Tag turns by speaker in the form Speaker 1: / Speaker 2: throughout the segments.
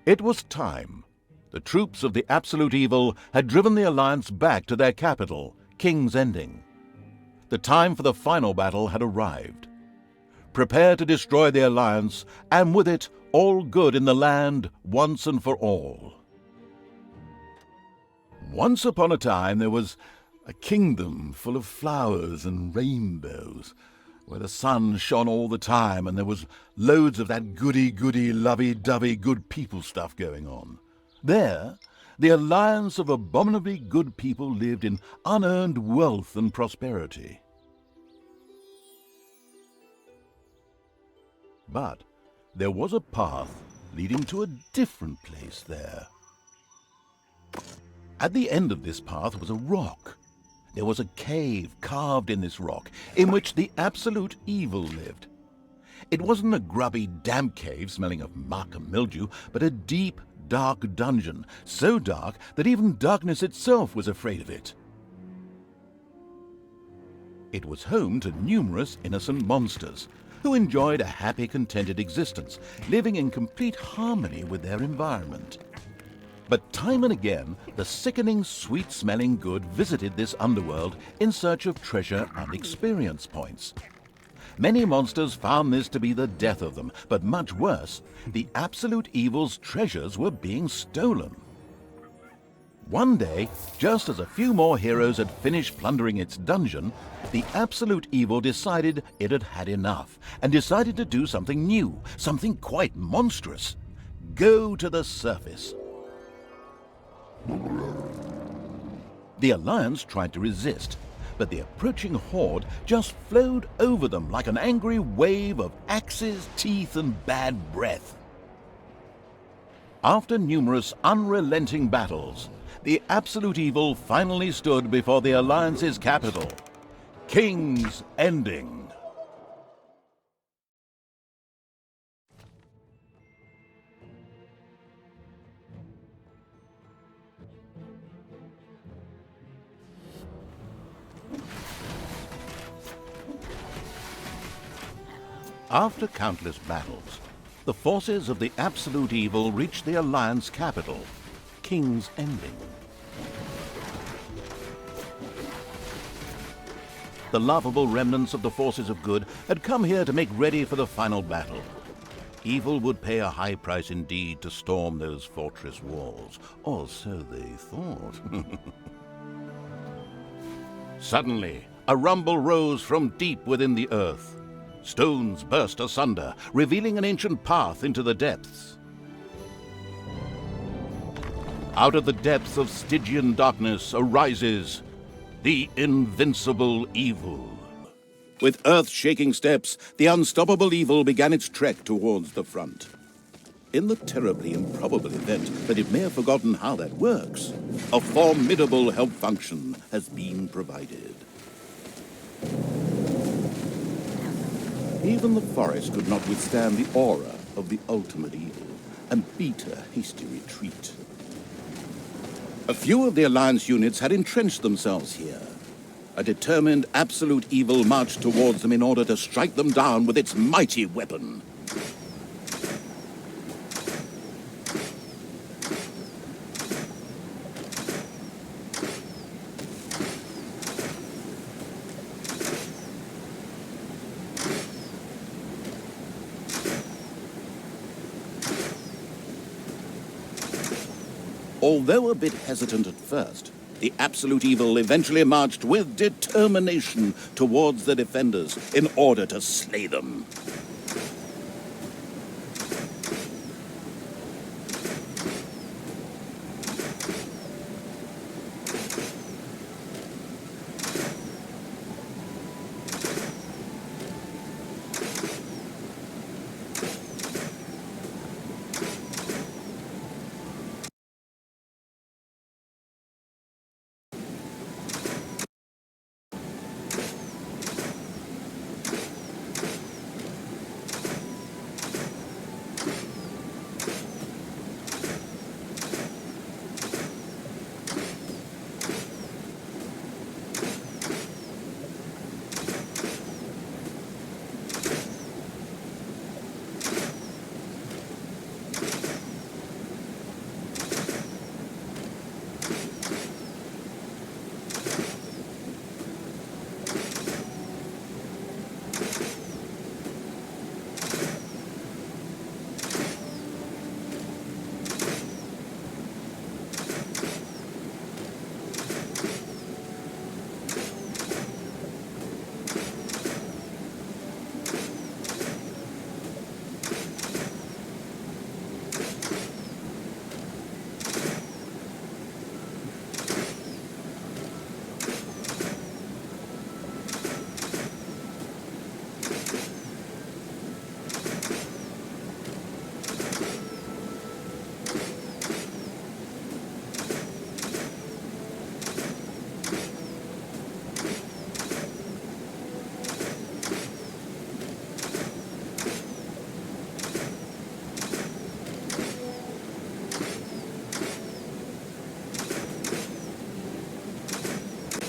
Speaker 1: It was time. The troops of the Absolute Evil had driven the Alliance back to their capital, King's Ending. The time for the final battle had arrived. Prepare to destroy the Alliance, and with it, all good in the land once and for all. Once upon a time there was a kingdom full of flowers and rainbows, where the sun shone all the time and there was loads of that goody-goody, lovey-dovey good people stuff going on. There, the alliance of abominably good people lived in unearned wealth and prosperity. But there was a path leading to a different place there. At the end of this path was a rock. There was a cave carved in this rock, in which the Absolute Evil lived. It wasn't a grubby, damp cave smelling of muck and mildew, but a deep, dark dungeon, so dark that even darkness itself was afraid of it. It was home to numerous innocent monsters, who enjoyed a happy, contented existence, living in complete harmony with their environment. But time and again, the sickening, sweet-smelling good visited this underworld in search of treasure and experience points. Many monsters found this to be the death of them, but much worse, the Absolute Evil's treasures were being stolen. One day, just as a few more heroes had finished plundering its dungeon, the Absolute Evil decided it had had enough, and decided to do something new, something quite monstrous. Go to the surface. The Alliance tried to resist, but the approaching horde just flowed over them like an angry wave of axes, teeth, and bad breath. After numerous unrelenting battles, the Absolute Evil finally stood before the Alliance's capital, King's Ending. After countless battles, the forces of the Absolute Evil reached the Alliance capital, King's Ending. The laughable remnants of the forces of good had come here to make ready for the final battle. Evil would pay a high price indeed to storm those fortress walls, or so they thought. Suddenly, a rumble rose from deep within the earth. Stones burst asunder, revealing an ancient path into the depths. Out of the depths of Stygian darkness arises the invincible evil. With earth-shaking steps, the unstoppable evil began its trek towards the front. In the terribly improbable event that it may have forgotten how that works, a formidable help function has been provided. Even the forest could not withstand the aura of the ultimate evil and beat a hasty retreat. A few of the Alliance units had entrenched themselves here. A determined Absolute Evil marched towards them in order to strike them down with its mighty weapon. Although a bit hesitant at first, the Absolute Evil eventually marched with determination towards the defenders in order to slay them.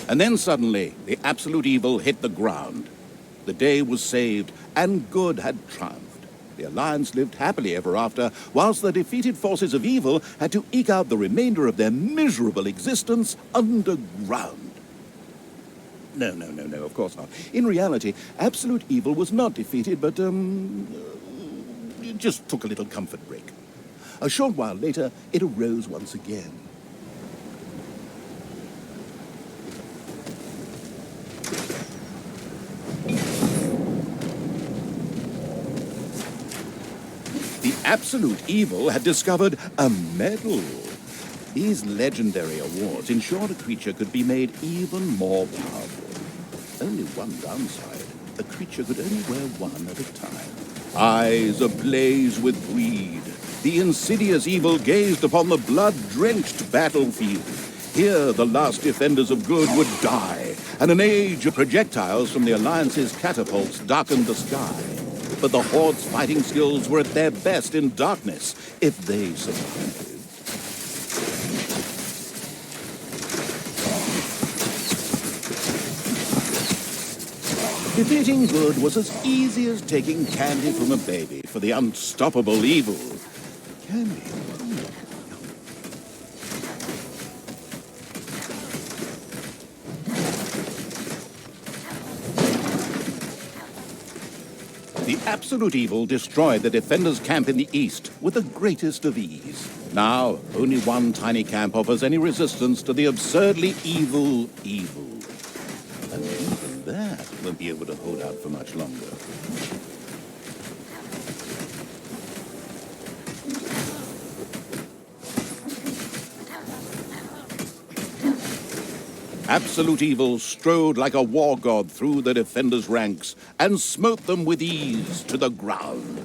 Speaker 1: And then suddenly, the absolute evil hit the ground. The day was saved, and good had triumphed. The Alliance lived happily ever after, whilst the defeated forces of evil had to eke out the remainder of their miserable existence underground. No, of course not. In reality, absolute evil was not defeated, but, it just took a little comfort break. A short while later, it arose once again. The absolute evil had discovered a medal. These legendary awards ensured a creature could be made even more powerful. Only one downside: a creature could only wear one at a time. Eyes ablaze with greed, the insidious evil gazed upon the blood-drenched battlefield. Here the last defenders of good would die, and an age of projectiles from the Alliance's catapults darkened the sky. But the Horde's fighting skills were at their best in darkness, if they survived. Defeating good was as easy as taking candy from a baby for the unstoppable evil. Candy? The absolute evil destroyed the defenders' camp in the east with the greatest of ease. Now, only one tiny camp offers any resistance to the absurdly evil evil. And even that won't be able to hold out for much longer. Absolute evil strode like a war god through the defenders' ranks and smote them with ease to the ground.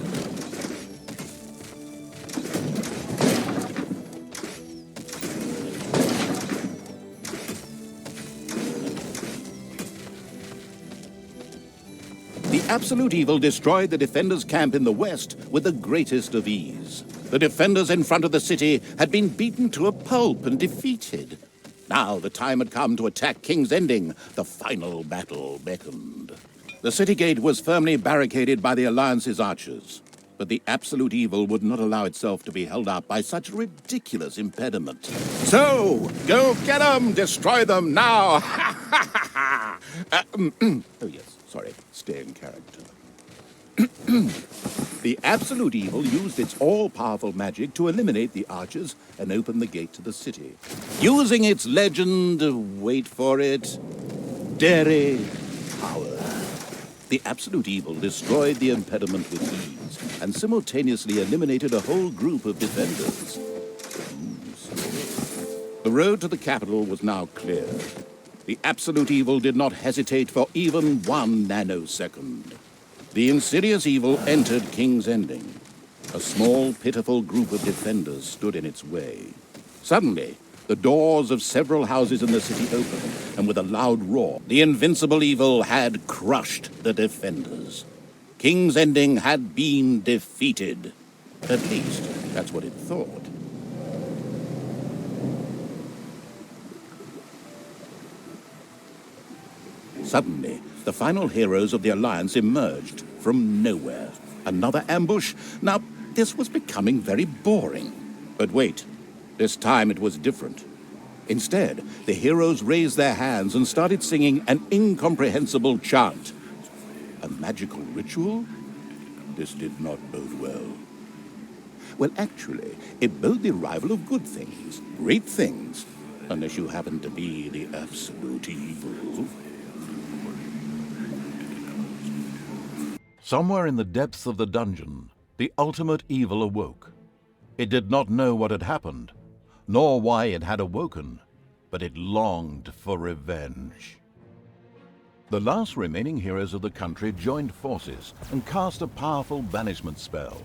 Speaker 1: The absolute evil destroyed the defenders' camp in the west with the greatest of ease. The defenders in front of the city had been beaten to a pulp and defeated. Now the time had come to attack King's Ending. The final battle beckoned. The city gate was firmly barricaded by the Alliance's archers, but the absolute evil would not allow itself to be held up by such a ridiculous impediment. So, go get them! Destroy them now! Oh yes, sorry, stay in character. The absolute evil used its all-powerful magic to eliminate the archers and open the gate to the city. Using its legend, wait for it, Dairy power. The absolute evil destroyed the impediment with ease and simultaneously eliminated a whole group of defenders. The road to the capital was now clear. The absolute evil did not hesitate for even 1 nanosecond. The insidious evil entered King's Ending. A small, pitiful group of defenders stood in its way. Suddenly, the doors of several houses in the city opened, and with a loud roar, the invincible evil had crushed the defenders. King's Ending had been defeated. At least, that's what it thought. Suddenly, the final heroes of the Alliance emerged from nowhere. Another ambush? Now, this was becoming very boring. But wait, this time it was different. Instead, the heroes raised their hands and started singing an incomprehensible chant. A magical ritual? This did not bode well. Well, actually, it boded the arrival of good things, great things, unless you happen to be the absolute evil. Somewhere in the depths of the dungeon, the ultimate evil awoke. It did not know what had happened, nor why it had awoken, but it longed for revenge. The last remaining heroes of the country joined forces and cast a powerful banishment spell.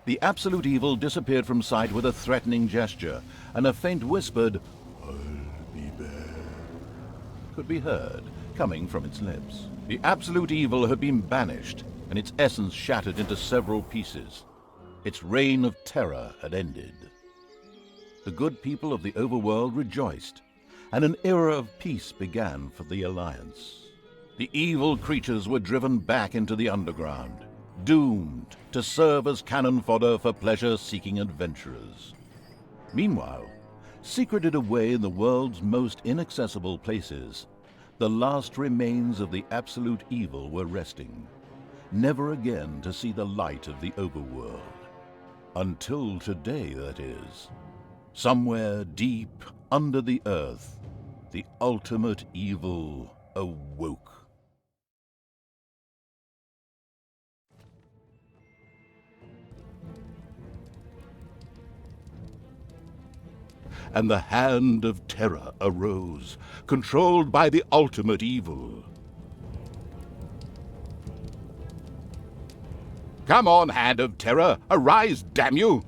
Speaker 1: The absolute evil disappeared from sight with a threatening gesture, and a faint whispered, "I'll be back," could be heard coming from its lips. The absolute evil had been banished, and its essence shattered into several pieces. Its reign of terror had ended. The good people of the overworld rejoiced, and an era of peace began for the Alliance. The evil creatures were driven back into the underground, doomed to serve as cannon fodder for pleasure-seeking adventurers. Meanwhile, secreted away in the world's most inaccessible places, the last remains of the absolute evil were resting, never again to see the light of the overworld. Until today, that is. Somewhere deep under the earth, the ultimate evil awoke. And the Hand of Terror arose, controlled by the ultimate evil. Come on, Hand of Terror, arise, damn you!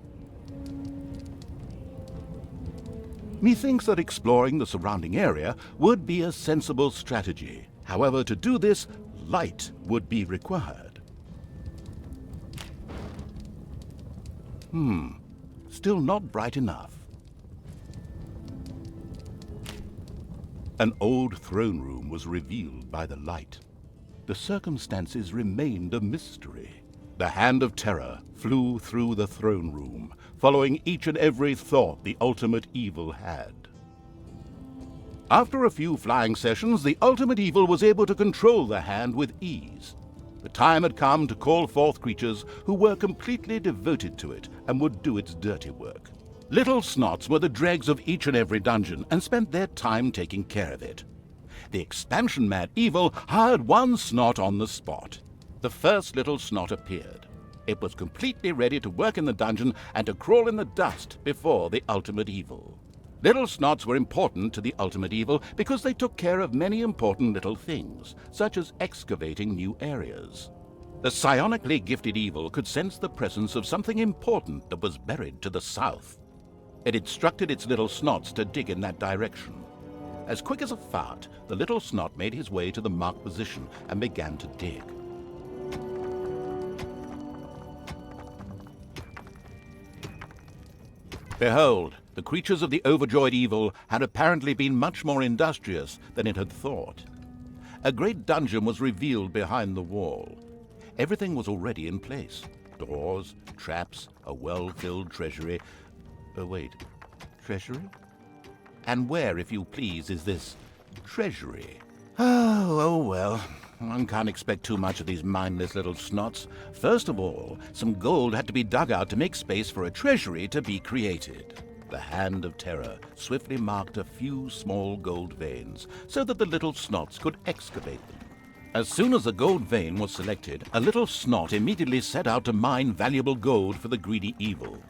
Speaker 1: Methinks that exploring the surrounding area would be a sensible strategy. However, to do this, light would be required. Still not bright enough. An old throne room was revealed by the light. The circumstances remained a mystery. The Hand of Terror flew through the throne room, following each and every thought the ultimate evil had. After a few flying sessions, the ultimate evil was able to control the hand with ease. The time had come to call forth creatures who were completely devoted to it and would do its dirty work. Little snots were the dregs of each and every dungeon and spent their time taking care of it. The expansion-mad evil hired one snot on the spot. The first little snot appeared. It was completely ready to work in the dungeon and to crawl in the dust before the ultimate evil. Little snots were important to the ultimate evil because they took care of many important little things, such as excavating new areas. The psionically gifted evil could sense the presence of something important that was buried to the south. It instructed its little snots to dig in that direction. As quick as a fart, the little snot made his way to the marked position and began to dig. Behold, the creatures of the overjoyed evil had apparently been much more industrious than it had thought. A great dungeon was revealed behind the wall. Everything was already in place. Doors, traps, a well-filled treasury. Treasury? And where, if you please, is this treasury? Oh well. One can't expect too much of these mindless little snots. First of all, some gold had to be dug out to make space for a treasury to be created. The Hand of Terror swiftly marked a few small gold veins so that the little snots could excavate them. As soon as the gold vein was selected, a little snot immediately set out to mine valuable gold for the greedy evil.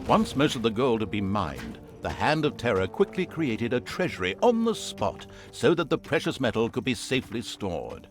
Speaker 1: Once most of the gold had been mined, the Hand of Terror quickly created a treasury on the spot so that the precious metal could be safely stored.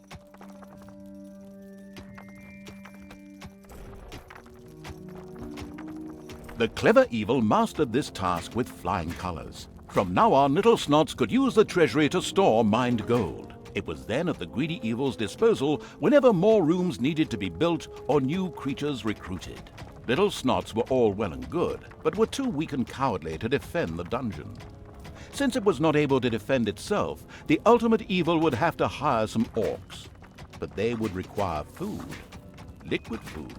Speaker 1: The clever evil mastered this task with flying colors. From now on, little snots could use the treasury to store mined gold. It was then at the greedy evil's disposal whenever more rooms needed to be built or new creatures recruited. Little snots were all well and good, but were too weak and cowardly to defend the dungeon. Since it was not able to defend itself, the ultimate evil would have to hire some orcs. But they would require food. Liquid food.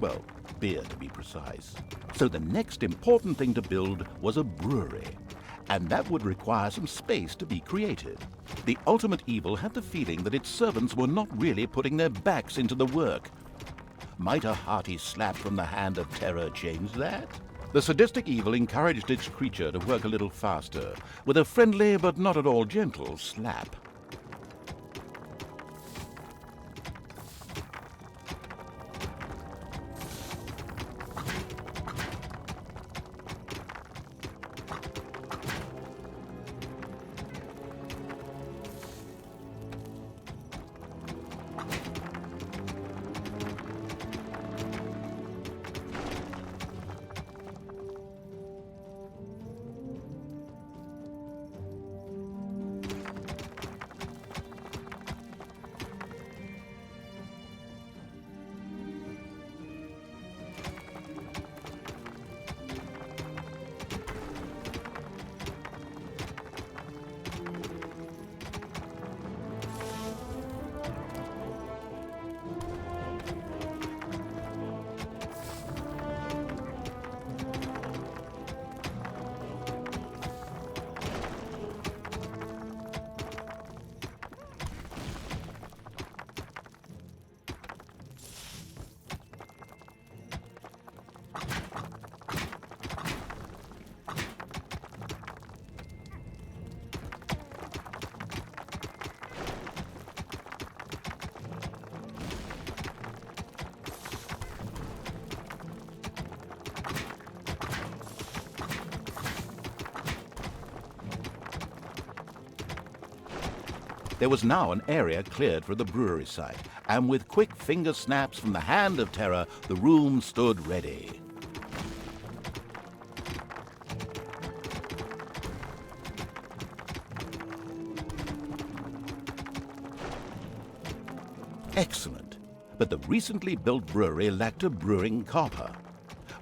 Speaker 1: Well, beer to be precise. So the next important thing to build was a brewery. And that would require some space to be created. The ultimate evil had the feeling that its servants were not really putting their backs into the work. Might a hearty slap from the Hand of Terror change that? The sadistic evil encouraged its creature to work a little faster, with a friendly but not at all gentle slap. There was now an area cleared for the brewery site, and with quick finger snaps from the hand of terror, the room stood ready. Excellent, but the recently built brewery lacked a brewing copper.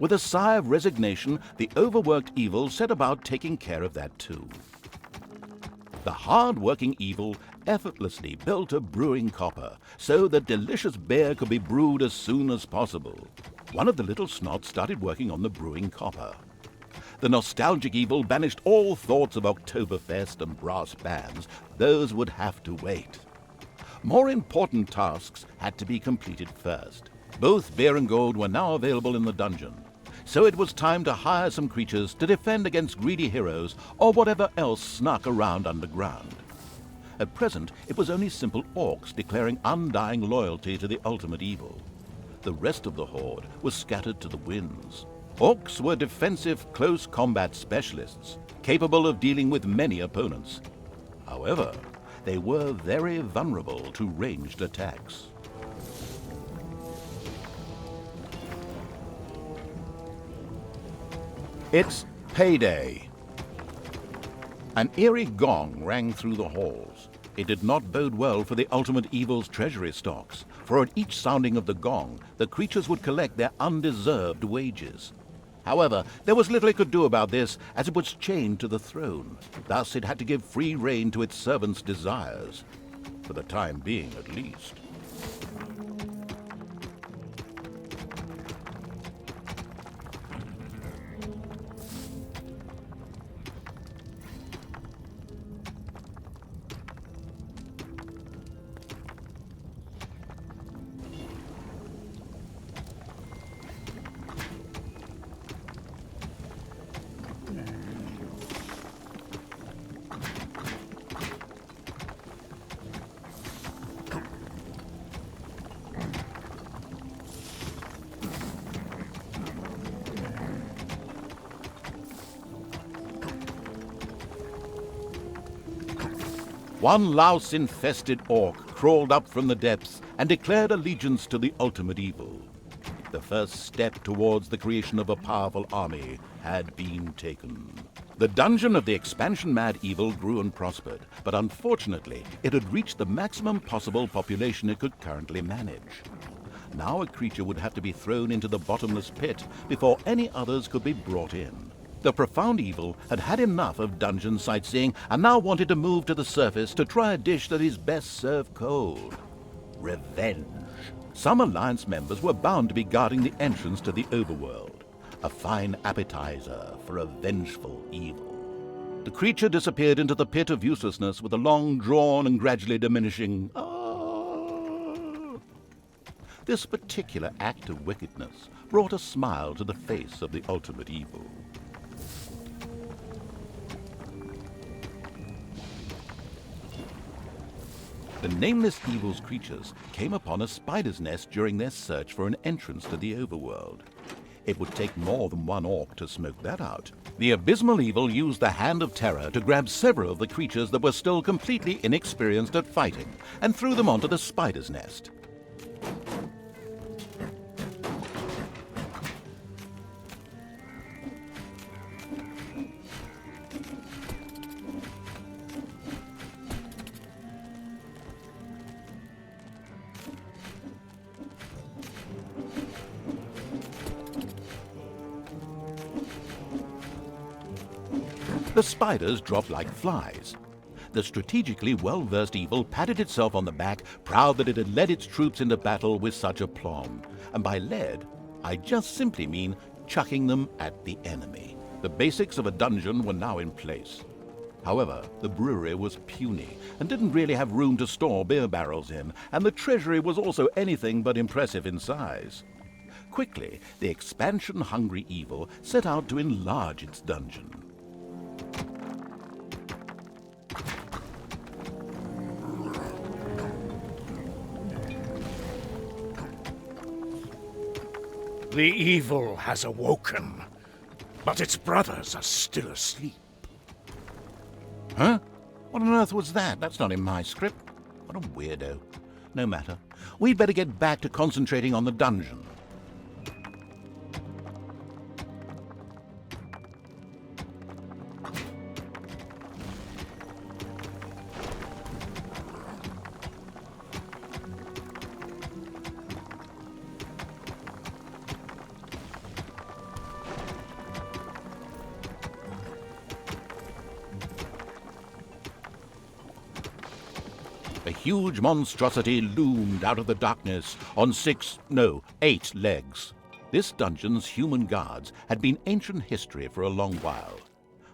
Speaker 1: With a sigh of resignation, the overworked evil set about taking care of that too. The hard-working evil effortlessly built a brewing copper so that delicious beer could be brewed as soon as possible. One of the little snots started working on the brewing copper. The nostalgic evil banished all thoughts of Oktoberfest and brass bands. Those would have to wait. More important tasks had to be completed first. Both beer and gold were now available in the dungeon, so it was time to hire some creatures to defend against greedy heroes or whatever else snuck around underground. At present, it was only simple orcs declaring undying loyalty to the ultimate evil. The rest of the horde was scattered to the winds. Orcs were defensive, close combat specialists, capable of dealing with many opponents. However, they were very vulnerable to ranged attacks. It's payday. An eerie gong rang through the halls. It did not bode well for the ultimate evil's treasury stocks, for at each sounding of the gong, the creatures would collect their undeserved wages. However, there was little it could do about this, as it was chained to the throne. Thus it had to give free rein to its servants' desires, for the time being at least. One louse-infested orc crawled up from the depths and declared allegiance to the ultimate evil. The first step towards the creation of a powerful army had been taken. The dungeon of the expansion-mad evil grew and prospered, but unfortunately, it had reached the maximum possible population it could currently manage. Now a creature would have to be thrown into the bottomless pit before any others could be brought in. The profound evil had had enough of dungeon sightseeing and now wanted to move to the surface to try a dish that is best served cold. Revenge. Some Alliance members were bound to be guarding the entrance to the overworld. A fine appetizer for a vengeful evil. The creature disappeared into the pit of uselessness with a long drawn and gradually diminishing "ah." This particular act of wickedness brought a smile to the face of the ultimate evil. The nameless evil's creatures came upon a spider's nest during their search for an entrance to the overworld. It would take more than one orc to smoke that out. The abysmal evil used the Hand of Terror to grab several of the creatures that were still completely inexperienced at fighting and threw them onto the spider's nest. The spiders dropped like flies. The strategically well-versed evil patted itself on the back, proud that it had led its troops into battle with such aplomb. And by led, I just simply mean chucking them at the enemy. The basics of a dungeon were now in place. However, the brewery was puny and didn't really have room to store beer barrels in, and the treasury was also anything but impressive in size. Quickly, the expansion-hungry evil set out to enlarge its dungeon.
Speaker 2: The evil has awoken, but its brothers are still asleep.
Speaker 1: Huh? What on earth was that? That's not in my script. What a weirdo. No matter. We'd better get back to concentrating on the dungeon. A huge monstrosity loomed out of the darkness on 8 legs. This dungeon's human guards had been ancient history for a long while.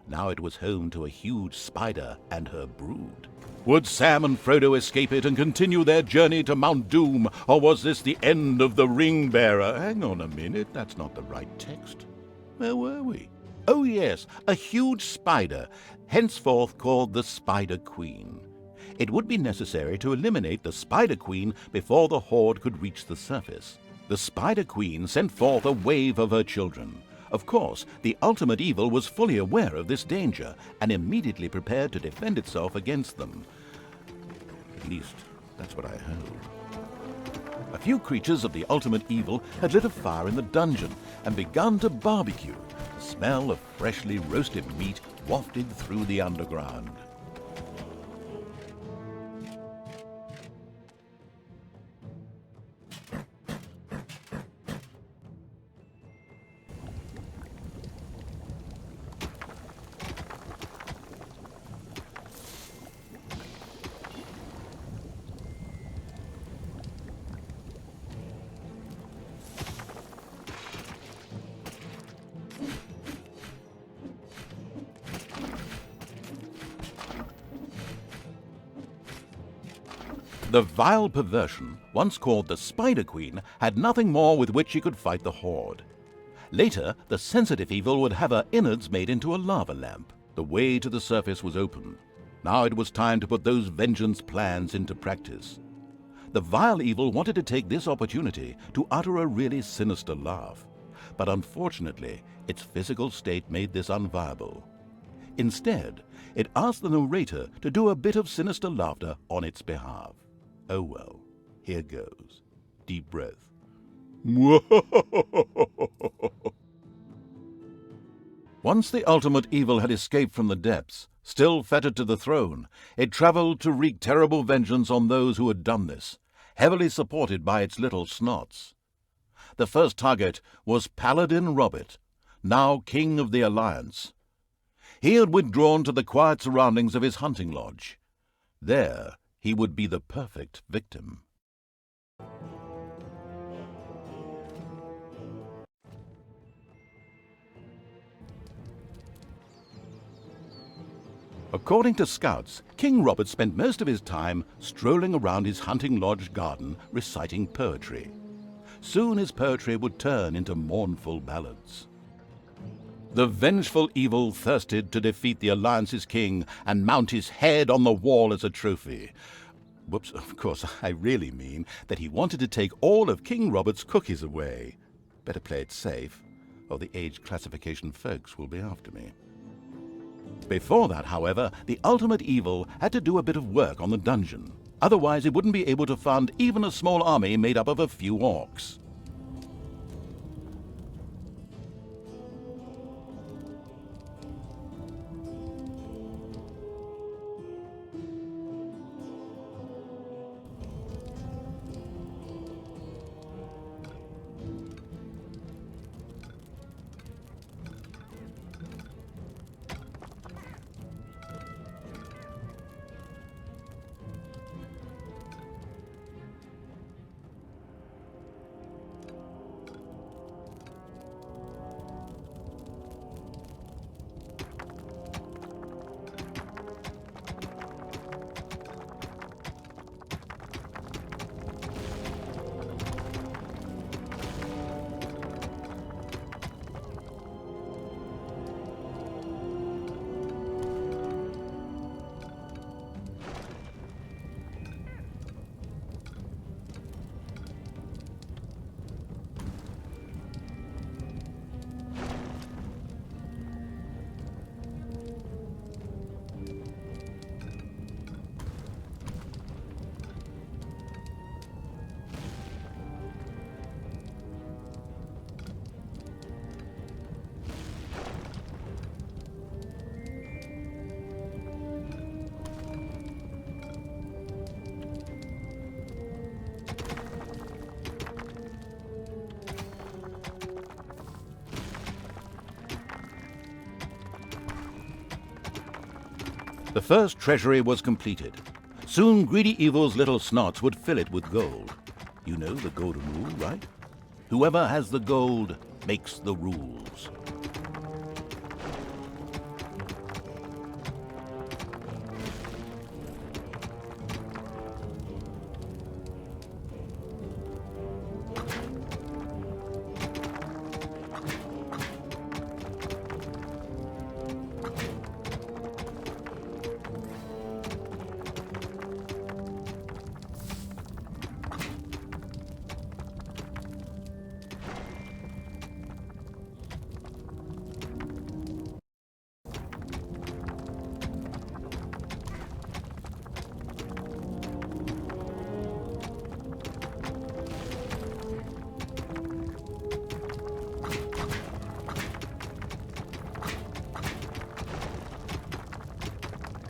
Speaker 1: Now it was home to a huge spider and her brood. Would Sam and Frodo escape it and continue their journey to Mount Doom, or was this the end of the Ring-Bearer? Hang on a minute, that's not the right text. Where were we? Oh yes, a huge spider, henceforth called the Spider Queen. It would be necessary to eliminate the Spider Queen before the Horde could reach the surface. The Spider Queen sent forth a wave of her children. Of course, the ultimate evil was fully aware of this danger and immediately prepared to defend itself against them. At least, that's what I heard. A few creatures of the ultimate evil had lit a fire in the dungeon and begun to barbecue. The smell of freshly roasted meat wafted through the underground. The vile perversion, once called the Spider Queen, had nothing more with which she could fight the Horde. Later, the sensitive evil would have her innards made into a lava lamp. The way to the surface was open. Now it was time to put those vengeance plans into practice. The vile evil wanted to take this opportunity to utter a really sinister laugh, but unfortunately, its physical state made this unviable. Instead, it asked the narrator to do a bit of sinister laughter on its behalf. Oh well, here goes. Deep breath. Once the ultimate evil had escaped from the depths, still fettered to the throne, it traveled to wreak terrible vengeance on those who had done this, heavily supported by its little snots. The first target was Paladin Robert, now King of the Alliance. He had withdrawn to the quiet surroundings of his hunting lodge. There, he would be the perfect victim. According to scouts, King Robert spent most of his time strolling around his hunting lodge garden reciting poetry. Soon his poetry would turn into mournful ballads. The vengeful evil thirsted to defeat the Alliance's king and mount his head on the wall as a trophy. Whoops, of course, I really mean that he wanted to take all of King Robert's cookies away. Better play it safe, or the age classification folks will be after me. Before that, however, the ultimate evil had to do a bit of work on the dungeon. Otherwise, it wouldn't be able to fund even a small army made up of a few orcs. The first treasury was completed. Soon greedy evil's little snots would fill it with gold. You know the golden rule, right? Whoever has the gold makes the rules.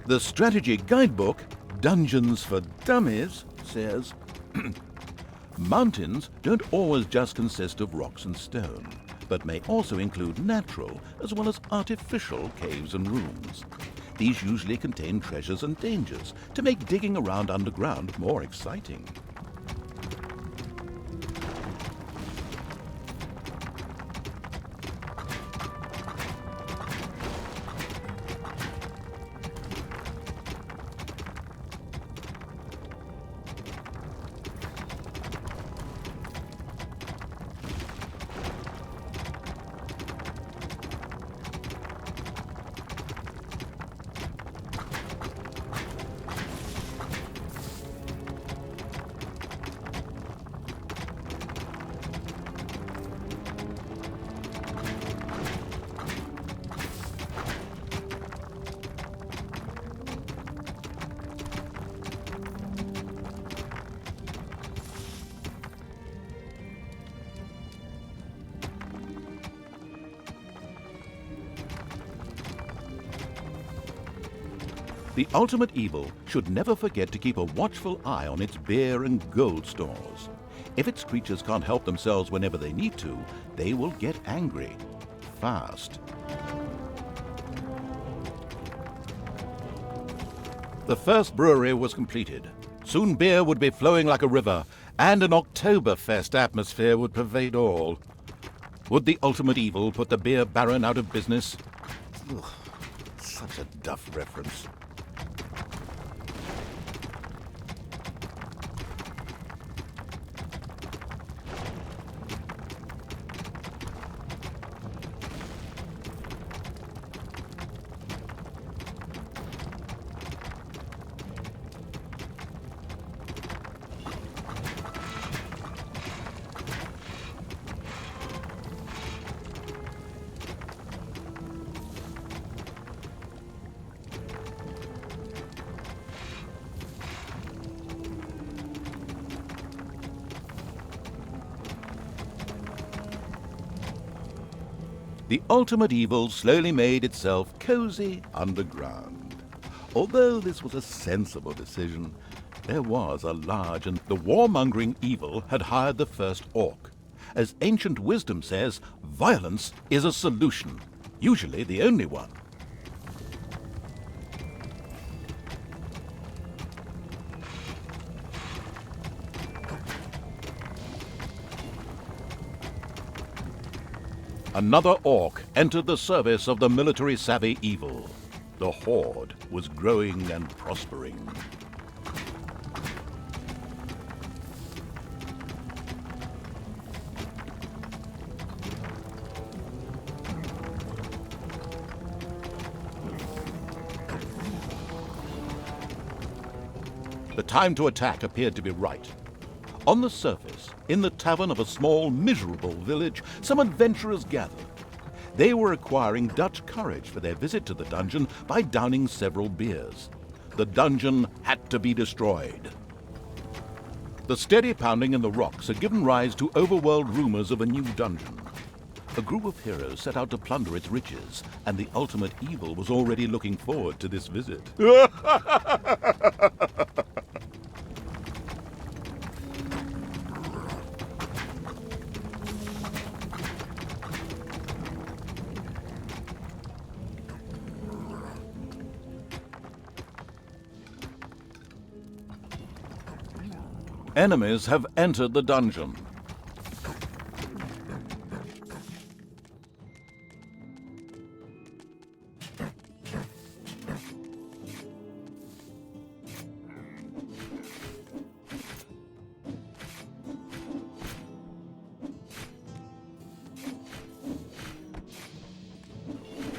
Speaker 1: The strategy guidebook, Dungeons for Dummies, says, mountains don't always just consist of rocks and stone, but may also include natural as well as artificial caves and rooms. These usually contain treasures and dangers to make digging around underground more exciting. The ultimate evil should never forget to keep a watchful eye on its beer and gold stores. If its creatures can't help themselves whenever they need to, they will get angry. Fast. The first brewery was completed. Soon beer would be flowing like a river, and an Oktoberfest atmosphere would pervade all. Would the ultimate evil put the beer baron out of business? Ugh, such a duff reference. The ultimate evil slowly made itself cozy underground. Although this was a sensible decision, there was a large and the warmongering evil had hired the first orc. As ancient wisdom says, violence is a solution, usually the only one. Another orc entered the service of the military-savvy evil. The horde was growing and prospering. The time to attack appeared to be right. On the surface, in the tavern of a small, miserable village, some adventurers gathered. They were acquiring Dutch courage for their visit to the dungeon by downing several beers. The dungeon had to be destroyed. The steady pounding in the rocks had given rise to overworld rumors of a new dungeon. A group of heroes set out to plunder its riches, and the ultimate evil was already looking forward to this visit. Enemies have entered the dungeon.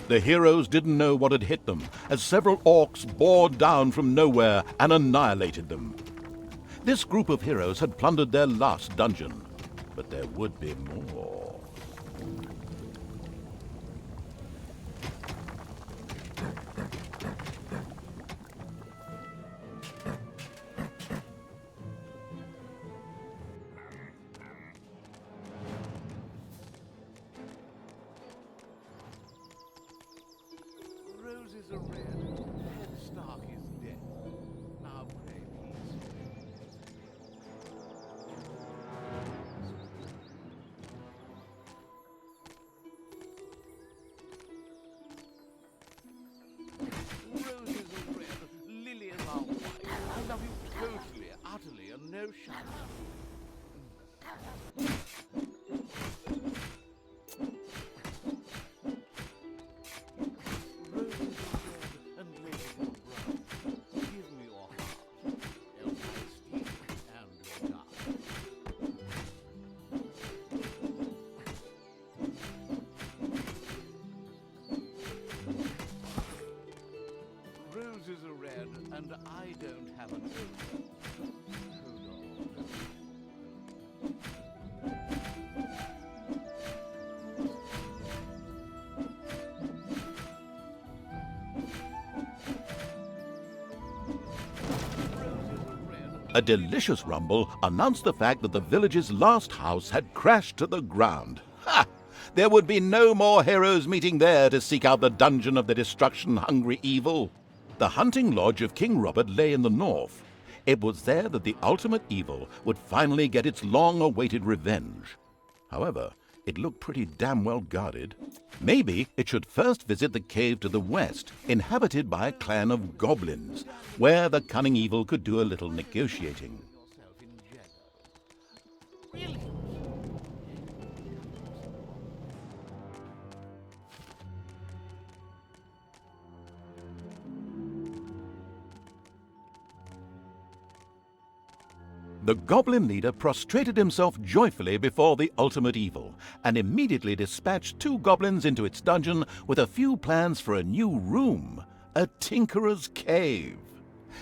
Speaker 1: The heroes didn't know what had hit them, as several orcs bore down from nowhere and annihilated them. This group of heroes had plundered their last dungeon, but there would be more.
Speaker 3: Roses are red, Ned Stark is dead. Now pray peace. Roses are red, lilies are white. I love you totally, utterly, and no shadow. Roses are red and lilies are brown. Give me your heart, else I'll steal it and you'll die. Roses are red and I don't have an oak. Hold on.
Speaker 1: A delicious rumble announced the fact that the village's last house had crashed to the ground. Ha! There would be no more heroes meeting there to seek out the dungeon of the destruction-hungry evil. The hunting lodge of King Robert lay in the north. It was there that the ultimate evil would finally get its long-awaited revenge. However, it looked pretty damn well guarded. Maybe it should first visit the cave to the west, inhabited by a clan of goblins, where the cunning evil could do a little negotiating.
Speaker 3: Yourself in jail. Really?
Speaker 1: The goblin leader prostrated himself joyfully before the ultimate evil, and immediately dispatched 2 goblins into its dungeon with a few plans for a new room, a tinkerer's cave.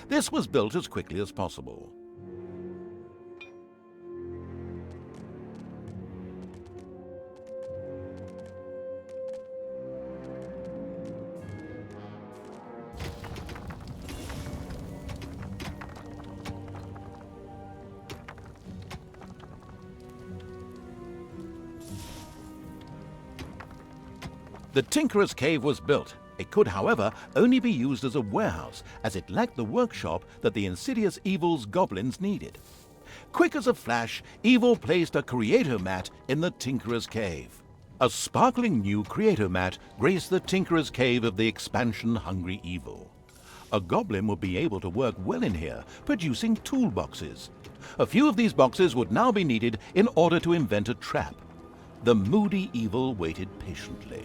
Speaker 1: This was built as quickly as possible. The Tinkerer's Cave was built. It could, however, only be used as a warehouse, as it lacked the workshop that the insidious evil's goblins needed. Quick as a flash, Evil placed a creator mat in the Tinkerer's Cave. A sparkling new creator mat graced the Tinkerer's Cave of the expansion-hungry evil. A goblin would be able to work well in here, producing toolboxes. A few of these boxes would now be needed in order to invent a trap. The moody evil waited patiently.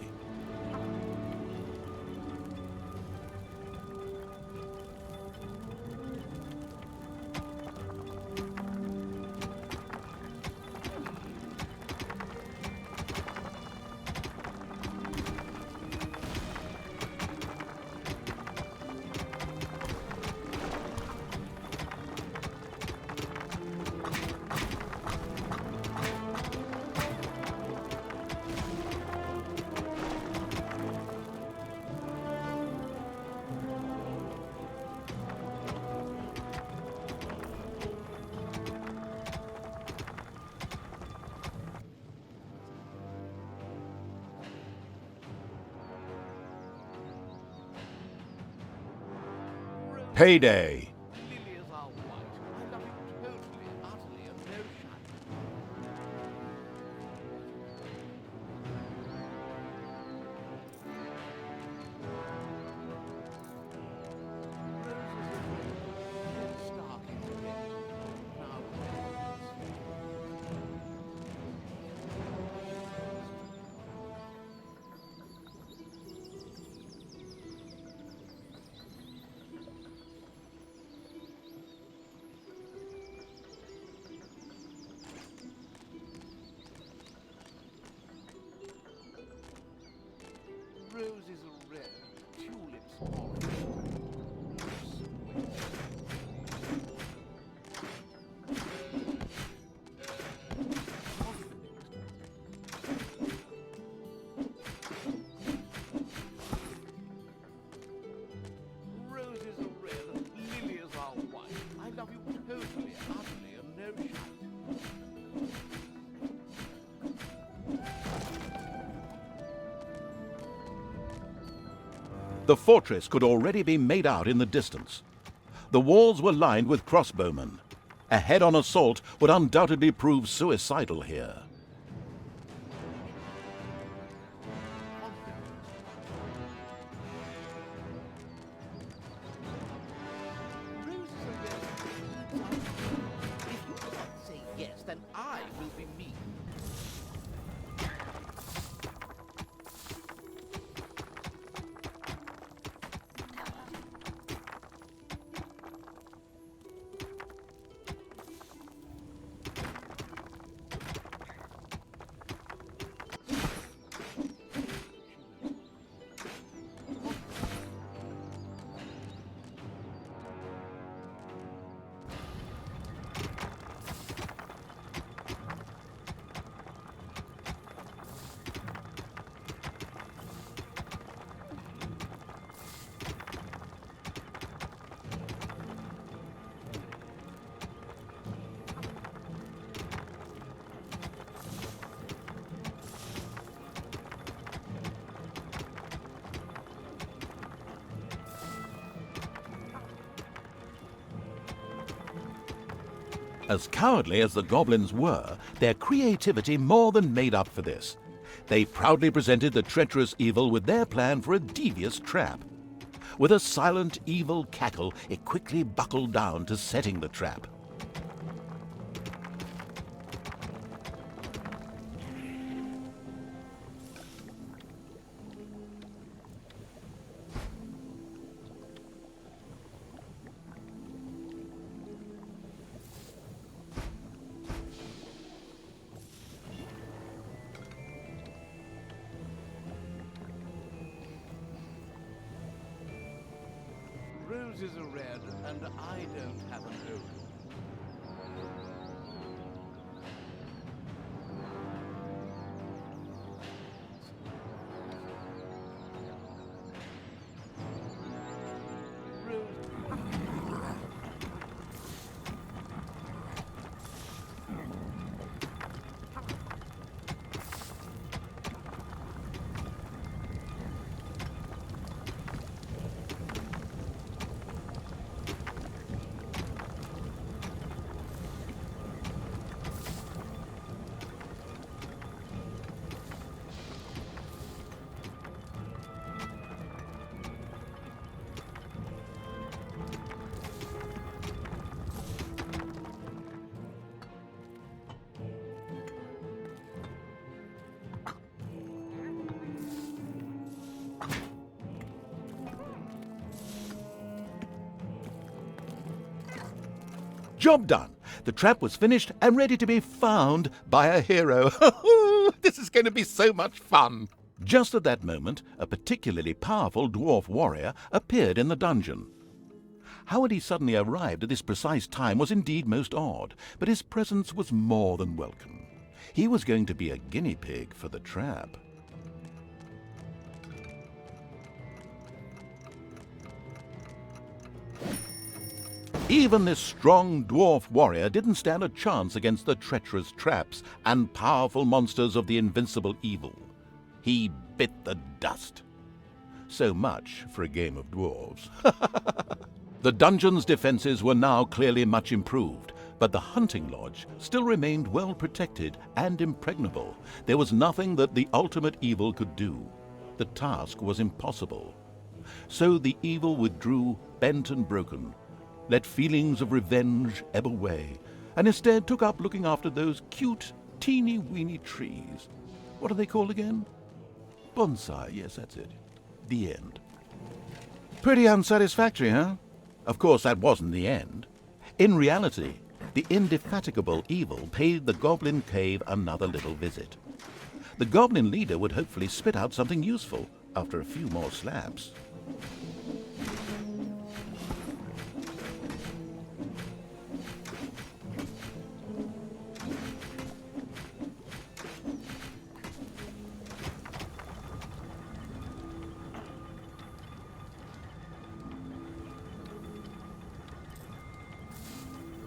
Speaker 1: Payday!
Speaker 3: Lilies are white. I love you totally, utterly, and no shadow. Roses are red, Ned Stark is dead. Now pray Totally, utterly, and no shout.
Speaker 1: The fortress could already be made out in the distance. The walls were lined with crossbowmen. A head-on assault would undoubtedly prove suicidal here.
Speaker 3: If you do not say yes, then I will be me.
Speaker 1: As cowardly as the goblins were, their creativity more than made up for this. They proudly presented the treacherous evil with their plan for a devious trap. With a silent, evil cackle, it quickly buckled down to setting the trap.
Speaker 3: Roses are red, and I don't have an odor.
Speaker 1: Job done. The trap was finished and ready to be found by a hero. This is going to be so much fun. Just at that moment, a particularly powerful dwarf warrior appeared in the dungeon. How had he suddenly arrived at this precise time was indeed most odd, but his presence was more than welcome. He was going to be a guinea pig for the trap. Even this strong dwarf warrior didn't stand a chance against the treacherous traps and powerful monsters of the invincible evil. He bit the dust. So much for a game of dwarves. The dungeon's defenses were now clearly much improved, but the hunting lodge still remained well protected and impregnable. There was nothing that the ultimate evil could do. The task was impossible. So the evil withdrew, bent and broken, let feelings of revenge ebb away, and instead took up looking after those cute, teeny-weeny trees. What are they called again? Bonsai, yes, that's it. The end. Pretty unsatisfactory, huh? Of course, that wasn't the end. In reality, the indefatigable evil paid the goblin cave another little visit. The goblin leader would hopefully spit out something useful after a few more slaps.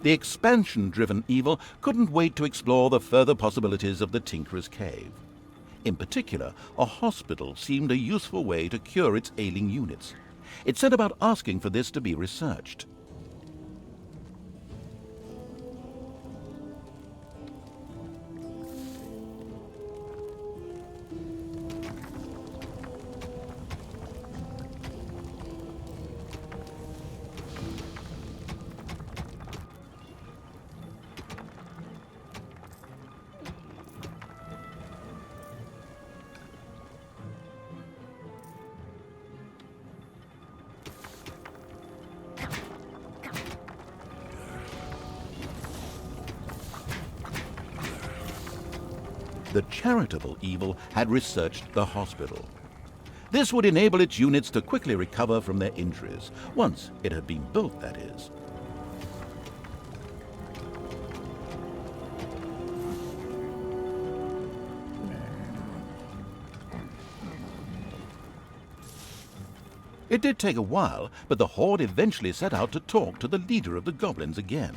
Speaker 1: The expansion-driven evil couldn't wait to explore the further possibilities of the Tinkerer's Cave. In particular, a hospital seemed a useful way to cure its ailing units. It set about asking for this to be researched. The charitable evil had researched the hospital. This would enable its units to quickly recover from their injuries, once it had been built, that is. It did take a while, but the Horde eventually set out to talk to the leader of the goblins again.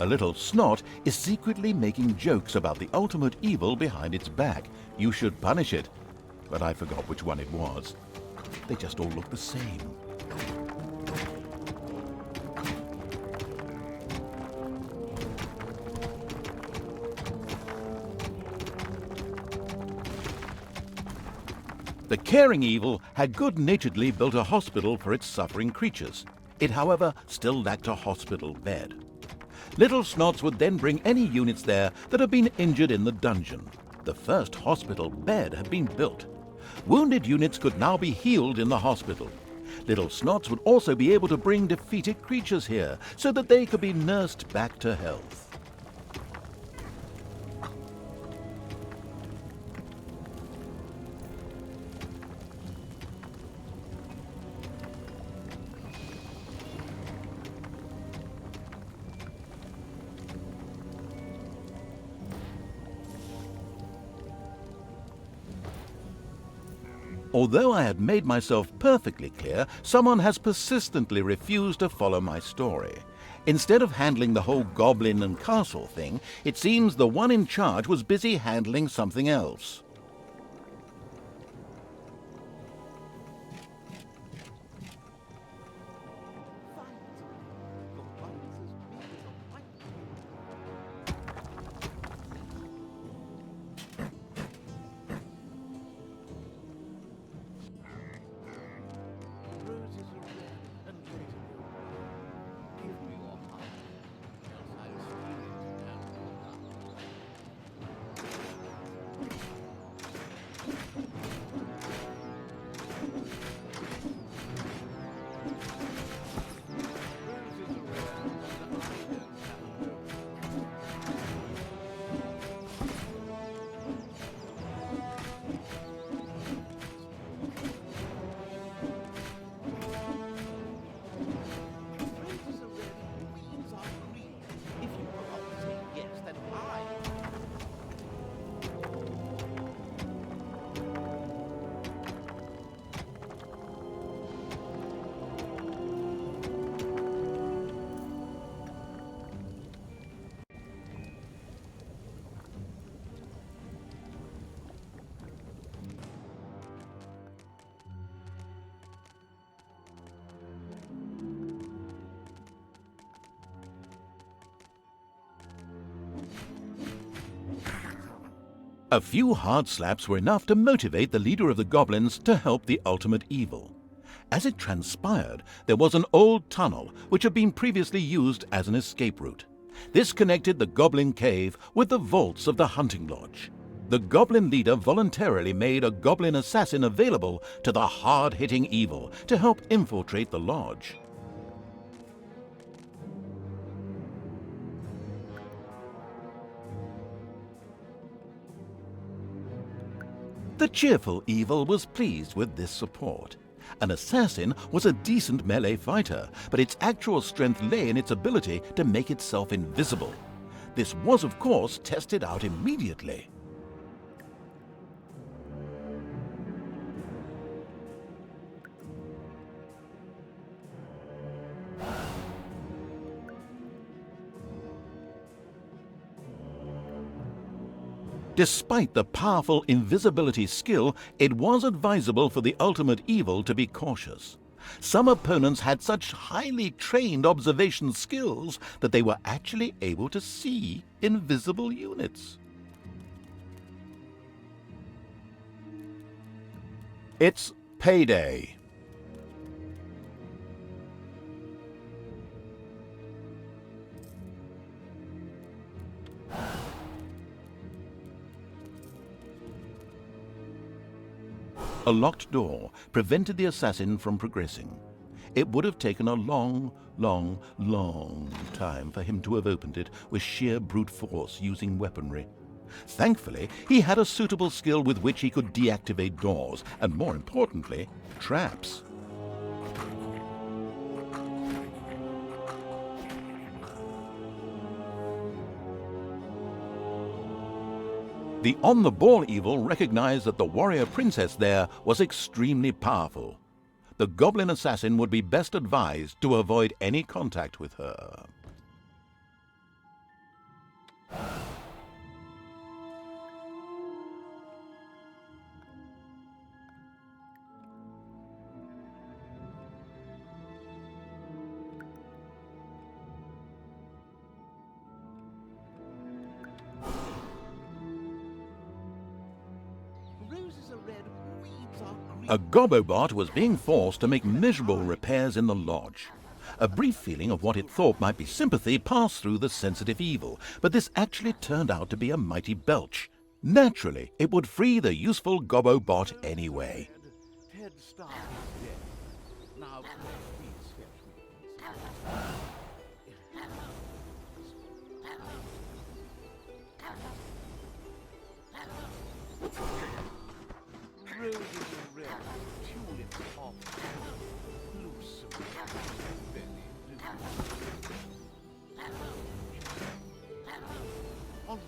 Speaker 1: A little snot is secretly making jokes about the ultimate evil behind its back. You should punish it. But I forgot which one it was. They just all look the same. The caring evil had good-naturedly built a hospital for its suffering creatures. It, however, still lacked a hospital bed. Little Snots would then bring any units there that had been injured in the dungeon. The first hospital bed had been built. Wounded units could now be healed in the hospital. Little Snots would also be able to bring defeated creatures here so that they could be nursed back to health. Although I had made myself perfectly clear, someone has persistently refused to follow my story. Instead of handling the whole goblin and castle thing, it seems the one in charge was busy handling something else. A few hard slaps were enough to motivate the leader of the goblins to help the ultimate evil. As it transpired, there was an old tunnel which had been previously used as an escape route. This connected the Goblin Cave with the vaults of the hunting lodge. The Goblin leader voluntarily made a Goblin assassin available to the hard-hitting evil to help infiltrate the lodge. The cheerful evil was pleased with this support. An assassin was a decent melee fighter, but its actual strength lay in its ability to make itself invisible. This was, of course, tested out immediately. Despite the powerful invisibility skill, it was advisable for the ultimate evil to be cautious. Some opponents had such highly trained observation skills that they were actually able to see invisible units. It's payday. A locked door prevented the assassin from progressing. It would have taken a long time for him to have opened it with sheer brute force using weaponry. Thankfully, he had a suitable skill with which he could deactivate doors, and more importantly, traps. The on-the-ball evil recognized that the warrior princess there was extremely powerful. The goblin assassin would be best advised to avoid any contact with her. A Gobobot was being forced to make miserable repairs in the lodge. A brief feeling of what it thought might be sympathy passed through the sensitive evil, but this actually turned out to be a mighty belch. Naturally, it would free the useful Gobobot anyway.
Speaker 3: Ted Stark is dead. Now please fetch me. Roses are red, tulips off, blossom, belly blue. On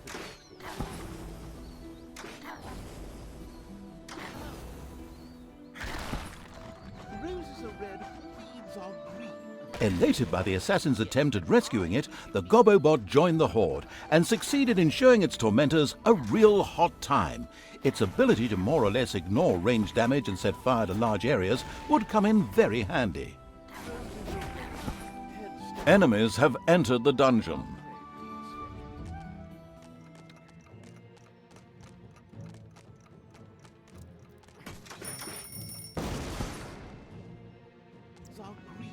Speaker 3: the roses are red, weeds are green.
Speaker 1: Elated by the assassin's attempt at rescuing it, the Gobobot joined the horde and succeeded in showing its tormentors a real hot time. Its ability to more or less ignore range damage and set fire to large areas would come in very handy. Enemies have entered the dungeon.
Speaker 3: Are green.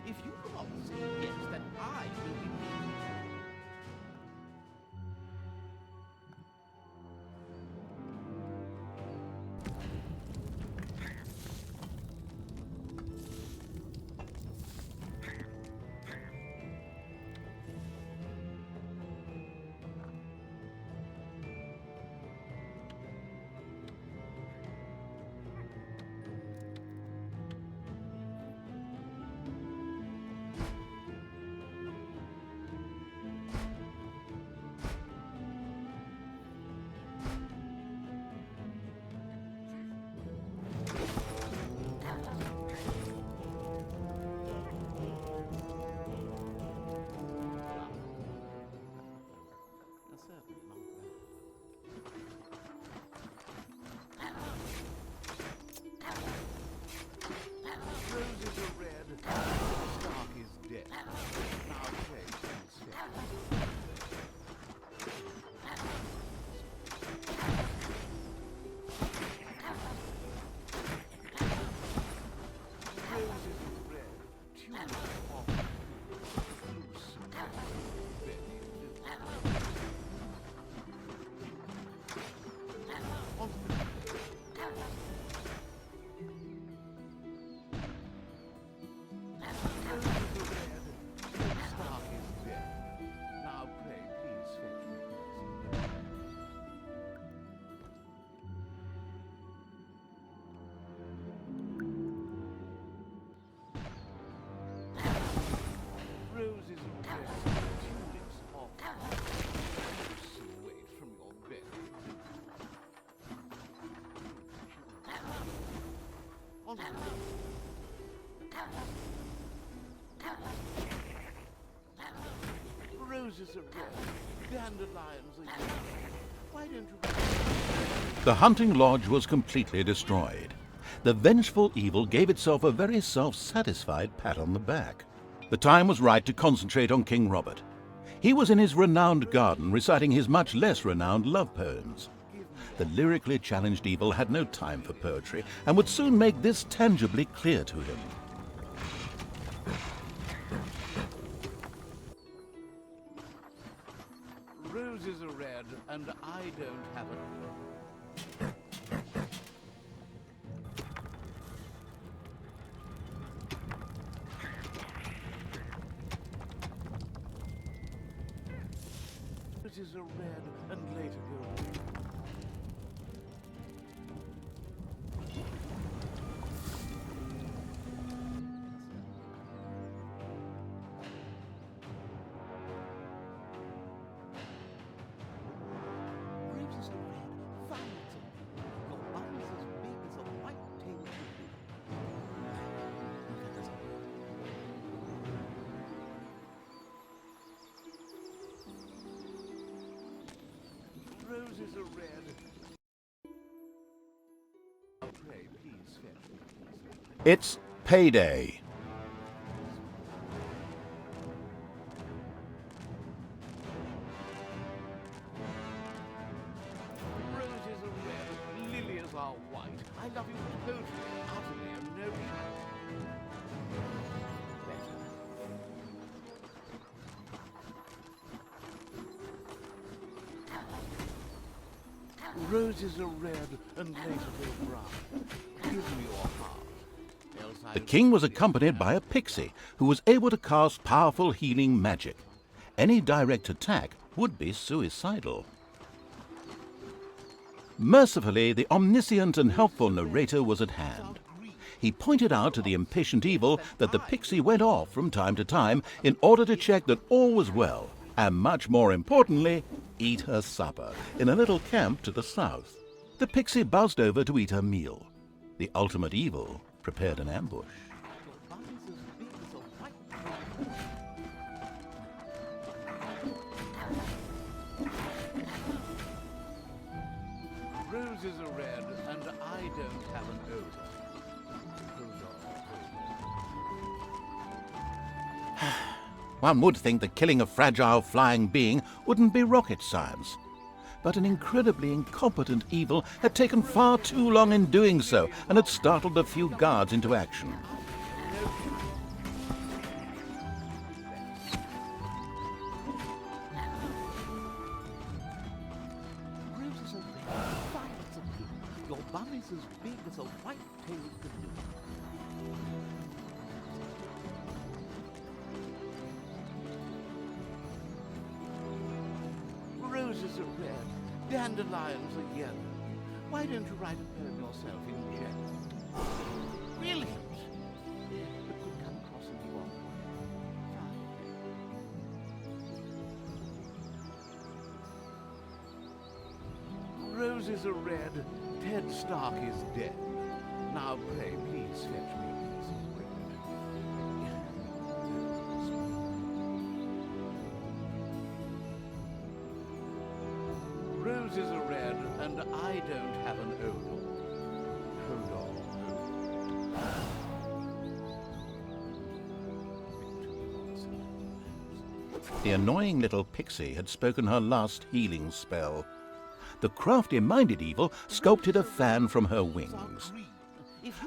Speaker 3: If you cannot say yes, then I will be green. Roses are red, dandelions are yellow. Why don't you...
Speaker 1: The hunting lodge was completely destroyed. The vengeful evil gave itself a very self-satisfied pat on the back. The time was right to concentrate on King Robert. He was in his renowned garden reciting his much less renowned love poems. The lyrically challenged evil had no time for poetry and would soon make this tangibly clear to him.
Speaker 3: Roses are red, and I don't have a... Roses are red, and later go... Roses are red, violets are blue. Your bum is as big as a white-tailed cuckoo. Look at this. Roses are red. Now pray, please fetch me.
Speaker 1: It's payday.
Speaker 3: Roses are red, lilies are white. I love you totally, utterly, and no shadow. Better. Roses are red, and later go brown. Give me your heart. Else
Speaker 1: The king was accompanied by a pixie who was able to cast powerful healing magic. Any direct attack would be suicidal. Mercifully, the omniscient and helpful narrator was at hand. He pointed out to the impatient evil that the pixie went off from time to time in order to check that all was well, and much more importantly, eat her supper in a little camp to the south. The pixie buzzed over to eat her meal. The ultimate evil prepared an ambush.
Speaker 3: Roses are red, and I don't have an odor.
Speaker 1: One would think that killing a fragile flying being wouldn't be rocket science. But an incredibly incompetent evil had taken far too long in doing so and had startled a few guards into action.
Speaker 3: Roses are red, violets are blue. Your bum is as big as a white-tailed canoe. Roses are red, dandelions are yellow. Why don't you write a poem yourself in yellow? Brilliant! But could come across in the wrong way. Roses are red, Ted Stark is dead. Now pray, please fetch me a piece of bread. Roses are red, and I don't have an odor. Hold on.
Speaker 1: The annoying little pixie had spoken her last healing spell. The crafty-minded evil sculpted a fan from her wings.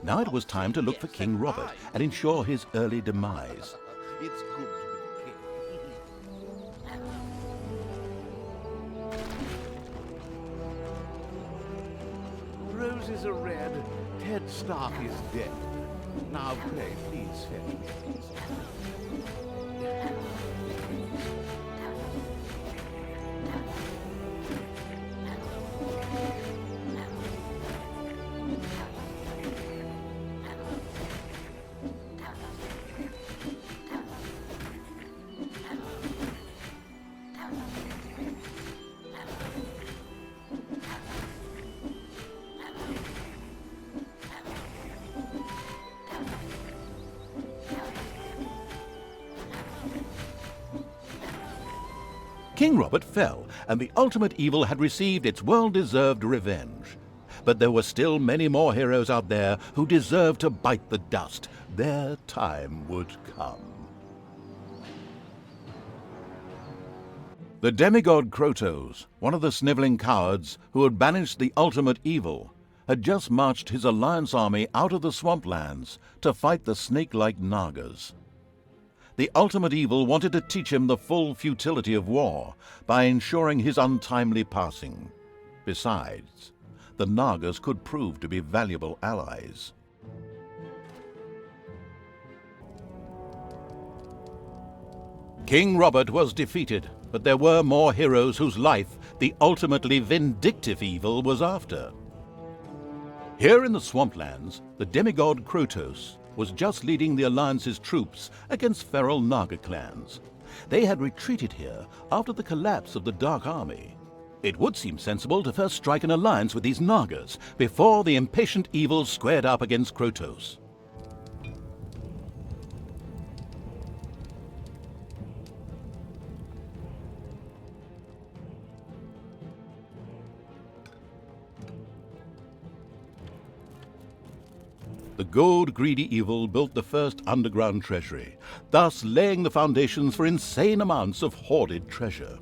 Speaker 1: Now it was time to look for King Robert and ensure his early demise.
Speaker 3: It's good to be king. Roses are red, Ted Stark is dead. Now pray, please fetch me a piece of bread.
Speaker 1: King Robert fell, and the ultimate evil had received its well-deserved revenge. But there were still many more heroes out there who deserved to bite the dust. Their time would come. The demigod Krotos, one of the sniveling cowards who had banished the ultimate evil, had just marched his alliance army out of the Swamplands to fight the snake-like Nagas. The ultimate evil wanted to teach him the full futility of war by ensuring his untimely passing. Besides, the Nagas could prove to be valuable allies. King Robert was defeated, but there were more heroes whose life the ultimately vindictive evil was after. Here in the Swamplands, the demigod Krotos was just leading the Alliance's troops against feral Naga clans. They had retreated here after the collapse of the Dark Army. It would seem sensible to first strike an alliance with these Nagas before the impatient evil squared up against Krotos. The gold-greedy evil built the first underground treasury, thus laying the foundations for insane amounts of hoarded treasure.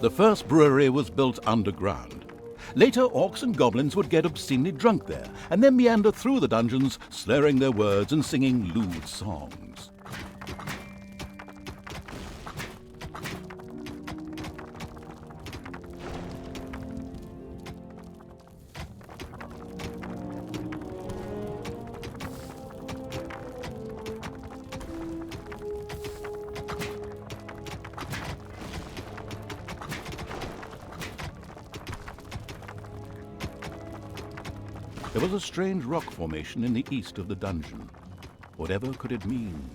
Speaker 1: The first brewery was built underground. Later, orcs and goblins would get obscenely drunk there, and then meander through the dungeons, slurring their words and singing lewd songs. There was a strange rock formation in the east of the dungeon. Whatever could it mean?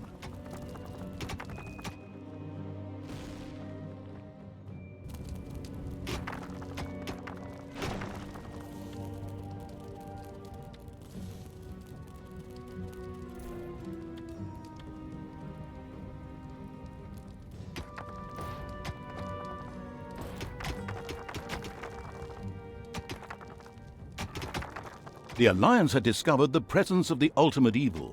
Speaker 1: the Alliance had discovered the presence of the ultimate evil.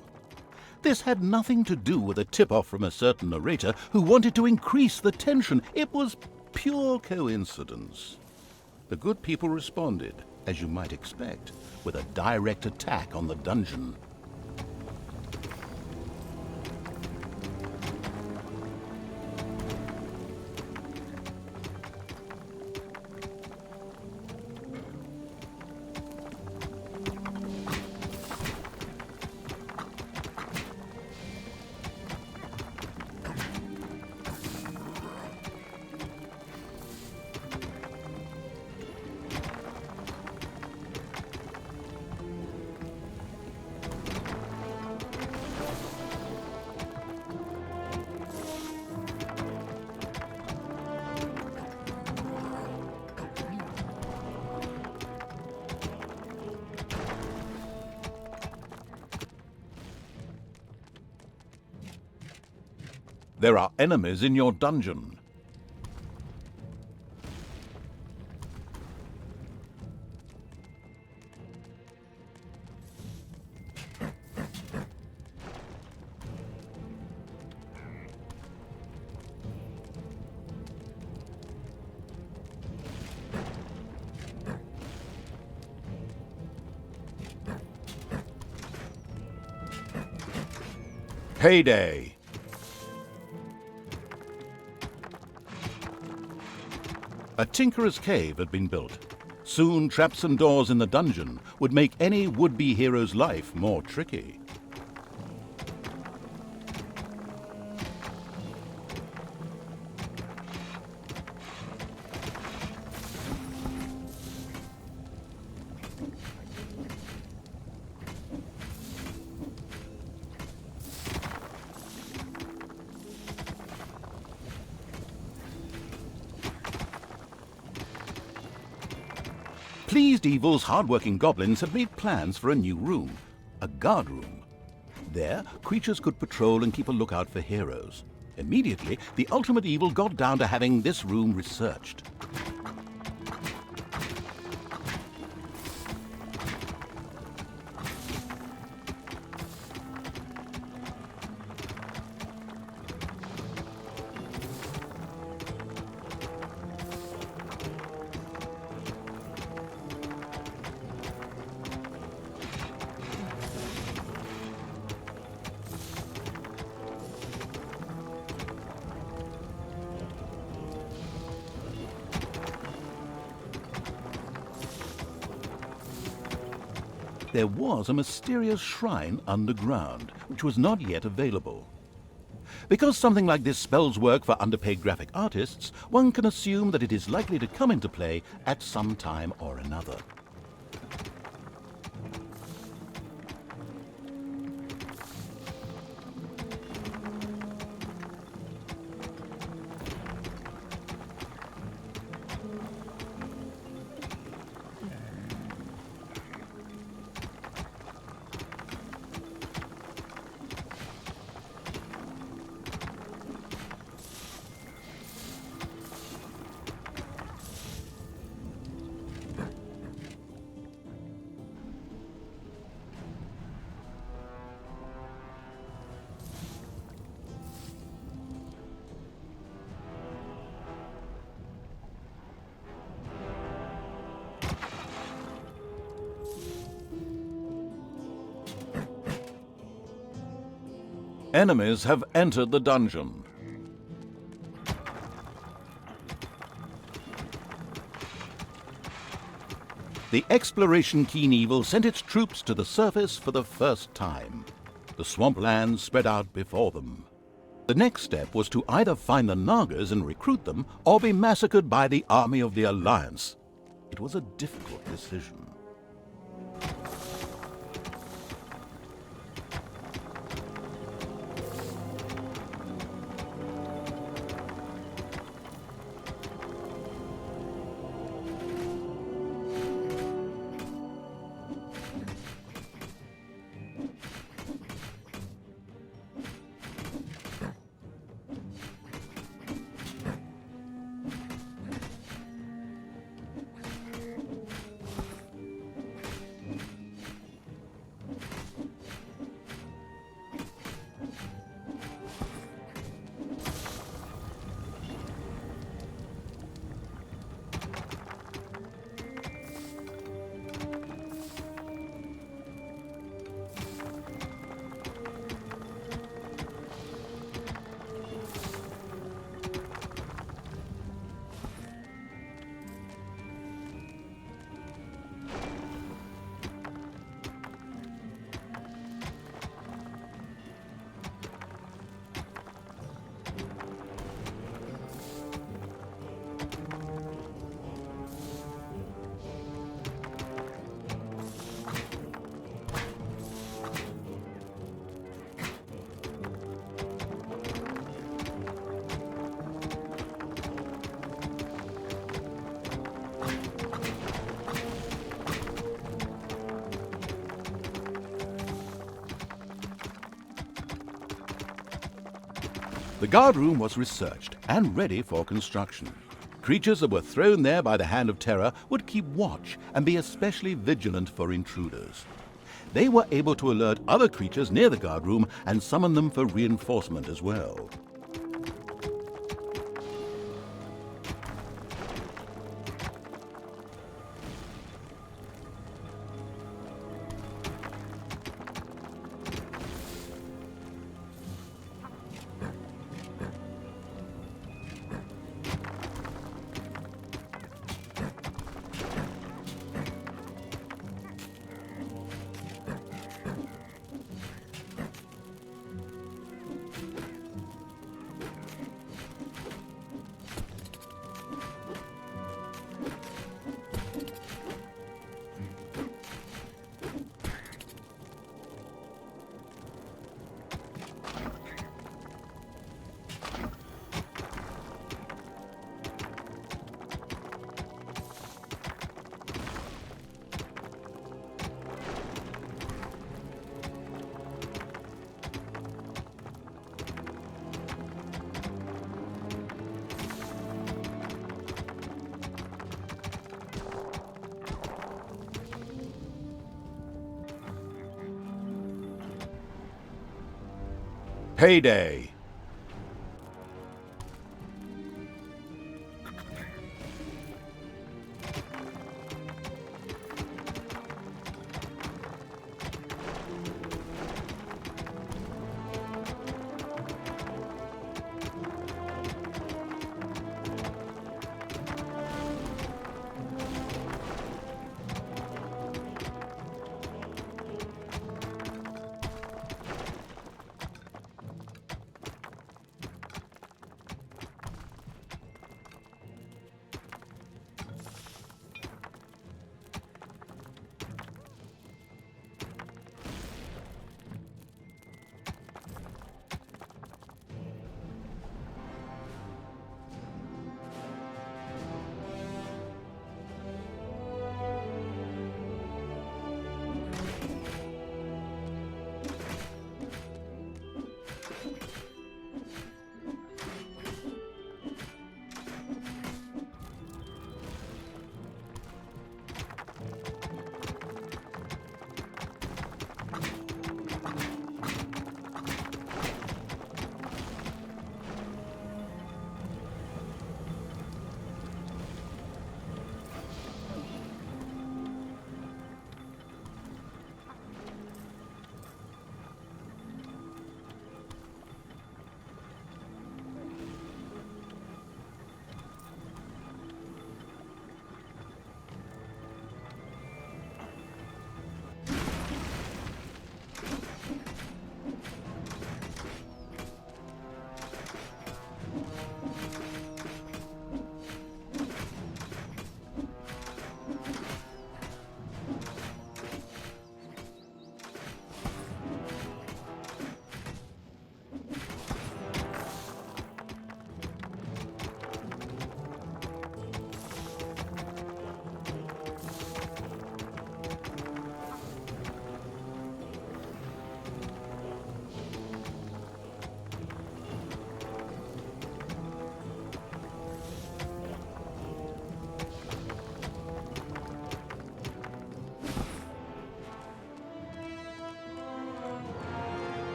Speaker 1: This had nothing to do with a tip-off from a certain narrator who wanted to increase the tension. It was pure coincidence. The good people responded, as you might expect, with a direct attack on the dungeon. There are enemies in your dungeon. Payday! A tinkerer's cave had been built. Soon, traps and doors in the dungeon would make any would-be hero's life more tricky. Pleased Evil's hard-working goblins had made plans for a new room, a guard room. There, creatures could patrol and keep a lookout for heroes. Immediately, the ultimate evil got down to having this room researched. There was a mysterious shrine underground, which was not yet available. Because something like this spells work for underpaid graphic artists, one can assume that it is likely to come into play at some time or another. Enemies have entered the dungeon. The exploration-keen evil sent its troops to the surface for the first time. The swamplands spread out before them. The next step was to either find the Nagas and recruit them, or be massacred by the army of the Alliance. It was a difficult decision. The guard room was researched and ready for construction. Creatures that were thrown there by the Hand of Terror would keep watch and be especially vigilant for intruders. They were able to alert other creatures near the guard room and summon them for reinforcement as well. Payday!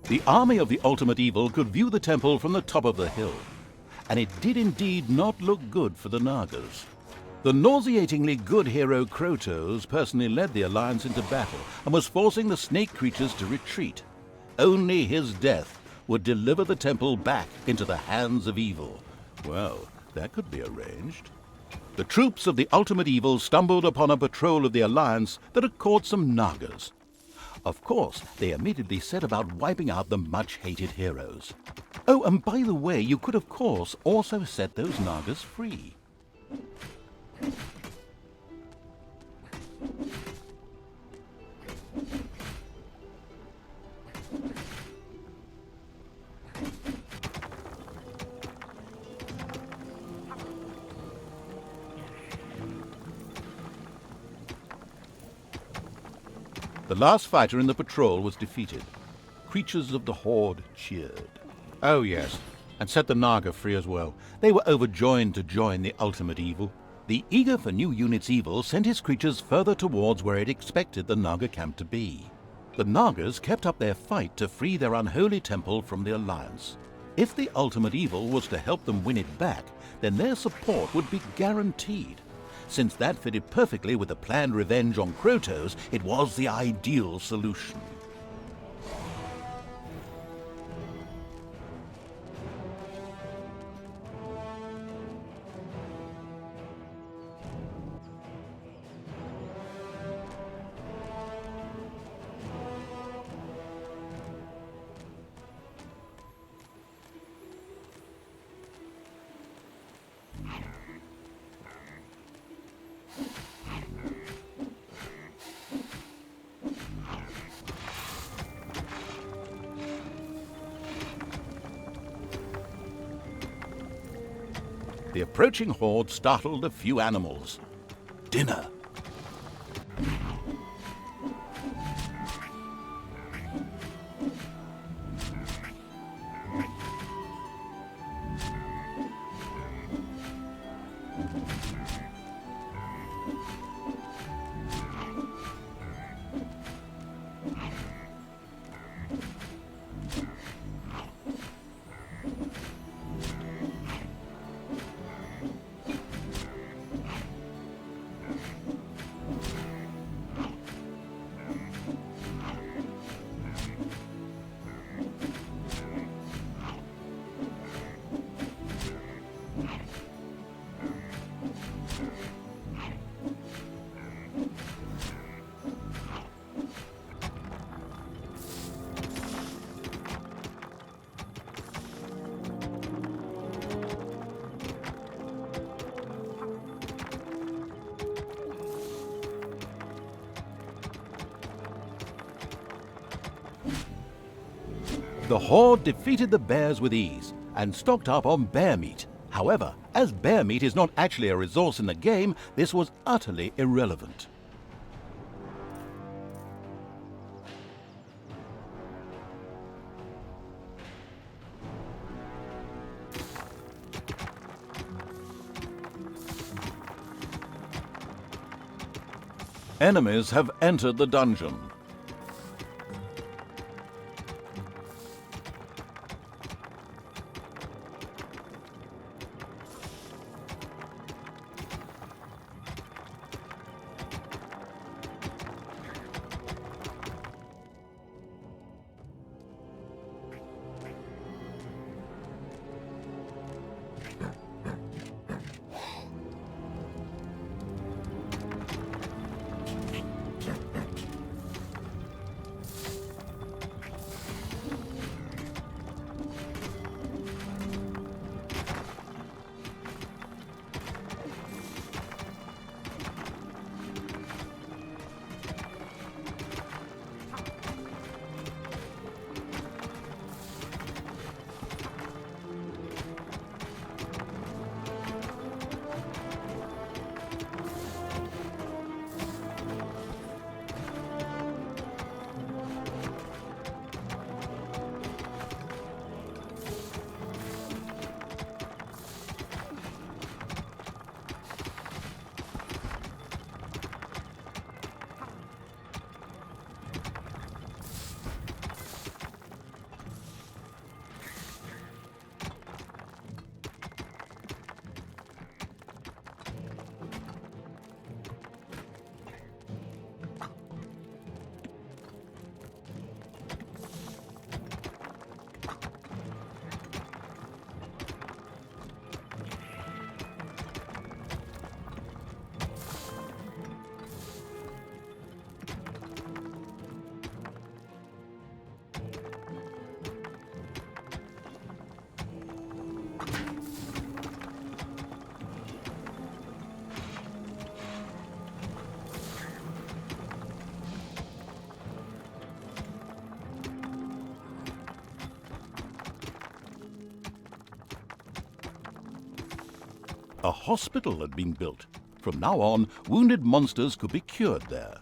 Speaker 1: The army of the ultimate evil could view the temple from the top of the hill, and it did indeed not look good for the Nagas. The nauseatingly good hero Krotos personally led the alliance into battle and was forcing the snake creatures to retreat. Only his death would deliver the temple back into the hands of evil. Well, that could be arranged. The troops of the ultimate evil stumbled upon a patrol of the alliance that had caught some Nagas. Of course, they immediately set about wiping out the much-hated heroes. Oh, and by the way, you could of course also set those Nagas free. The last fighter in the patrol was defeated. Creatures of the Horde cheered. Oh yes, and set the Naga free as well. They were overjoyed to join the ultimate evil. The eager for new units evil sent his creatures further towards where it expected the Naga camp to be. The Nagas kept up their fight to free their unholy temple from the Alliance. If the ultimate evil was to help them win it back, then their support would be guaranteed. Since that fitted perfectly with the planned revenge on Krotos, it was the ideal solution. The approaching horde startled a few animals. Dinner. The Horde defeated the bears with ease and stocked up on bear meat. However, as bear meat is not actually a resource in the game, this was utterly irrelevant. Enemies have entered the dungeon. A hospital had been built. From now on, wounded monsters could be cured there.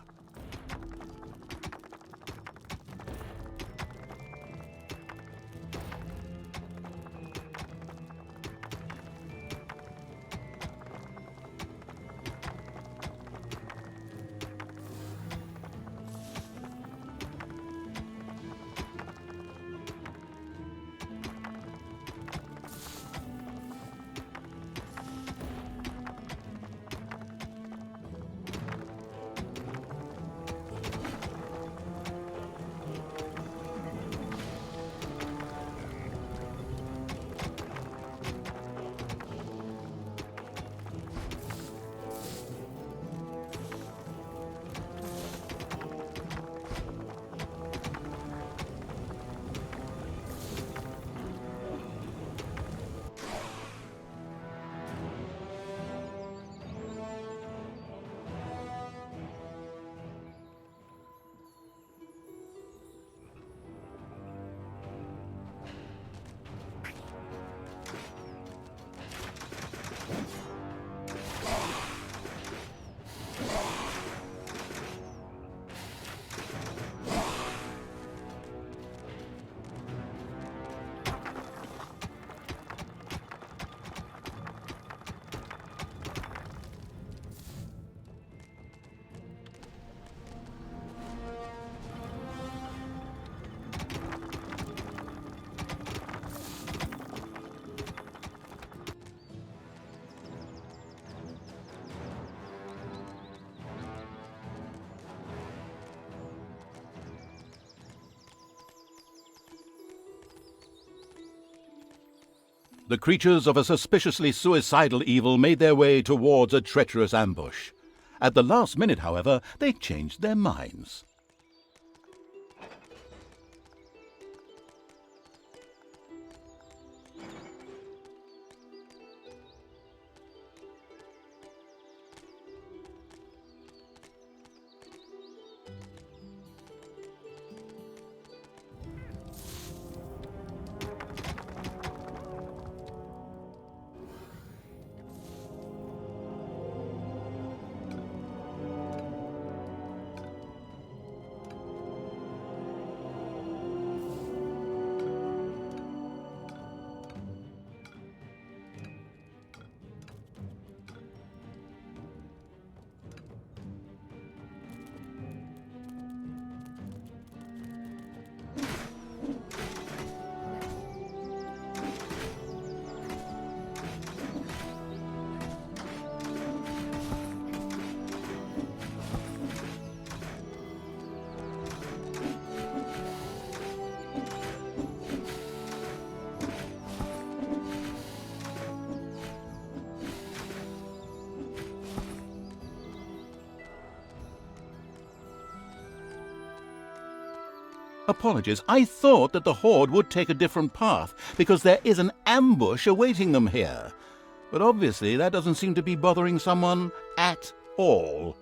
Speaker 1: The creatures of a suspiciously suicidal evil made their way towards a treacherous ambush. At the last minute, however, they changed their minds. Apologies, I thought that the Horde would take a different path, because there is an ambush awaiting them here. But obviously that doesn't seem to be bothering someone at all.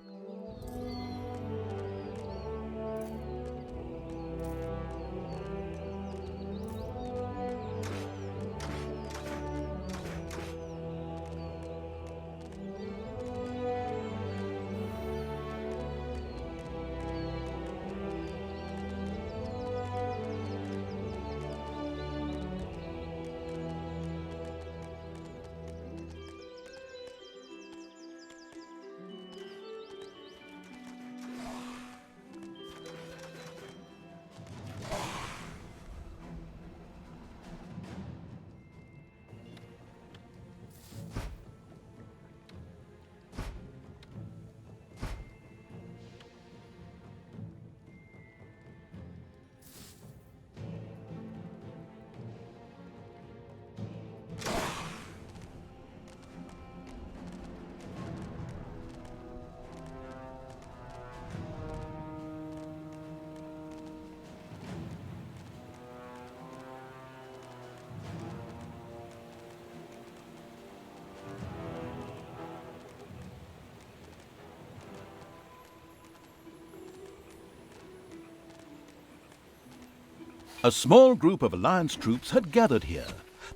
Speaker 1: A small group of Alliance troops had gathered here.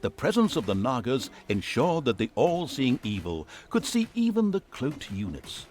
Speaker 1: The presence of the Nagas ensured that the all-seeing evil could see even the cloaked units.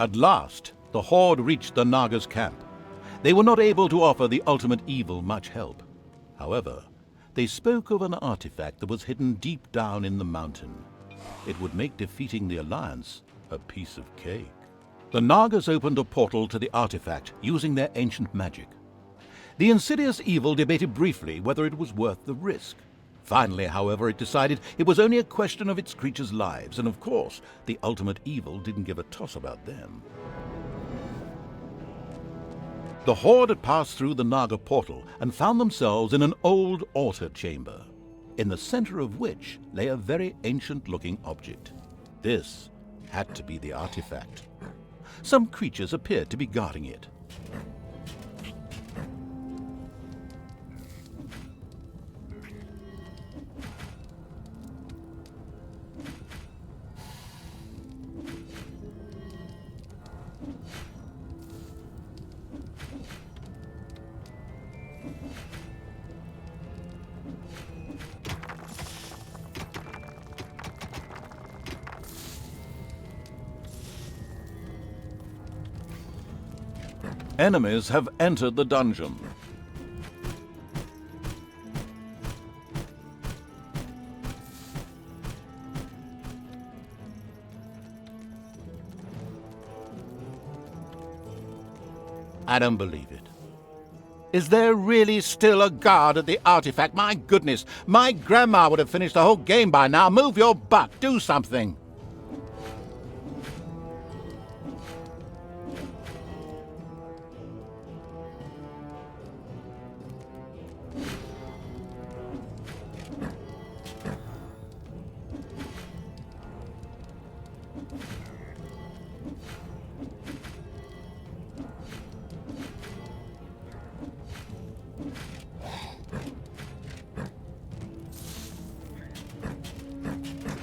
Speaker 1: At last, the Horde reached the Nagas' camp. They were not able to offer the ultimate evil much help. However, they spoke of an artifact that was hidden deep down in the mountain. It would make defeating the Alliance a piece of cake. The Nagas opened a portal to the artifact using their ancient magic. The insidious evil debated briefly whether it was worth the risk. Finally, however, it decided it was only a question of its creatures' lives, and of course, the ultimate evil didn't give a toss about them. The Horde had passed through the Naga portal and found themselves in an old altar chamber, in the center of which lay a very ancient-looking object. This had to be the artifact. Some creatures appeared to be guarding it. Enemies have entered the dungeon. I don't believe it. Is there really still a guard at the artifact? My goodness, my grandma would have finished the whole game by now. Move your butt, do something.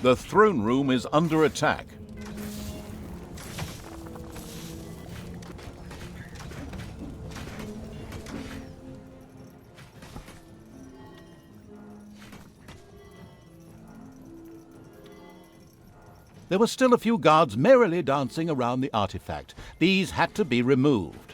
Speaker 1: The throne room is under attack. There were still a few guards merrily dancing around the artifact. These had to be removed.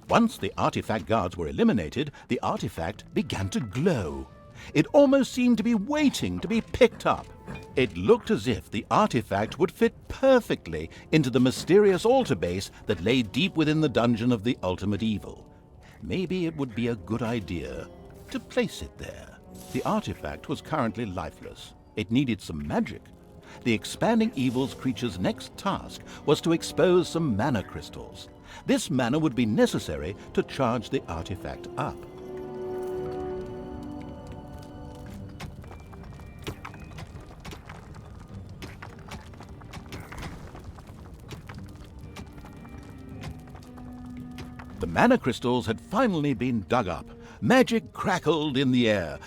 Speaker 1: Once the artifact guards were eliminated, the artifact began to glow. It almost seemed to be waiting to be picked up. It looked as if the artifact would fit perfectly into the mysterious altar base that lay deep within the dungeon of the ultimate evil. Maybe it would be a good idea to place it there. The artifact was currently lifeless. It needed some magic. The expanding evil's creature's next task was to expose some mana crystals. This mana would be necessary to charge the artifact up. The mana crystals had finally been dug up. Magic crackled in the air.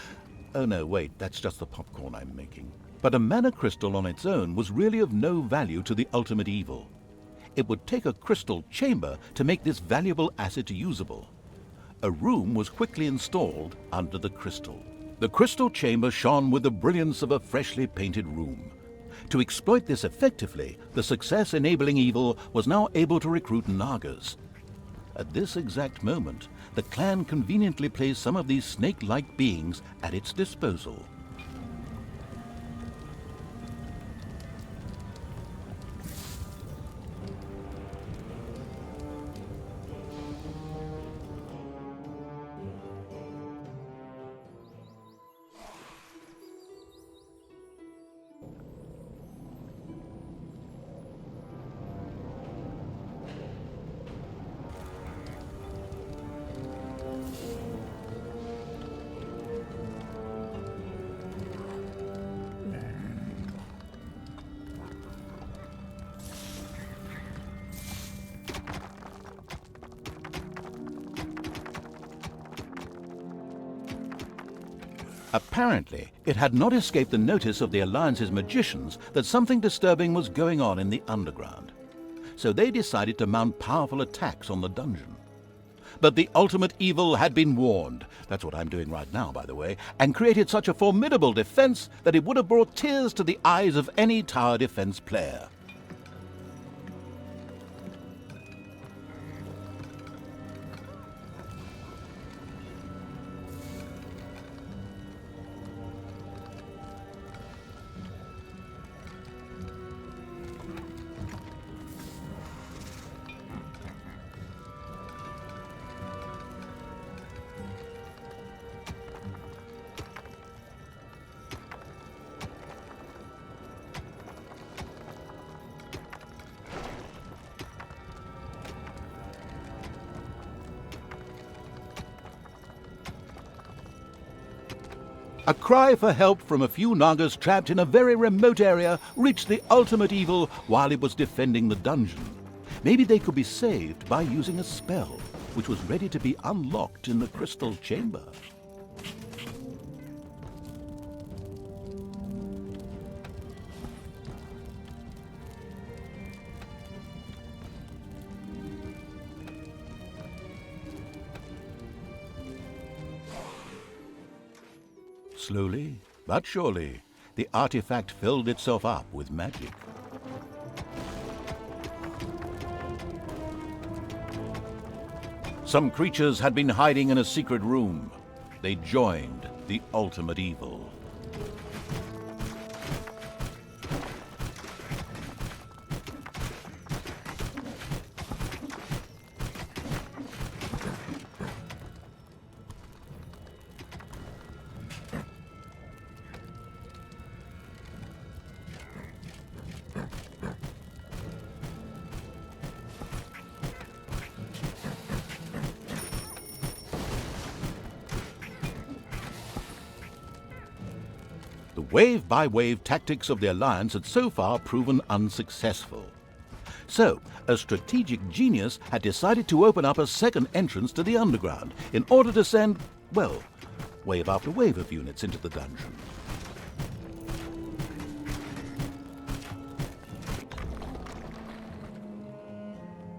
Speaker 1: Oh no, wait, that's just the popcorn I'm making. But a mana crystal on its own was really of no value to the ultimate evil. It would take a crystal chamber to make this valuable asset usable. A room was quickly installed under the crystal. The crystal chamber shone with the brilliance of a freshly painted room. To exploit this effectively, the success-enabling evil was now able to recruit Nagas. At this exact moment, the clan conveniently placed some of these snake-like beings at its disposal. Apparently, it had not escaped the notice of the Alliance's magicians that something disturbing was going on in the underground. So they decided to mount powerful attacks on the dungeon. But the ultimate evil had been warned, that's what I'm doing right now, by the way, and created such a formidable defense that it would have brought tears to the eyes of any tower defense player. A cry for help from a few Nagas trapped in a very remote area reached the ultimate evil while it was defending the dungeon. Maybe they could be saved by using a spell. which was ready to be unlocked in the crystal chamber. Slowly, but surely, the artifact filled itself up with magic. Some creatures had been hiding in a secret room. They joined the ultimate evil. The wave-by-wave tactics of the Alliance had so far proven unsuccessful. So, a strategic genius had decided to open up a second entrance to the underground in order to send, well, wave after wave of units into the dungeon.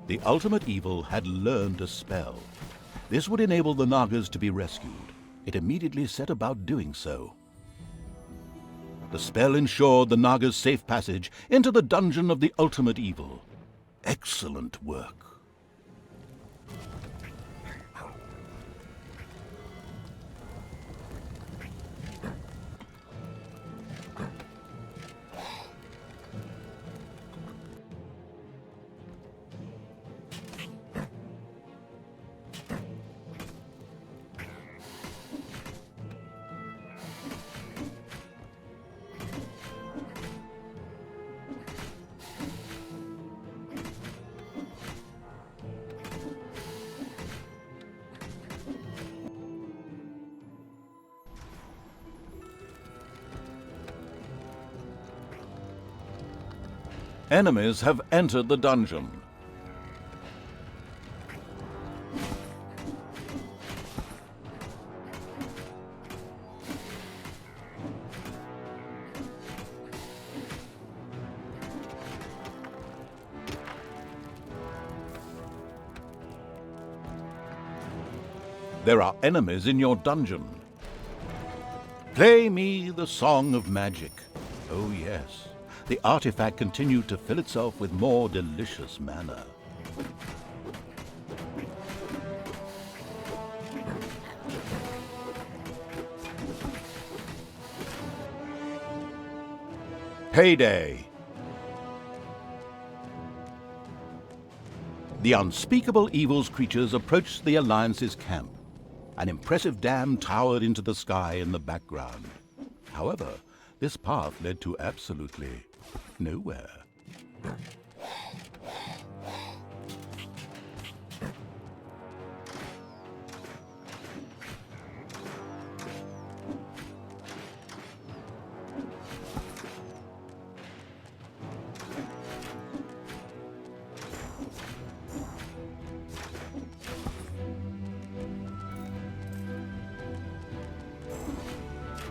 Speaker 1: The ultimate evil had learned a spell. This would enable the Nagas to be rescued. It immediately set about doing so. The spell ensured the Nagas' safe passage into the dungeon of the ultimate evil. Excellent work. Enemies have entered the dungeon. There are enemies in your dungeon. Play me the song of magic. Oh yes. The artifact continued to fill itself with more delicious mana. Payday! The unspeakable evil's creatures approached the Alliance's camp. An impressive dam towered into the sky in the background. However, this path led to absolutely nowhere.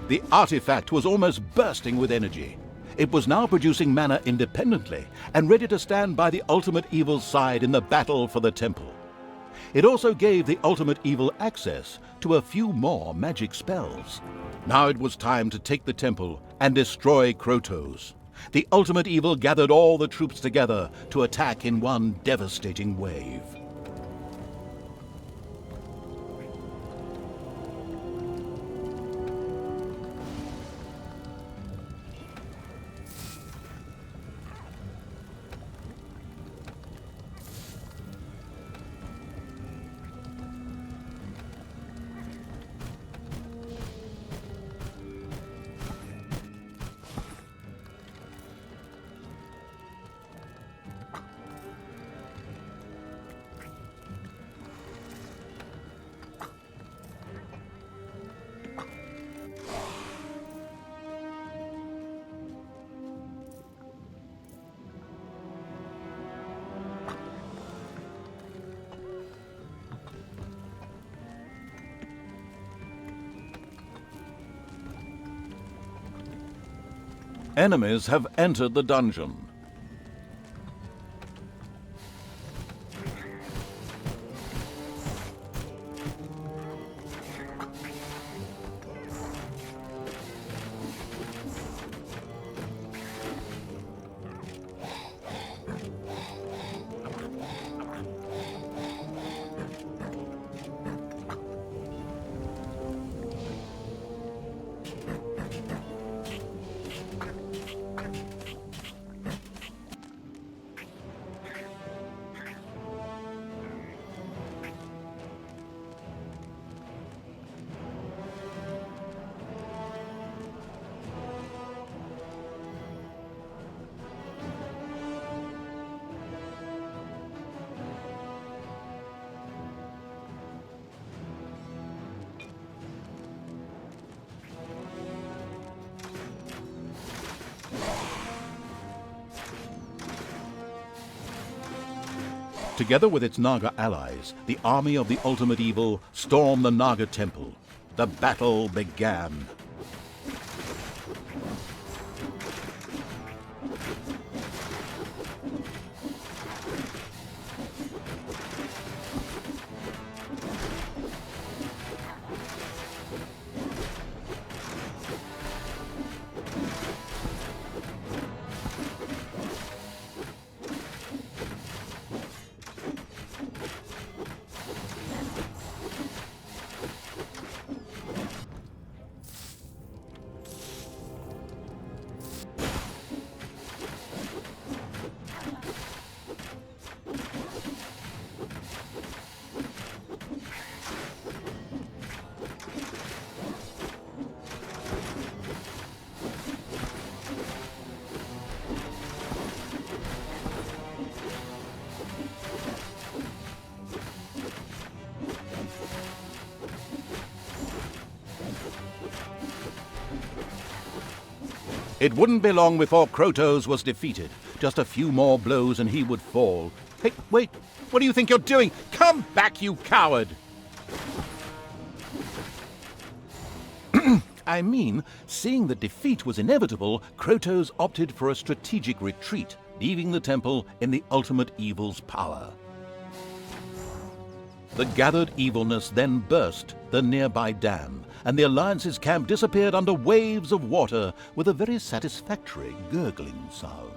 Speaker 1: The artifact was almost bursting with energy. It was now producing mana independently and ready to stand by the ultimate evil's side in the battle for the temple. It also gave the ultimate evil access to a few more magic spells. Now it was time to take the temple and destroy Krotos. The ultimate evil gathered all the troops together to attack in one devastating wave. Enemies have entered the dungeon. Together with its Naga allies, the army of the ultimate evil stormed the Naga temple. The battle began. It wouldn't be long before Krotos was defeated. Just a few more blows and he would fall. Hey, wait! What do you think you're doing? Come back, you coward! I mean, seeing that defeat was inevitable, Krotos opted for a strategic retreat, leaving the temple in the ultimate evil's power. The gathered evilness then burst the nearby dam, and the Alliance's camp disappeared under waves of water with a very satisfactory gurgling sound.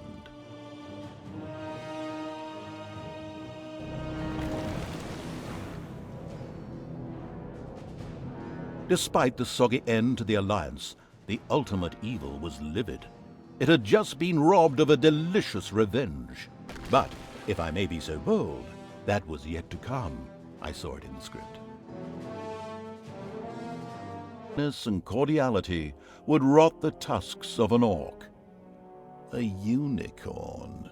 Speaker 1: Despite the soggy end to the Alliance, the ultimate evil was livid. It had just been robbed of a delicious revenge. But, if I may be so bold, that was yet to come. I saw it in the script. Kindness and cordiality would rot the tusks of an orc. A unicorn.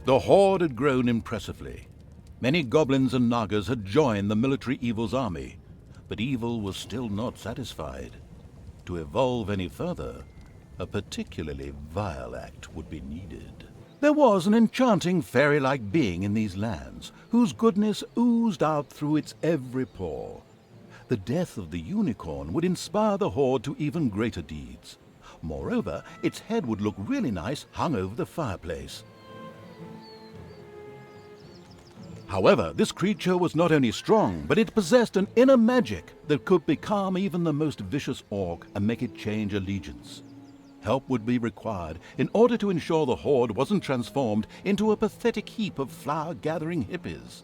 Speaker 1: The horde had grown impressively. Many goblins and nagas had joined the military evil's army, but evil was still not satisfied. To evolve any further, a particularly vile act would be needed. There was an enchanting fairy-like being in these lands, whose goodness oozed out through its every pore. The death of the unicorn would inspire the horde to even greater deeds. Moreover, its head would look really nice hung over the fireplace. However, this creature was not only strong, but it possessed an inner magic that could becalm even the most vicious orc and make it change allegiance. Help would be required in order to ensure the horde wasn't transformed into a pathetic heap of flower-gathering hippies.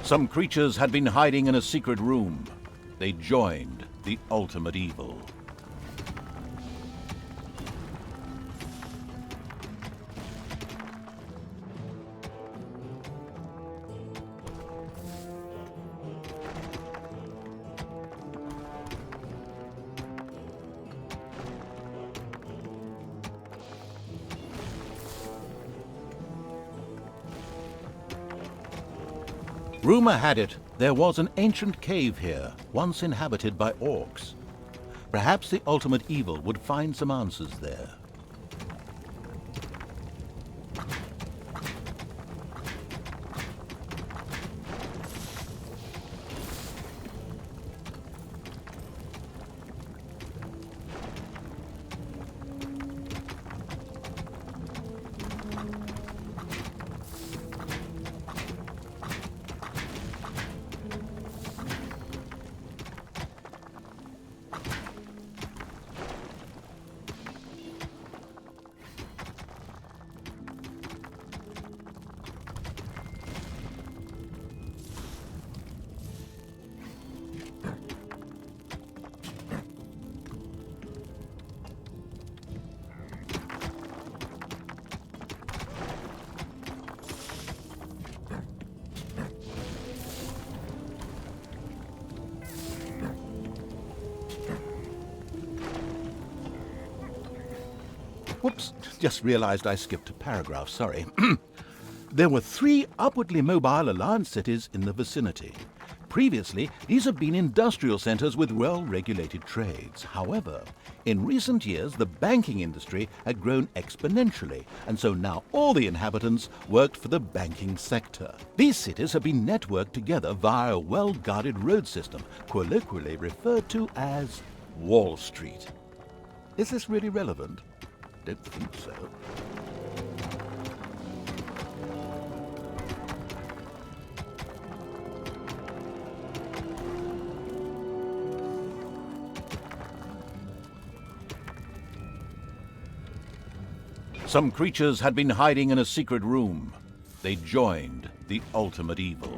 Speaker 1: Some creatures had been hiding in a secret room. They joined the ultimate evil. Rumor had it there was an ancient cave here, once inhabited by orcs. Perhaps the ultimate evil would find some answers there. Whoops, just realized I skipped a paragraph, sorry. There were 3 upwardly mobile Alliance cities in the vicinity. Previously, these had been industrial centers with well-regulated trades. However, in recent years, the banking industry had grown exponentially, and so now all the inhabitants worked for the banking sector. These cities have been networked together via a well-guarded road system, colloquially referred to as Wall Street. Is this really relevant? Don't think so. Some creatures had been hiding in a secret room. They joined the ultimate evil.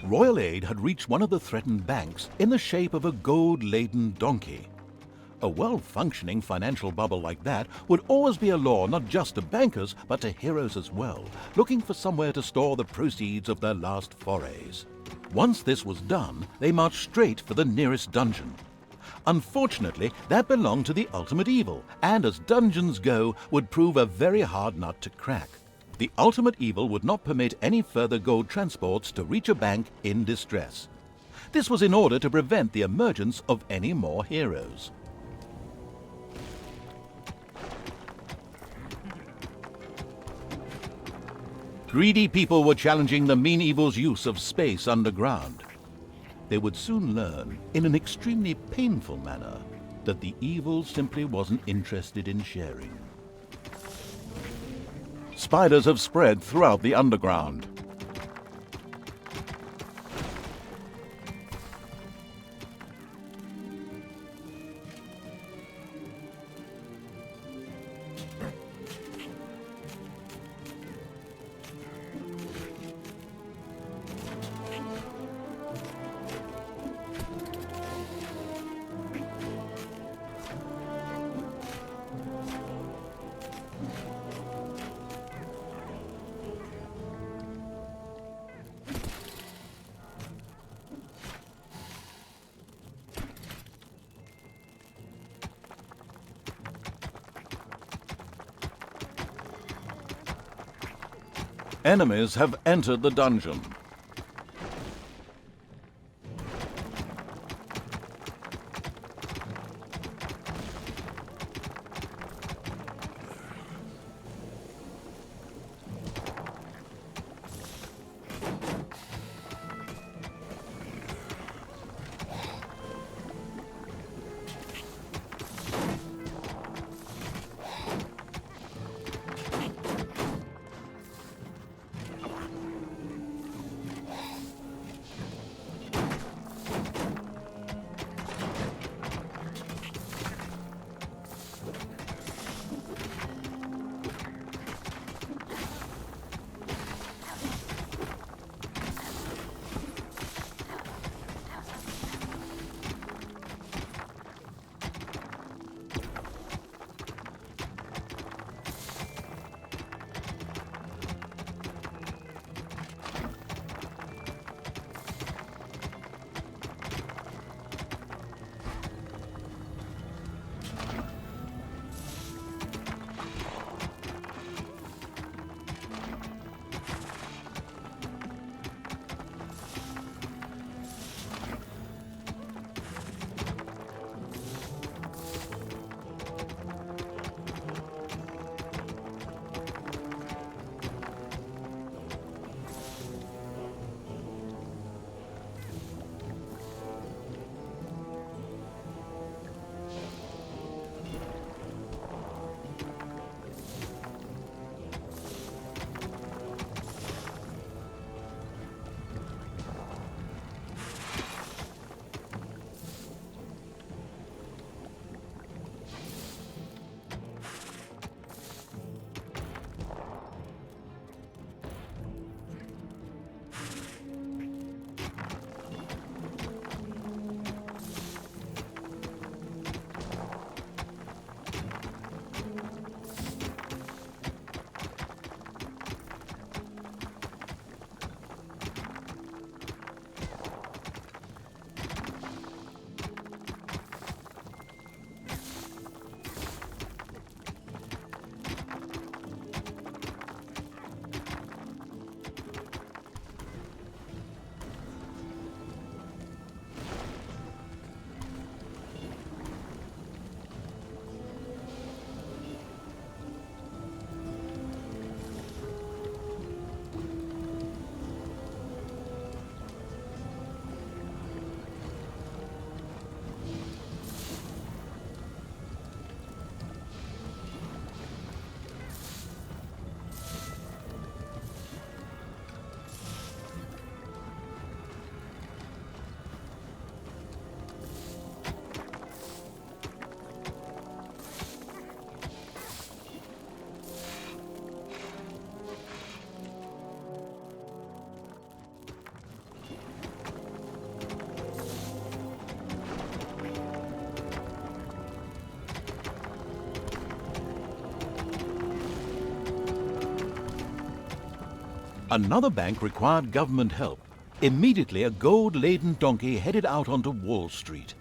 Speaker 1: Royal aid had reached one of the threatened banks in the shape of a gold-laden donkey. A well-functioning financial bubble like that would always be a lure not just to bankers, but to heroes as well, looking for somewhere to store the proceeds of their last forays. Once this was done, they marched straight for the nearest dungeon. Unfortunately, that belonged to the ultimate evil, and as dungeons go, would prove a very hard nut to crack. The ultimate evil would not permit any further gold transports to reach a bank in distress. This was in order to prevent the emergence of any more heroes. Greedy people were challenging the mean evil's use of space underground. They would soon learn, in an extremely painful manner, that the evil simply wasn't interested in sharing. Spiders have spread throughout the underground. Enemies have entered the dungeon. Another bank required government help. Immediately, a gold-laden donkey headed out onto Wall Street.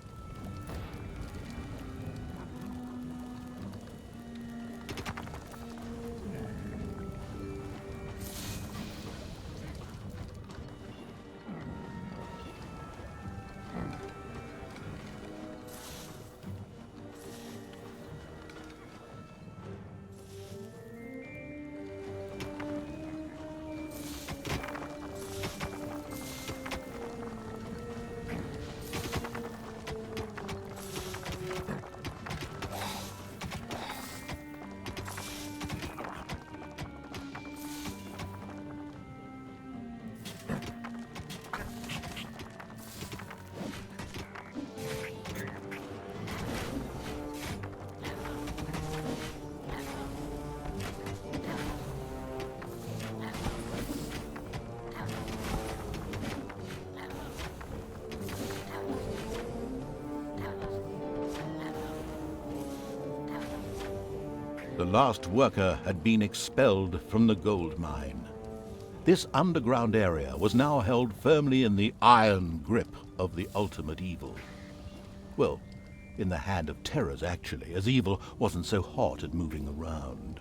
Speaker 1: The last worker had been expelled from the gold mine. This underground area was now held firmly in the iron grip of the ultimate evil. Well, in the hand of terrors, actually, as evil wasn't so hot at moving around.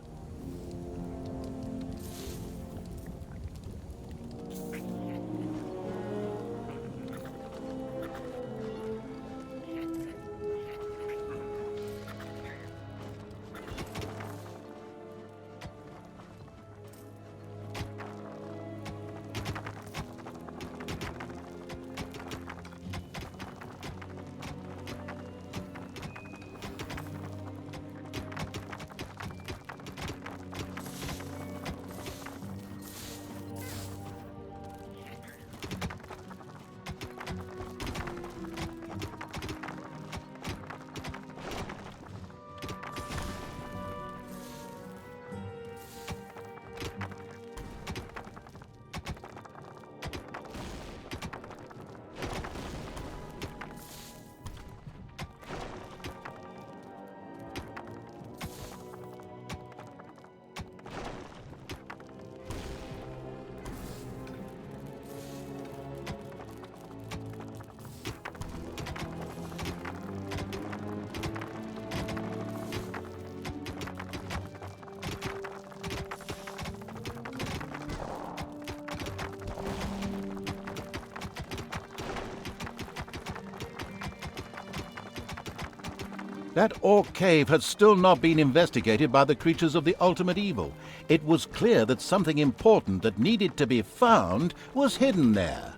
Speaker 1: That orc cave had still not been investigated by the creatures of the ultimate evil. It was clear that something important that needed to be found was hidden there.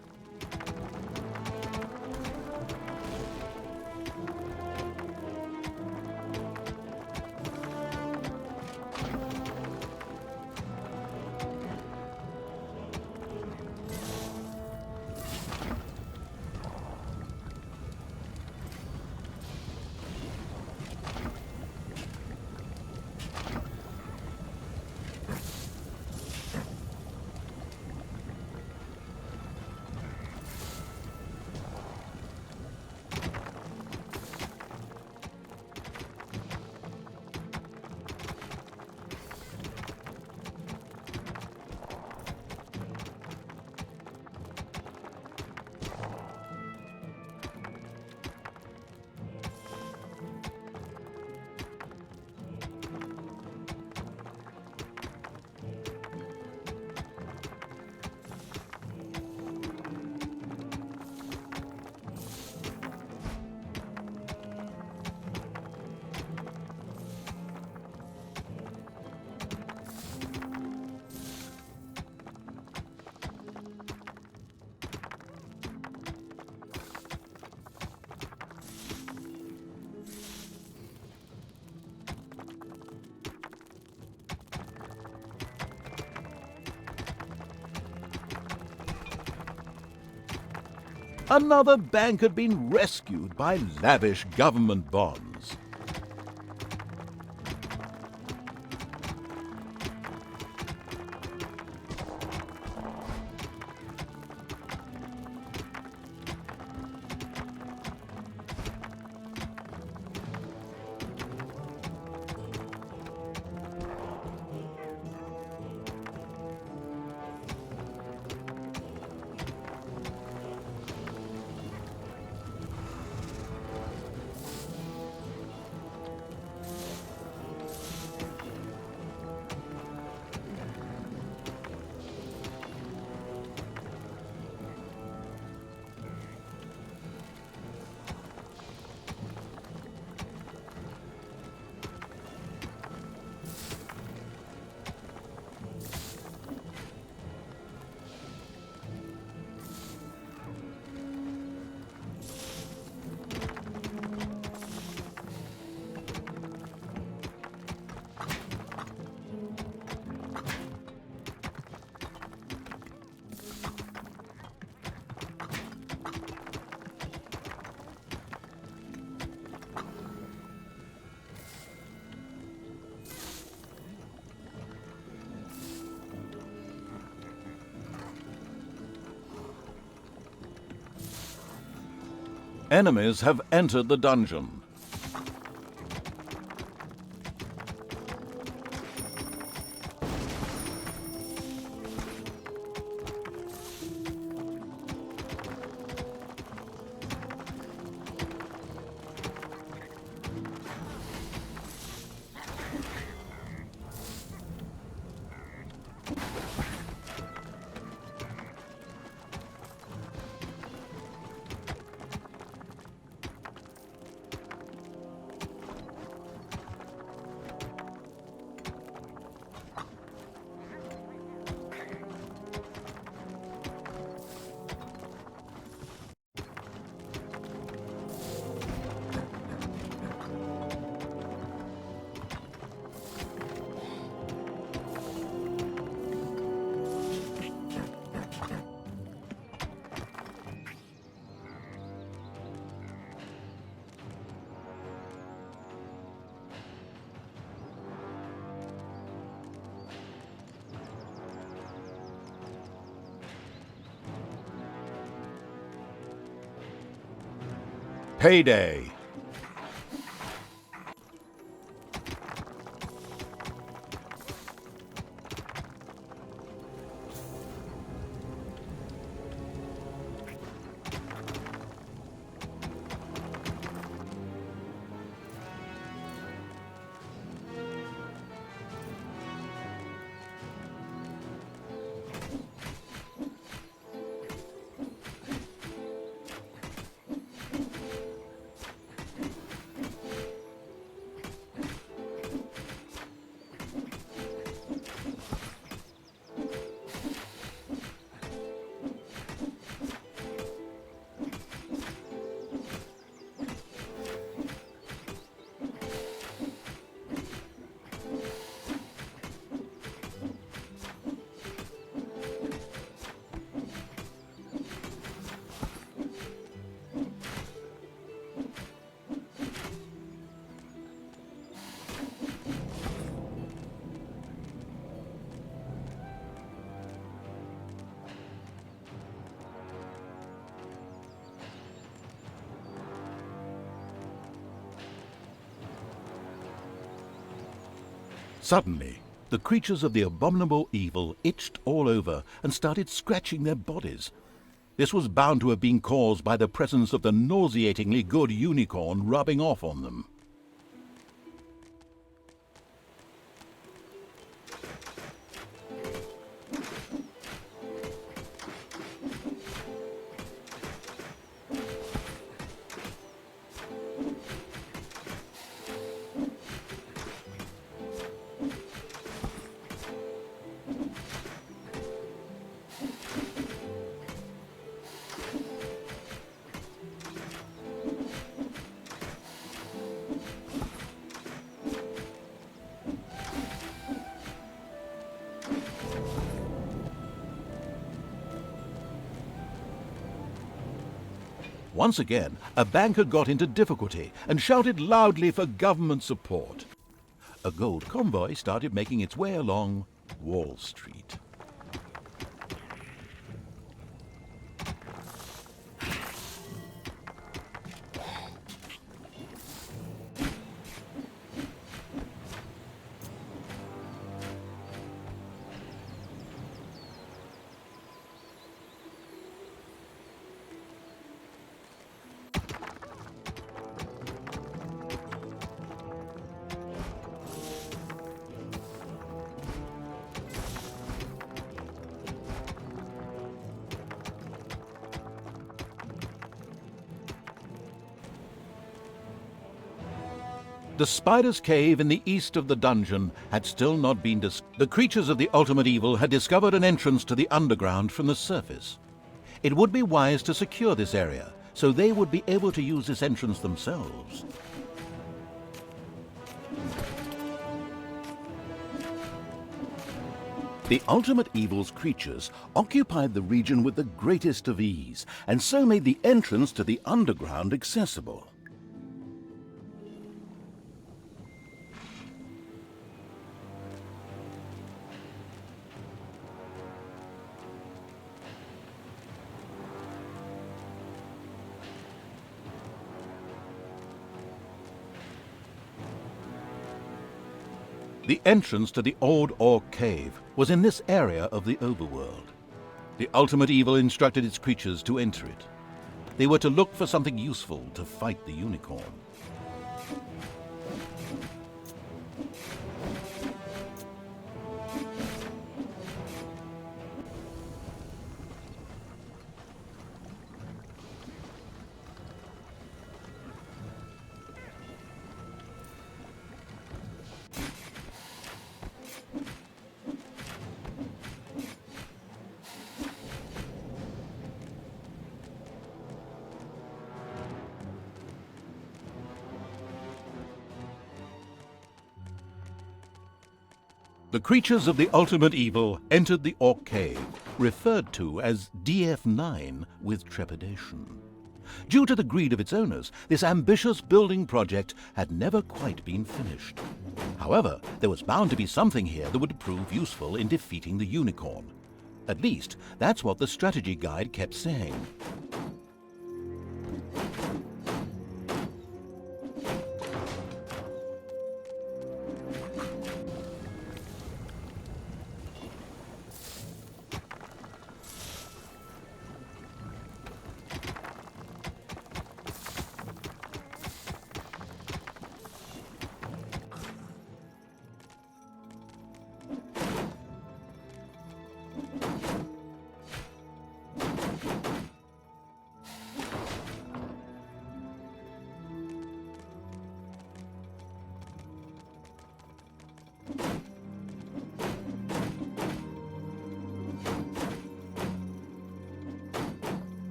Speaker 1: Another bank had been rescued by lavish government bonds. Enemies have entered the dungeon. Payday! Suddenly, the creatures of the abominable evil itched all over and started scratching their bodies. This was bound to have been caused by the presence of the nauseatingly good unicorn rubbing off on them. Once again, a banker got into difficulty and shouted loudly for government support. A gold convoy started making its way along Wall Street. The spider's cave in the east of the dungeon had still not been The creatures of the ultimate evil had discovered an entrance to the underground from the surface. It would be wise to secure this area, so they would be able to use this entrance themselves. The ultimate evil's creatures occupied the region with the greatest of ease, and so made the entrance to the underground accessible. The entrance to the Old Orc Cave was in this area of the overworld. The ultimate evil instructed its creatures to enter it. They were to look for something useful to fight the unicorn. The creatures of the ultimate evil entered the Orc Cave, referred to as DF9, with trepidation. Due to the greed of its owners, this ambitious building project had never quite been finished. However, there was bound to be something here that would prove useful in defeating the unicorn. At least, that's what the strategy guide kept saying.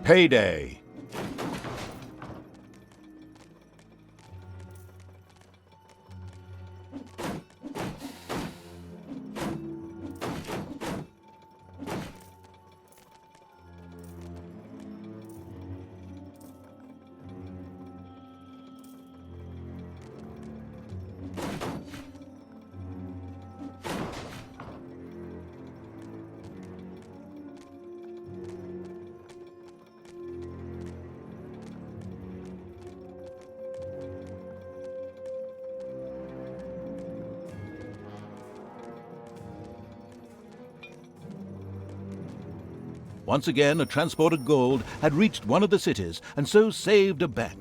Speaker 1: Payday! Once again, a transport of gold had reached one of the cities and so saved a bank.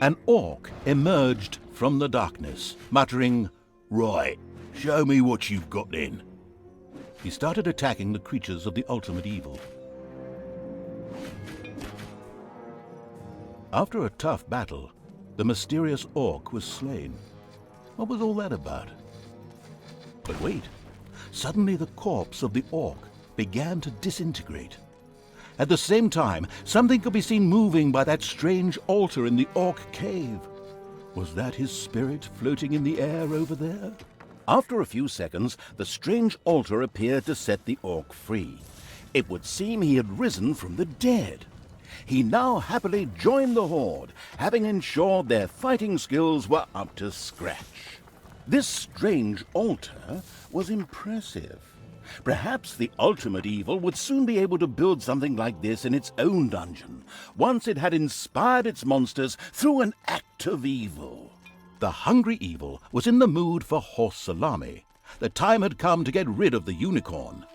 Speaker 1: An orc emerged from the darkness, muttering, "Right, show me what you've got then." He started attacking the creatures of the ultimate evil. After a tough battle, the mysterious orc was slain. What was all that about? But wait, suddenly the corpse of the orc began to disintegrate. At the same time, something could be seen moving by that strange altar in the orc cave. Was that his spirit floating in the air over there? After a few seconds, the strange altar appeared to set the orc free. It would seem he had risen from the dead. He now happily joined the horde, having ensured their fighting skills were up to scratch. This strange altar was impressive. Perhaps the ultimate evil would soon be able to build something like this in its own dungeon, once it had inspired its monsters through an act of evil. The hungry evil was in the mood for horse salami. The time had come to get rid of the unicorn.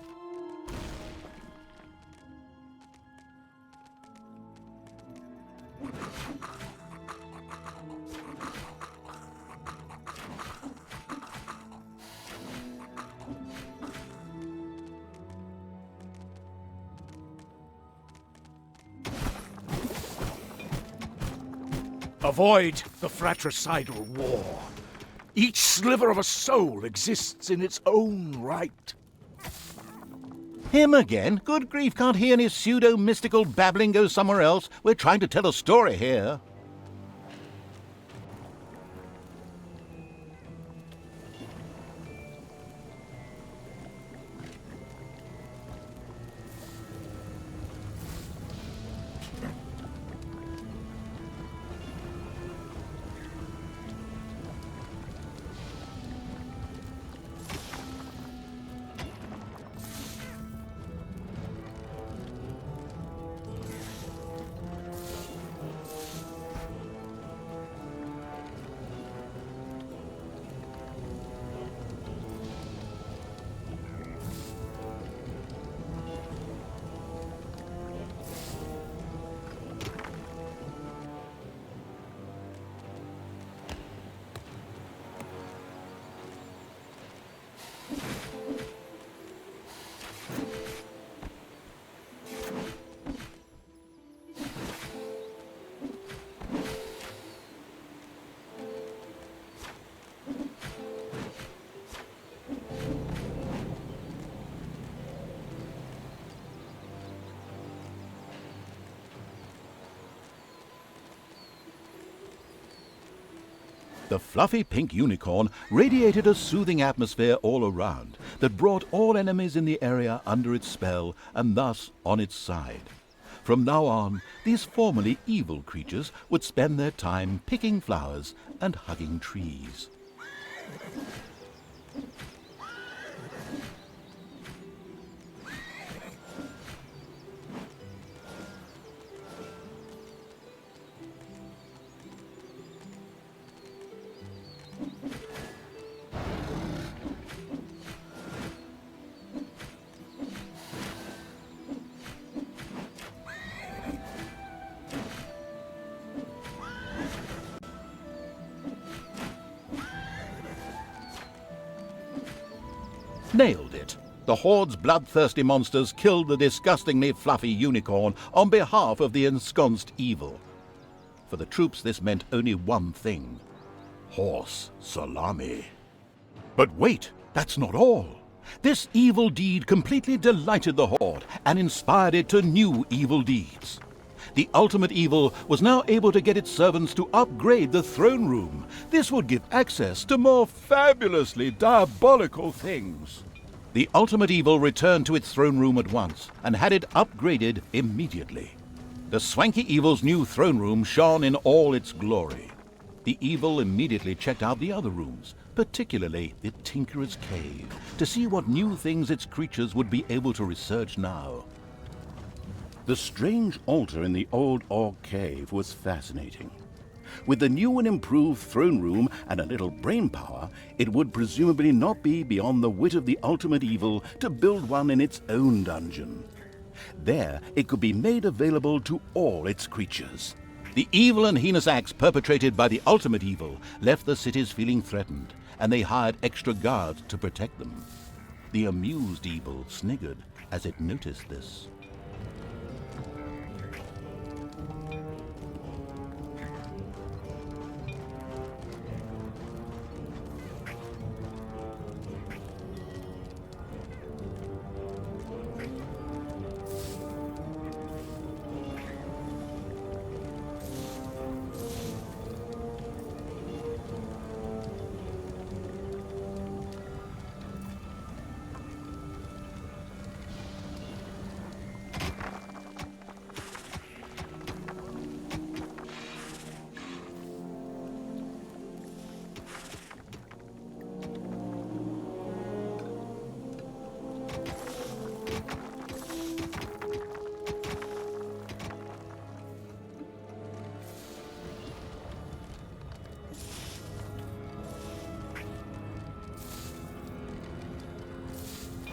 Speaker 2: Avoid the fratricidal war. Each sliver of a soul exists in its own right.
Speaker 1: Him again? Good grief, can't he and his pseudo-mystical babbling go somewhere else? We're trying to tell a story here. The fluffy pink unicorn radiated a soothing atmosphere all around that brought all enemies in the area under its spell and thus on its side. From now on, these formerly evil creatures would spend their time picking flowers and hugging trees. Nailed it. The Horde's bloodthirsty monsters killed the disgustingly fluffy unicorn on behalf of the ensconced evil. For the troops this meant only one thing: horse salami. But wait, that's not all. This evil deed completely delighted the Horde and inspired it to new evil deeds. The ultimate evil was now able to get its servants to upgrade the throne room. This would give access to more fabulously diabolical things. The ultimate evil returned to its throne room at once and had it upgraded immediately. The swanky evil's new throne room shone in all its glory. The evil immediately checked out the other rooms, particularly the Tinkerer's Cave, to see what new things its creatures would be able to research now. The strange altar in the old Orc Cave was fascinating. With the new and improved throne room and a little brain power, it would presumably not be beyond the wit of the ultimate evil to build one in its own dungeon. There, it could be made available to all its creatures. The evil and heinous acts perpetrated by the ultimate evil left the cities feeling threatened, and they hired extra guards to protect them. The amused evil sniggered as it noticed this.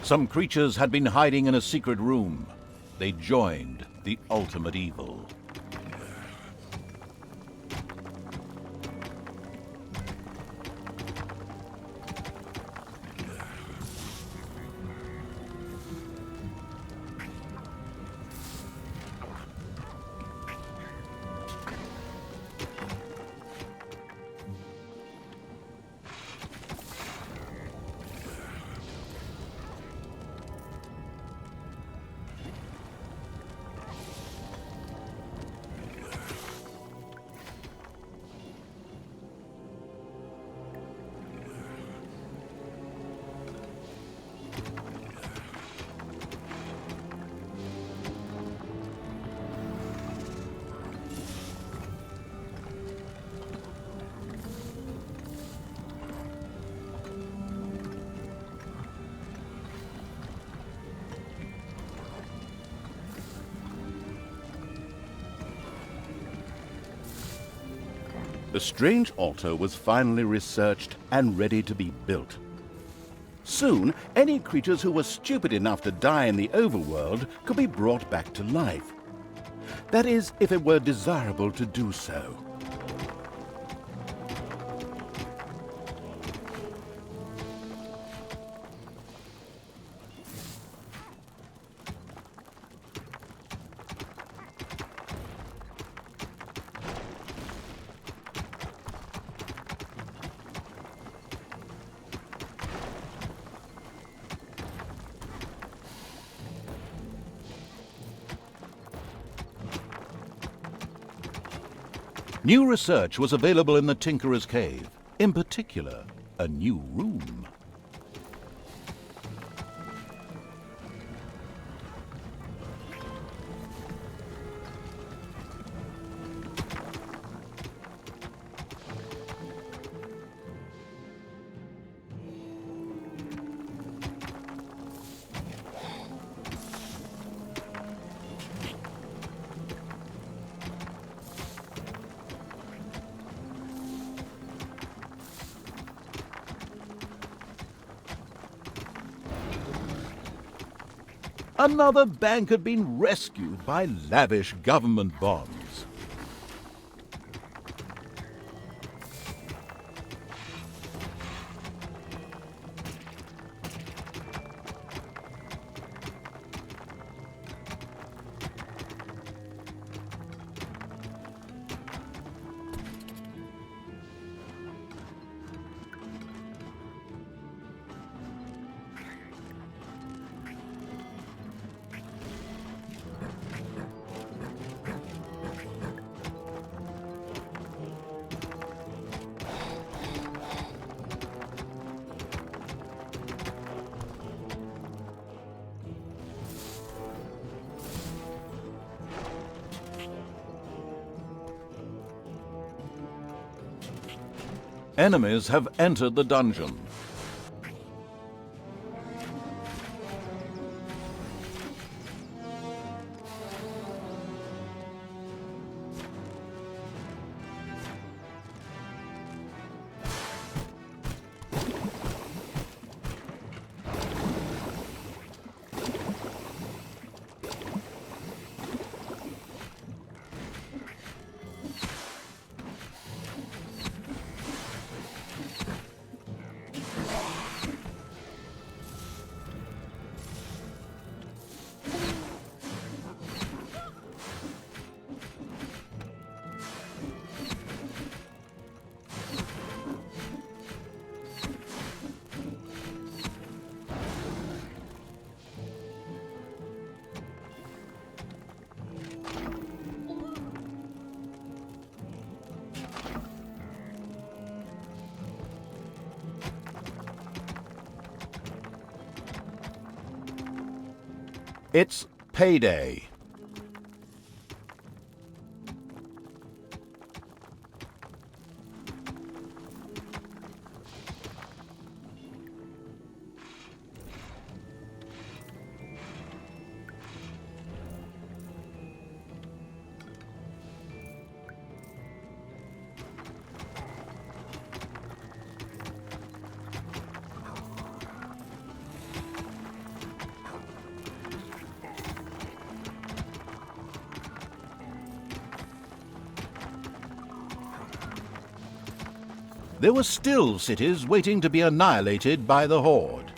Speaker 1: Some creatures had been hiding in a secret room. They joined the ultimate evil. The strange altar was finally researched and ready to be built. Soon, any creatures who were stupid enough to die in the overworld could be brought back to life. That is, if it were desirable to do so. New research was available in the Tinkerer's Cave. In particular, a new room. Another bank had been rescued by lavish government bonds. Enemies have entered the dungeon. It's payday. There were still cities waiting to be annihilated by the Horde.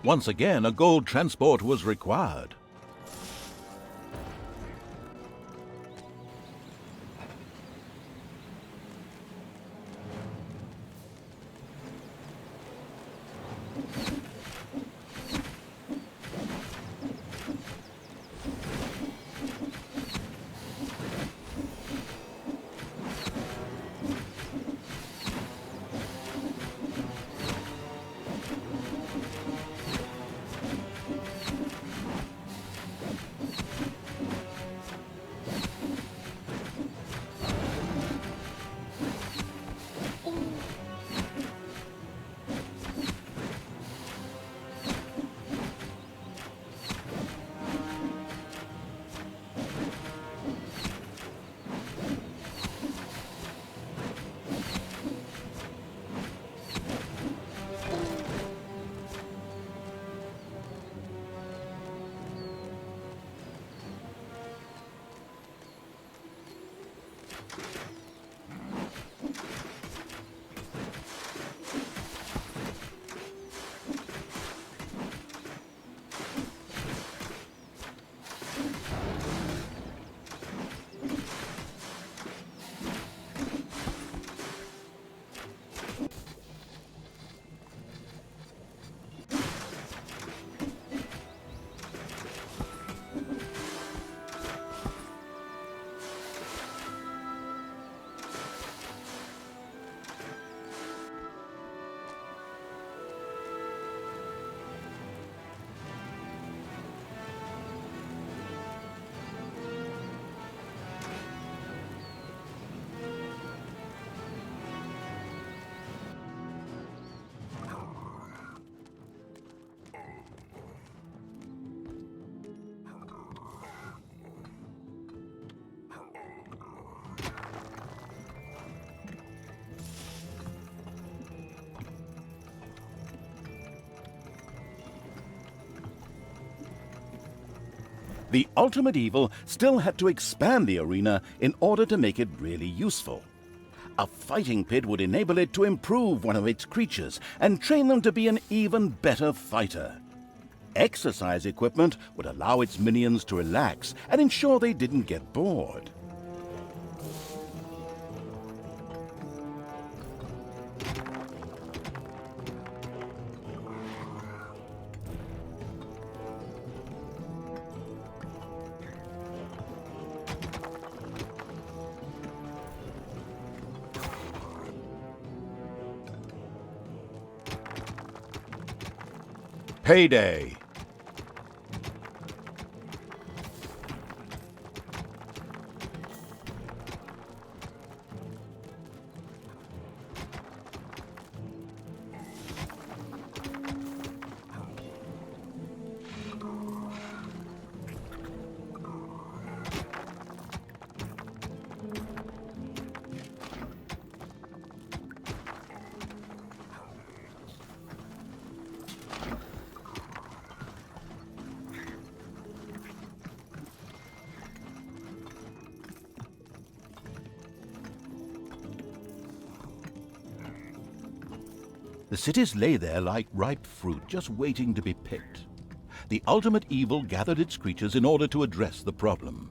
Speaker 1: Once again, a gold transport was required. The ultimate evil still had to expand the arena in order to make it really useful. A fighting pit would enable it to improve one of its creatures and train them to be an even better fighter. Exercise equipment would allow its minions to relax and ensure they didn't get bored. Payday! The cities lay there like ripe fruit, just waiting to be picked. The ultimate evil gathered its creatures in order to address the problem.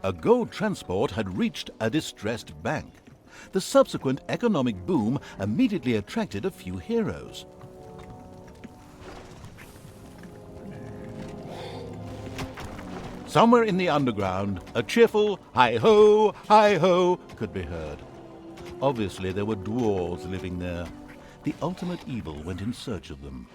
Speaker 1: A gold transport had reached a distressed bank. The subsequent economic boom immediately attracted a few heroes. Somewhere in the underground, a cheerful hi-ho, hi-ho could be heard. Obviously, there were dwarves living there. The ultimate evil went in search of them.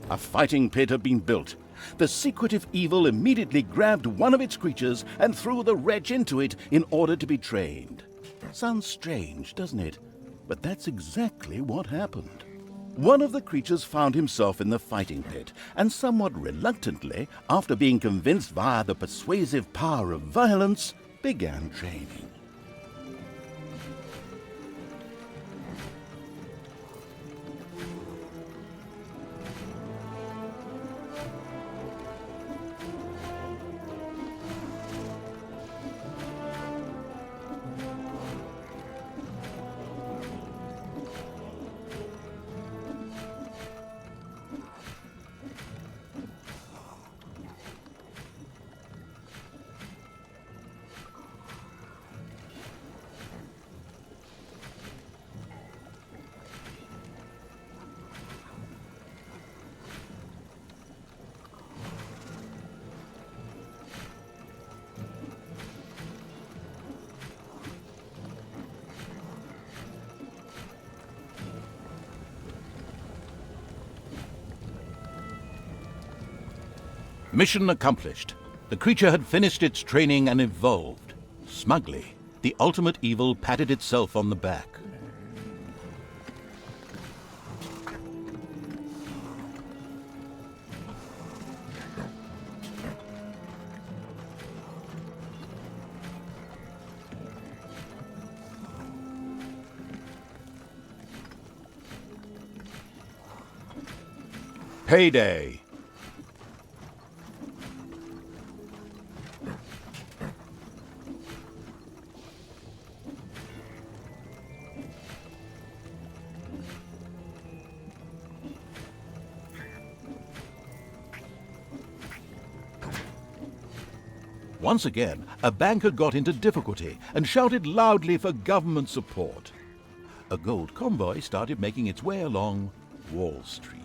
Speaker 1: A fighting pit had been built. The secretive evil immediately grabbed one of its creatures and threw the wretch into it in order to be trained. Sounds strange, doesn't it? But that's exactly what happened. One of the creatures found himself in the fighting pit, and somewhat reluctantly, after being convinced via the persuasive power of violence, began training. Mission accomplished. The creature had finished its training and evolved. Smugly, the ultimate evil patted itself on the back. Payday! Once again, a banker got into difficulty and shouted loudly for government support. A gold convoy started making its way along Wall Street.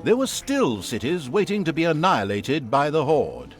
Speaker 1: There were still cities waiting to be annihilated by the Horde.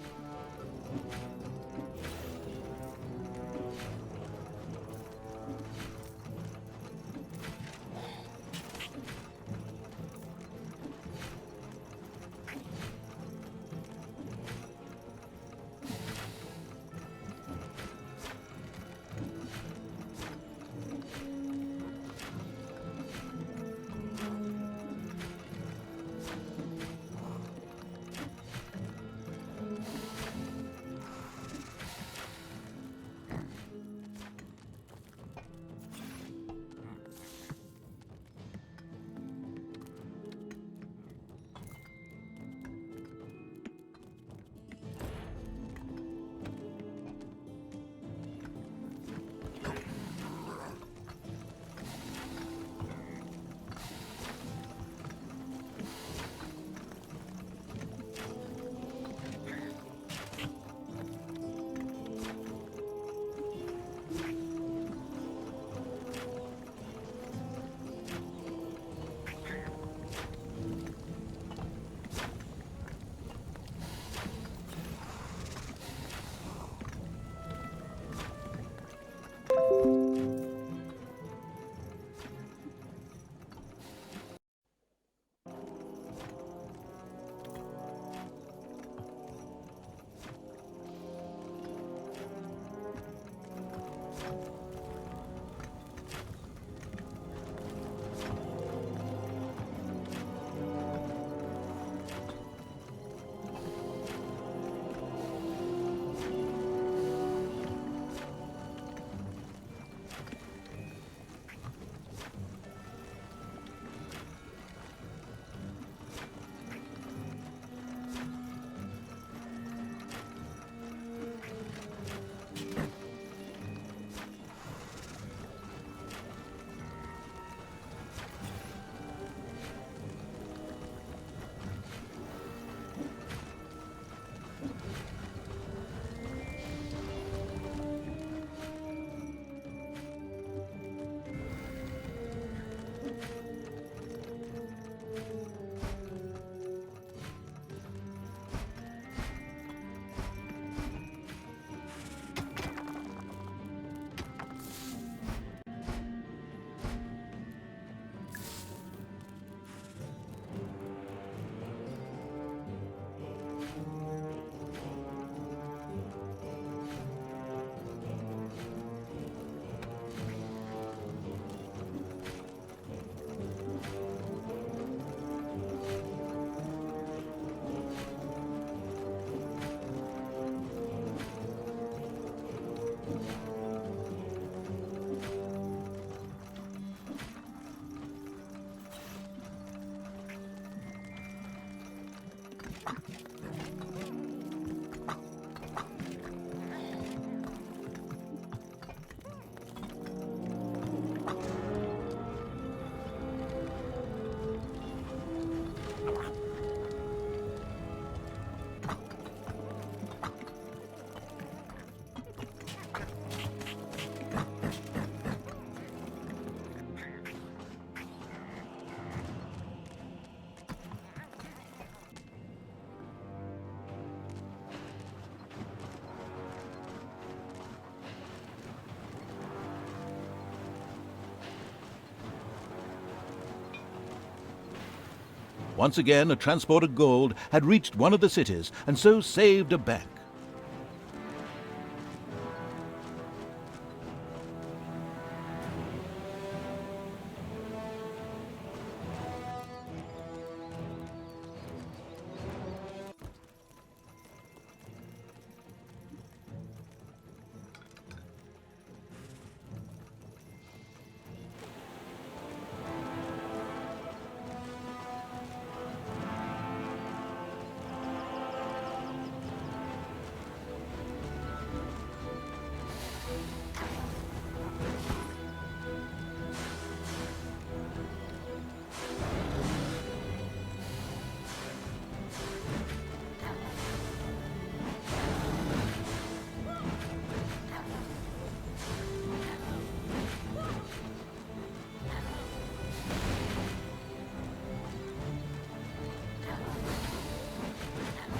Speaker 1: Once again, a transport of gold had reached one of the cities and so saved a bank.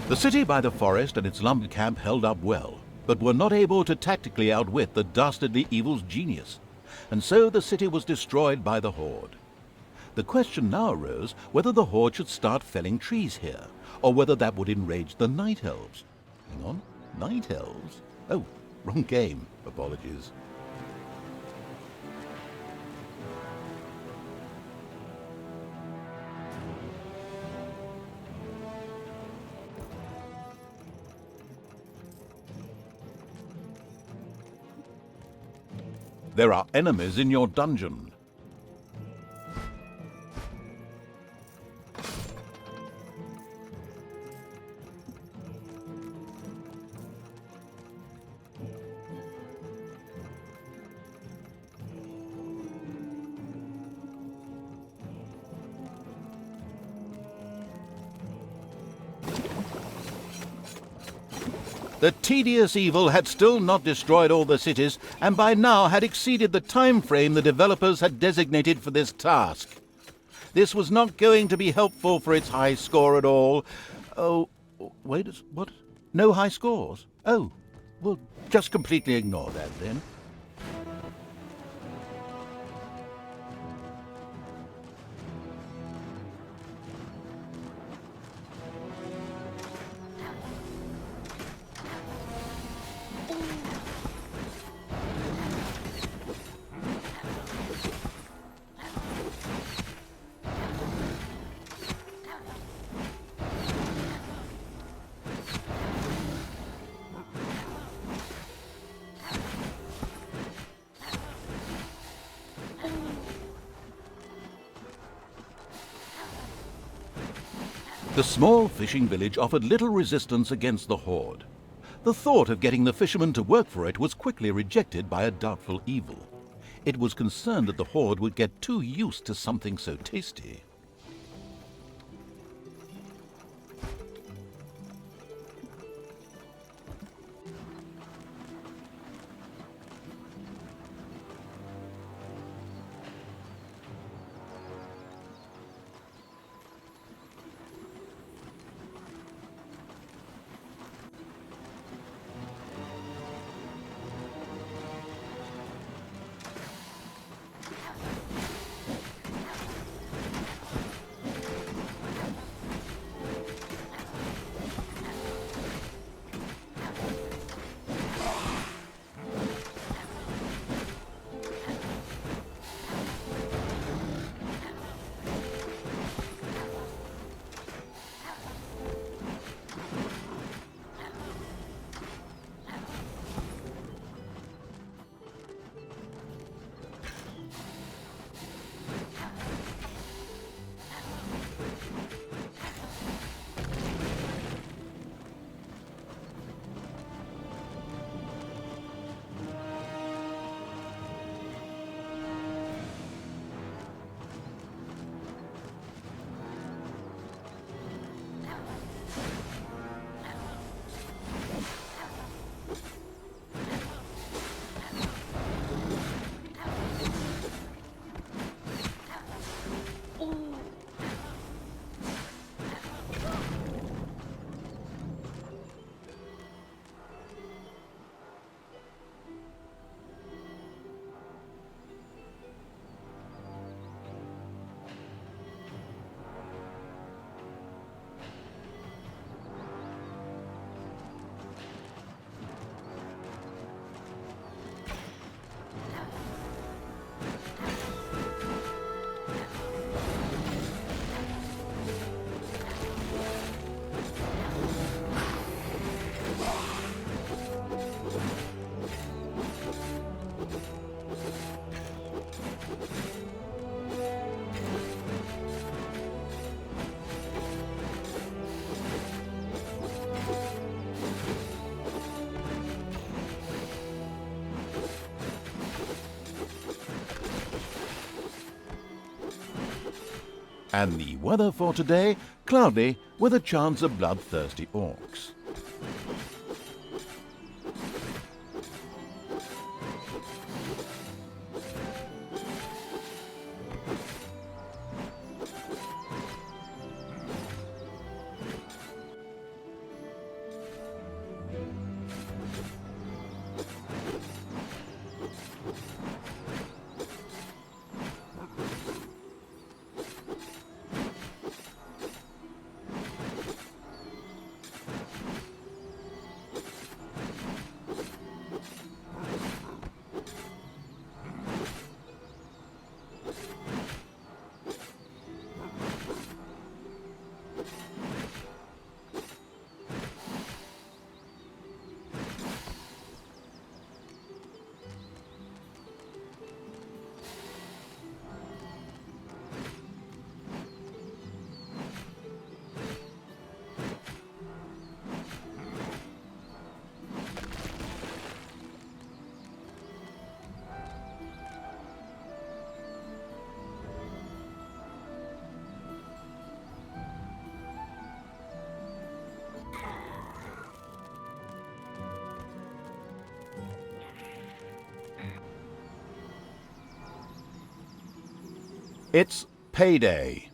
Speaker 1: The city by the forest and its lumber camp held up well, but were not able to tactically outwit the dastardly evil's genius, and so the city was destroyed by the Horde. The question now arose whether the Horde should start felling trees here, or whether that would enrage the Night Elves. Hang on, Night Elves? Oh, wrong game. Apologies. There are enemies in your dungeon. The tedious evil had still not destroyed all the cities, and by now had exceeded the time frame the developers had designated for this task. This was not going to be helpful for its high score at all. Oh, wait, what? No high scores? Oh, well, just completely ignore that then. The small fishing village offered little resistance against the Horde. The thought of getting the fishermen to work for it was quickly rejected by a doubtful evil. It was concerned that the Horde would get too used to something so tasty. And the weather for today, cloudy with a chance of bloodthirsty orcs. It's payday.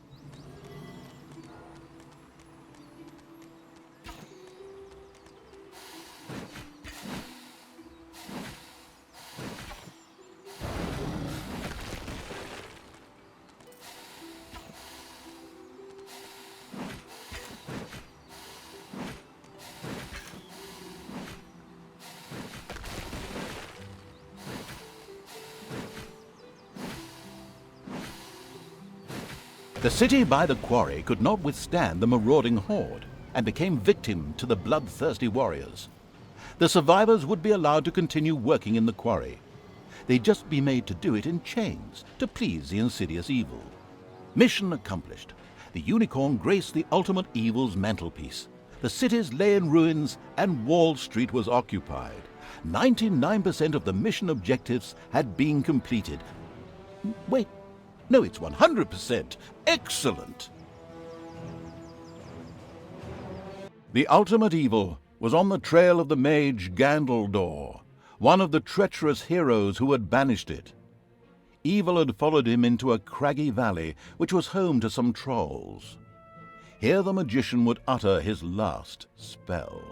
Speaker 1: The city by the quarry could not withstand the marauding horde and became victim to the bloodthirsty warriors. The survivors would be allowed to continue working in the quarry. They'd just be made to do it in chains to please the insidious evil. Mission accomplished. The unicorn graced the ultimate evil's mantelpiece. The cities lay in ruins and Wall Street was occupied. 99% of the mission objectives had been completed. Wait. No, it's 100%. Excellent! The ultimate evil was on the trail of the mage Gandaldor, one of the treacherous heroes who had banished it. Evil had followed him into a craggy valley which was home to some trolls. Here the magician would utter his last spell.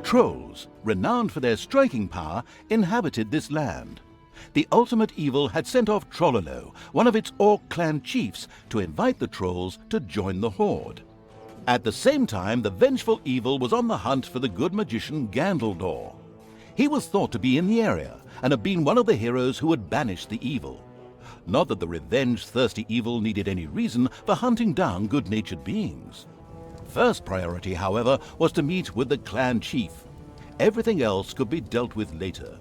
Speaker 1: Trolls, renowned for their striking power, inhabited this land. The ultimate evil had sent off Trollolo, one of its orc clan chiefs, to invite the trolls to join the horde. At the same time, the vengeful evil was on the hunt for the good magician Gandaldor. He was thought to be in the area and had been one of the heroes who had banished the evil. Not that the revenge-thirsty evil needed any reason for hunting down good-natured beings. First priority, however, was to meet with the clan chief. Everything else could be dealt with later.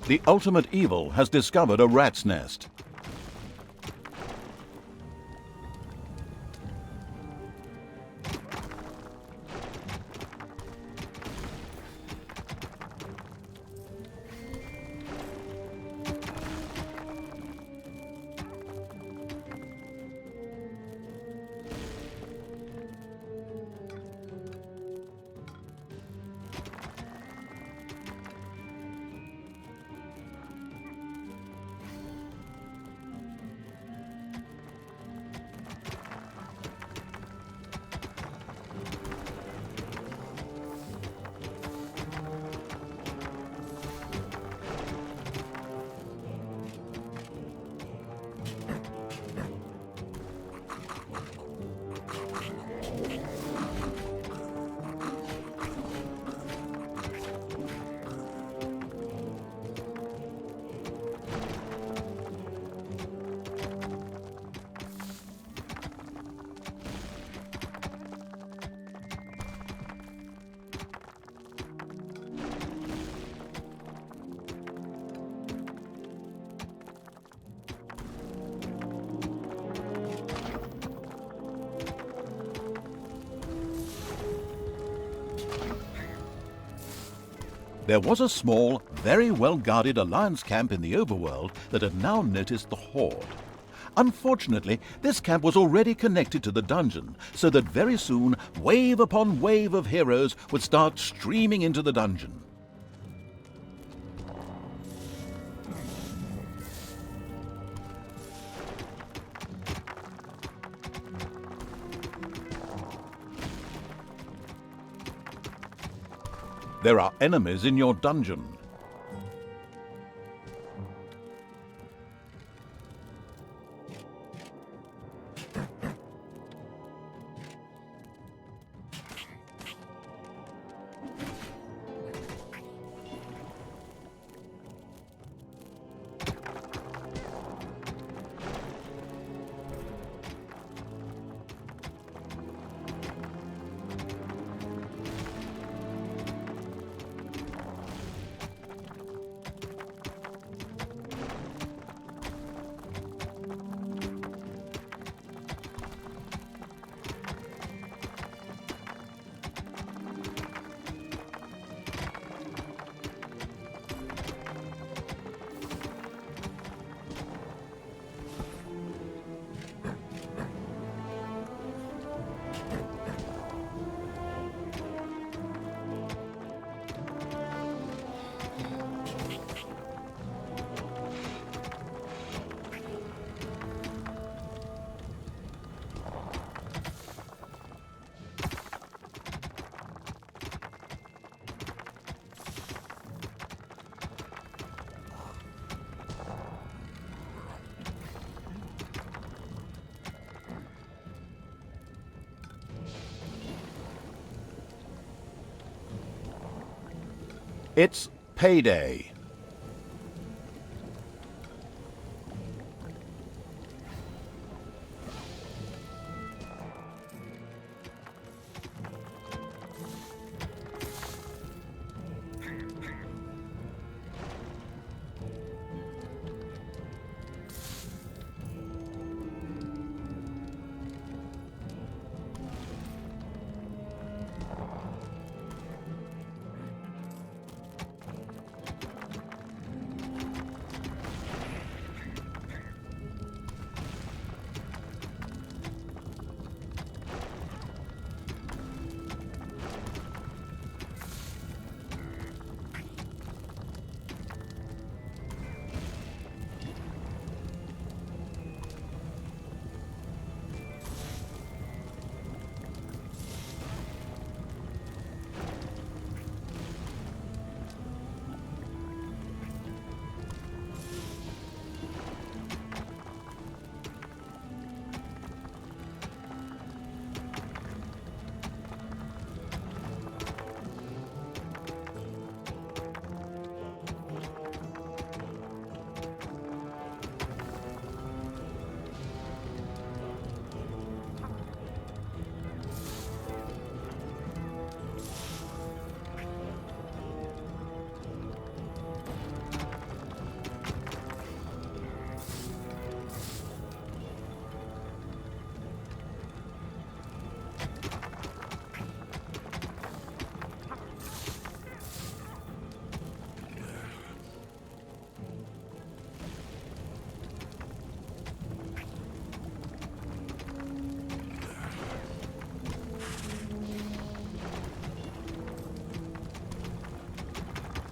Speaker 1: The ultimate evil has discovered a rat's nest. There was a small, very well-guarded Alliance camp in the overworld that had now noticed the Horde. Unfortunately, this camp was already connected to the dungeon, so that very soon, wave upon wave of heroes would start streaming into the dungeon. There are enemies in your dungeon. It's payday.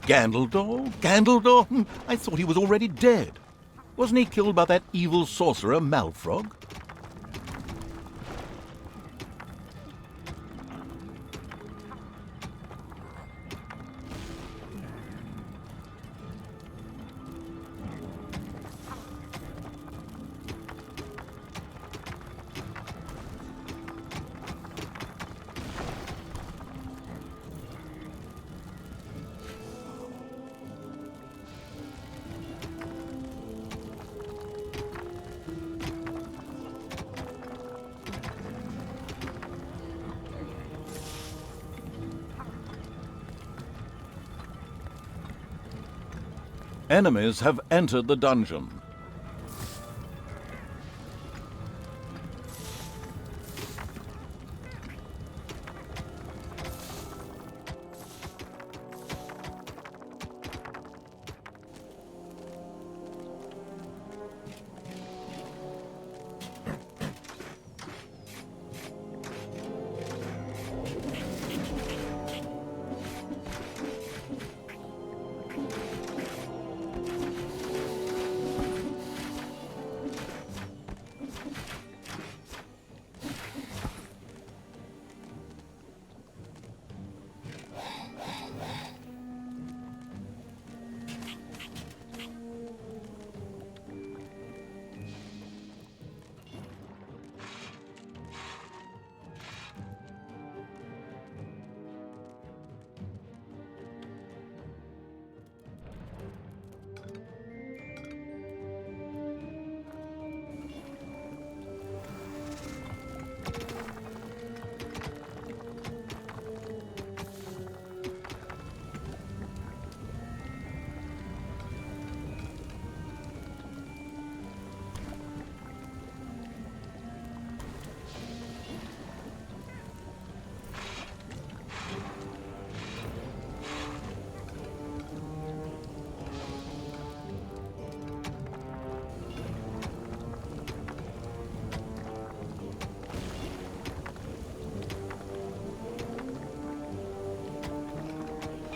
Speaker 1: Gandaldor? Gandaldor? I thought he was already dead. Wasn't he killed by that evil sorcerer, Malfrog? Enemies have entered the dungeon.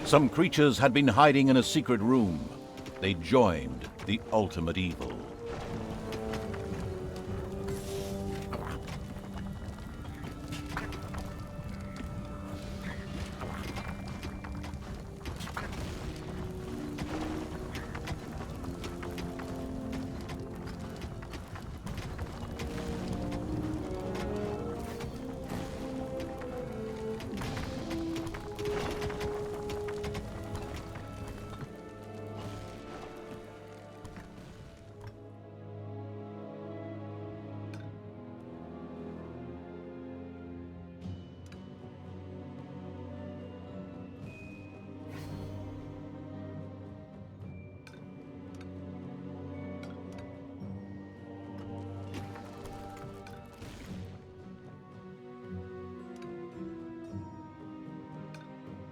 Speaker 1: Some creatures had been hiding in a secret room. They joined the ultimate evil.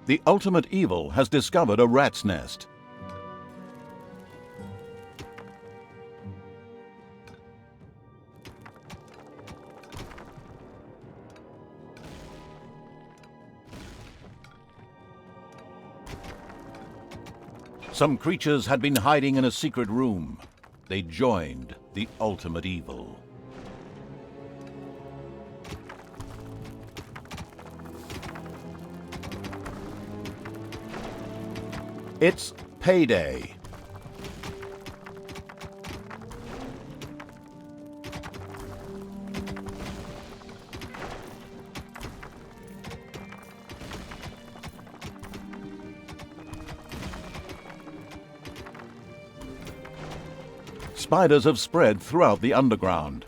Speaker 1: The ultimate evil has discovered a rat's nest. Some creatures had been hiding in a secret room. They joined the ultimate evil. It's payday. Spiders have spread throughout the underground.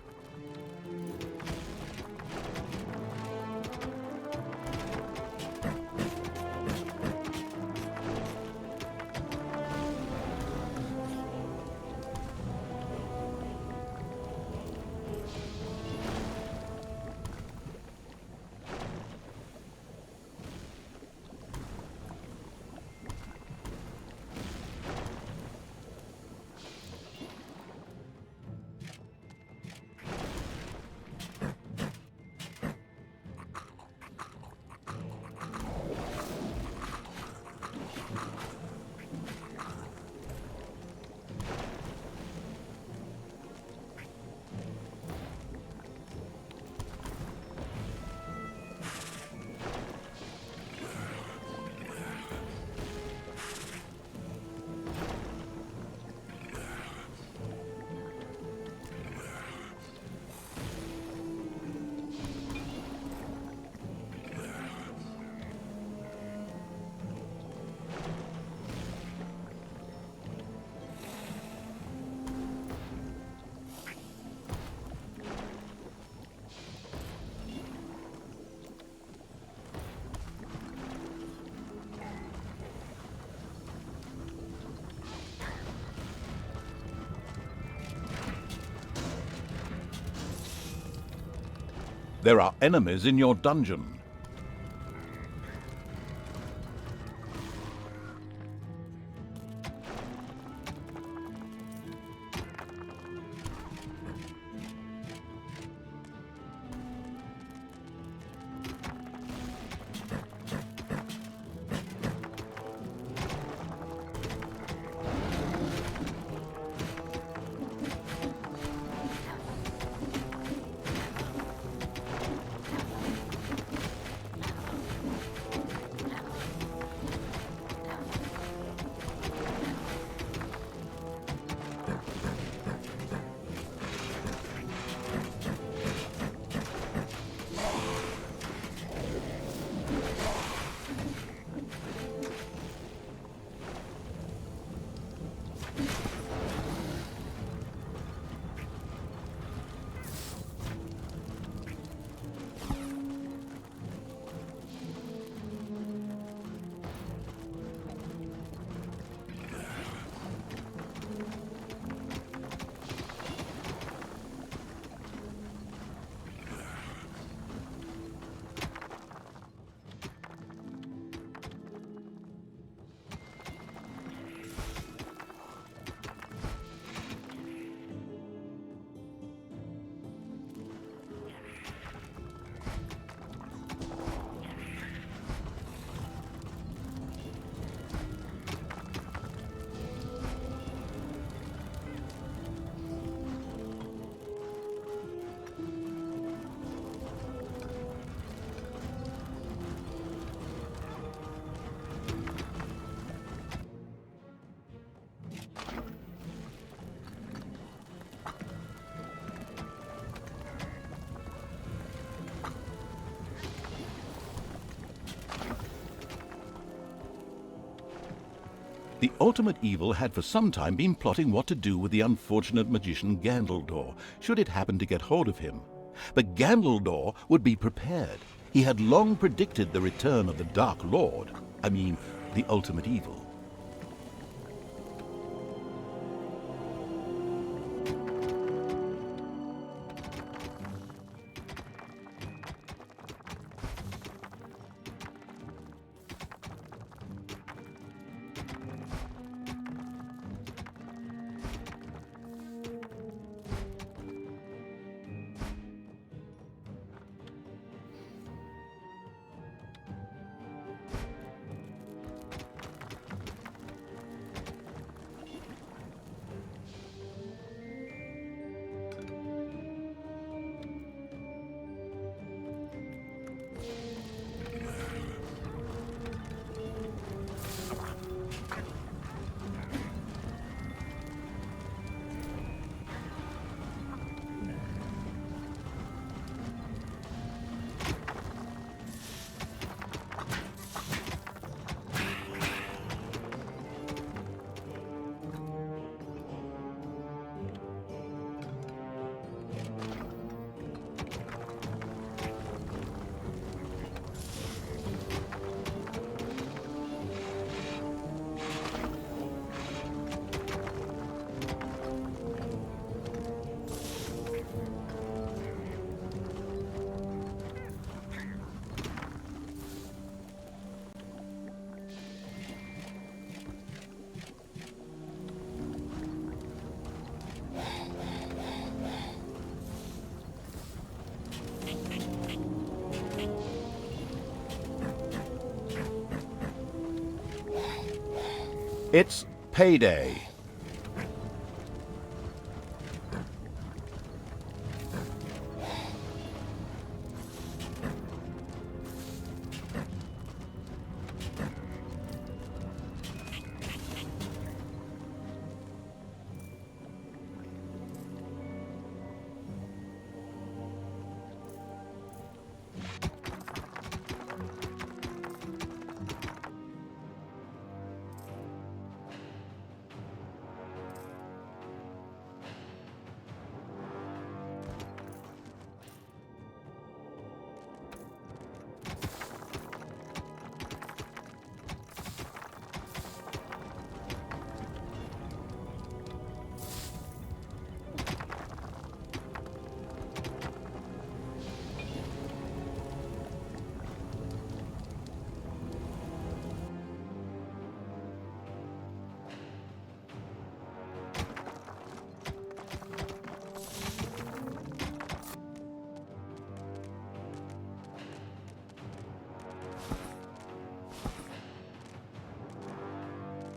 Speaker 1: There are enemies in your dungeon. The ultimate evil had for some time been plotting what to do with the unfortunate magician Gandaldor, should it happen to get hold of him. But Gandaldor would be prepared. He had long predicted the return of the Dark Lord. I mean, the ultimate evil. It's payday.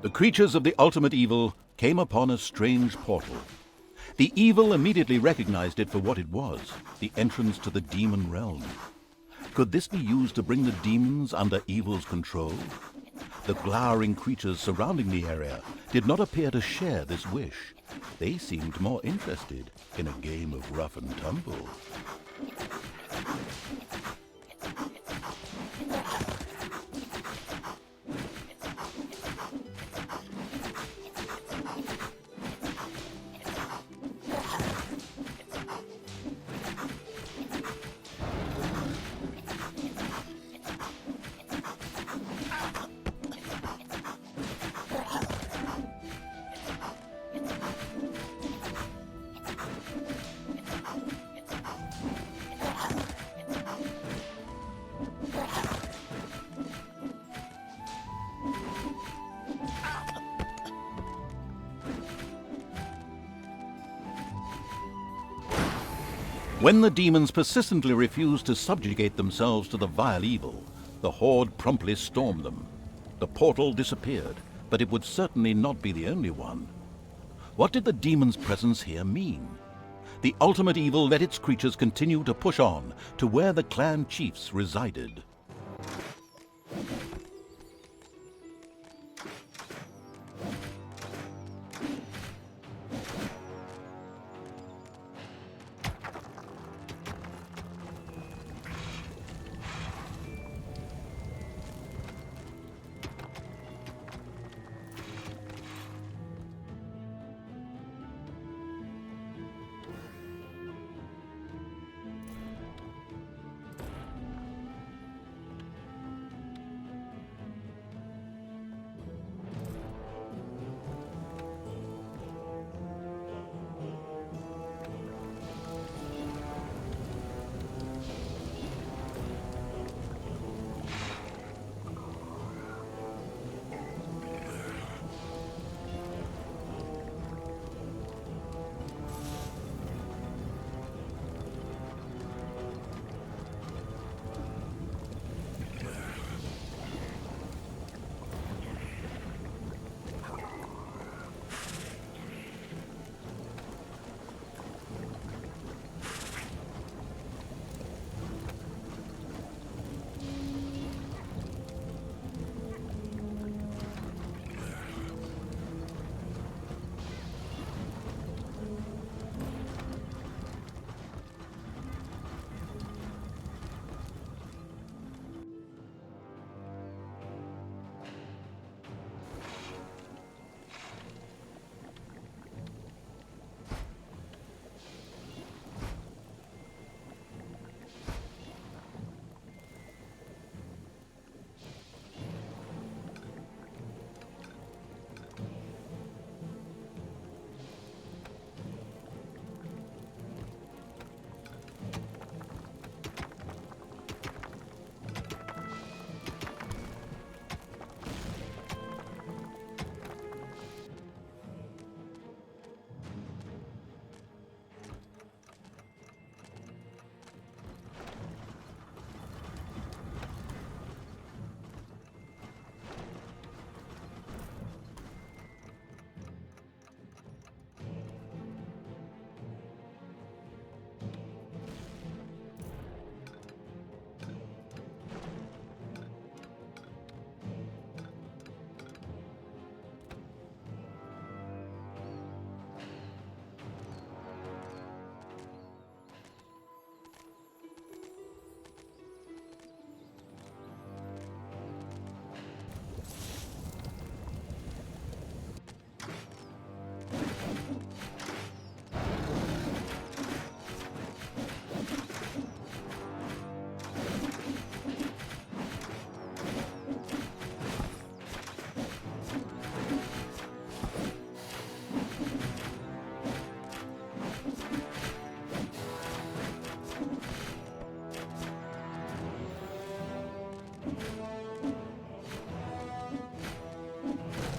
Speaker 1: The creatures of the ultimate evil came upon a strange portal. The evil immediately recognized it for what it was, the entrance to the demon realm. Could this be used to bring the demons under evil's control? The glowering creatures surrounding the area did not appear to share this wish. They seemed more interested in a game of rough and tumble. When the demons persistently refused to subjugate themselves to the vile evil, the horde promptly stormed them. The portal disappeared, but it would certainly not be the only one. What did the demons' presence here mean? The ultimate evil let its creatures continue to push on to where the clan chiefs resided.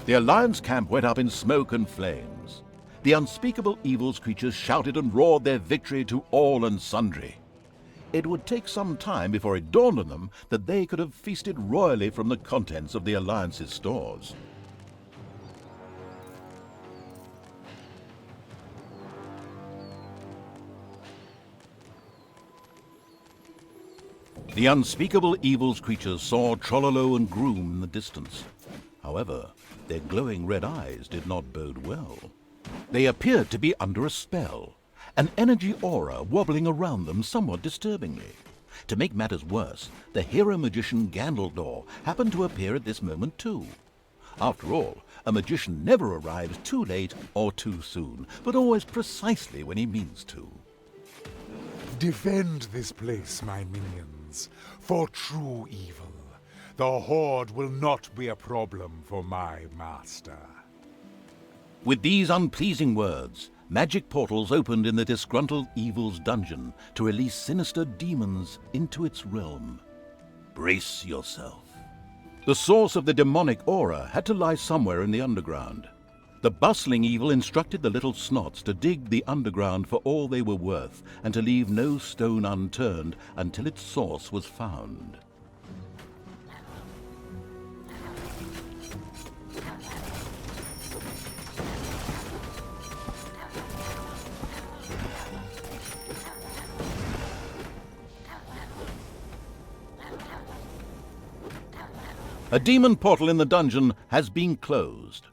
Speaker 1: The Alliance camp went up in smoke and flames. The unspeakable evil's creatures shouted and roared their victory to all and sundry. It would take some time before it dawned on them that they could have feasted royally from the contents of the Alliance's stores. The unspeakable evil's creatures saw Trololo and Groom in the distance. However, their glowing red eyes did not bode well. They appeared to be under a spell, an energy aura wobbling around them somewhat disturbingly. To make matters worse, the hero magician Gandaldor happened to appear at this moment too. After all, a magician never arrives too late or too soon, but always precisely when he means to.
Speaker 4: Defend this place, my minions, for true evil. The Horde will not be a problem for my master.
Speaker 1: With these unpleasing words, magic portals opened in the disgruntled evil's dungeon to release sinister demons into its realm. Brace yourself. The source of the demonic aura had to lie somewhere in the underground. The bustling evil instructed the little snots to dig the underground for all they were worth and to leave no stone unturned until its source was found. A demon portal in the dungeon has been closed.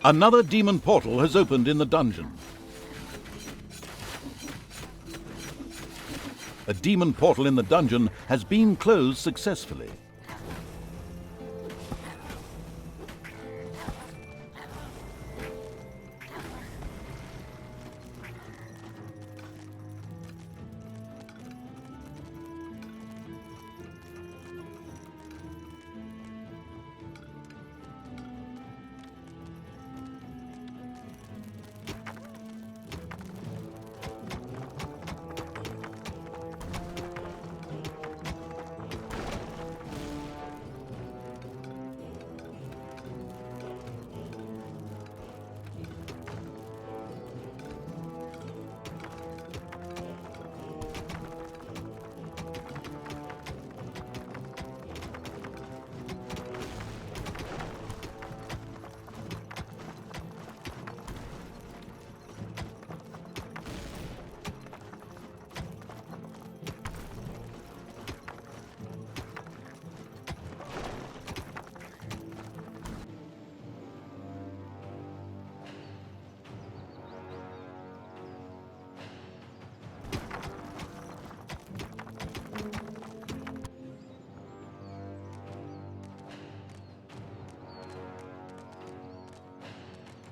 Speaker 1: Another demon portal has opened in the dungeon. A demon portal in the dungeon has been closed successfully.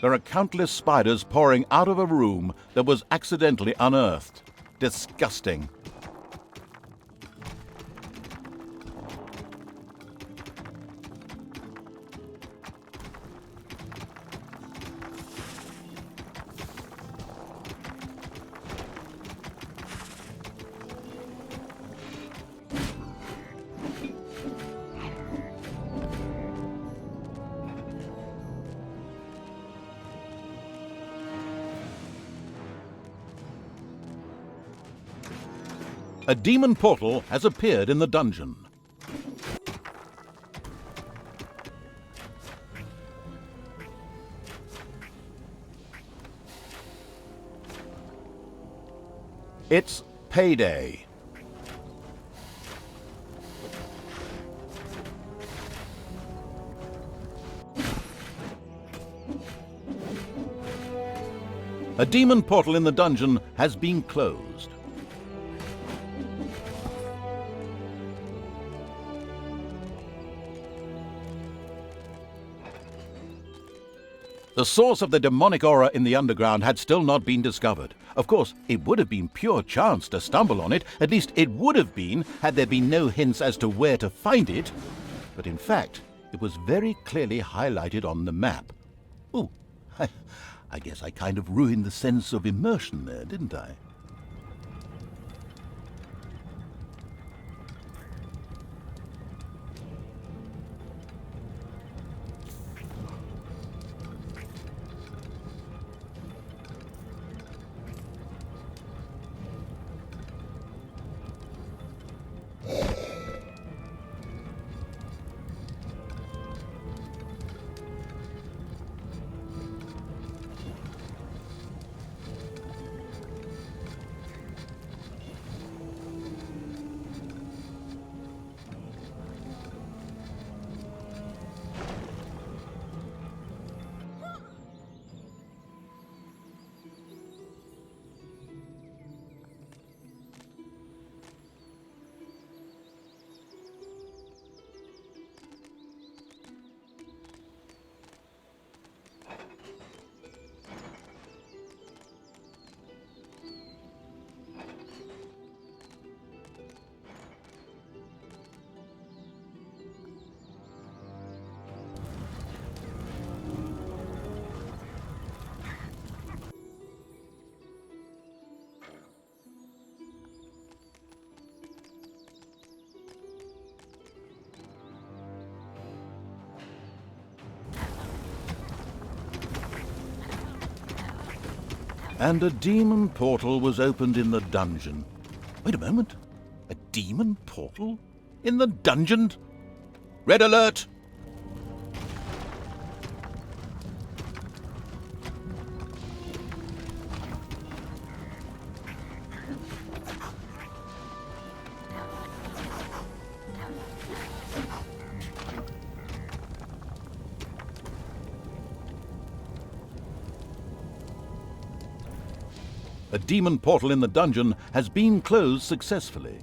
Speaker 1: There are countless spiders pouring out of a room that was accidentally unearthed. Disgusting. A demon portal has appeared in the dungeon. It's payday. A demon portal in the dungeon has been closed. The source of the demonic aura in the underground had still not been discovered. Of course, it would have been pure chance to stumble on it. At least it would have been, had there been no hints as to where to find it. But in fact, it was very clearly highlighted on the map. Ooh, I guess I kind of ruined the sense of immersion there, didn't I? And a demon portal was opened in the dungeon. Wait a moment. A demon portal? In the dungeon? Red alert! A demon portal in the dungeon has been closed successfully.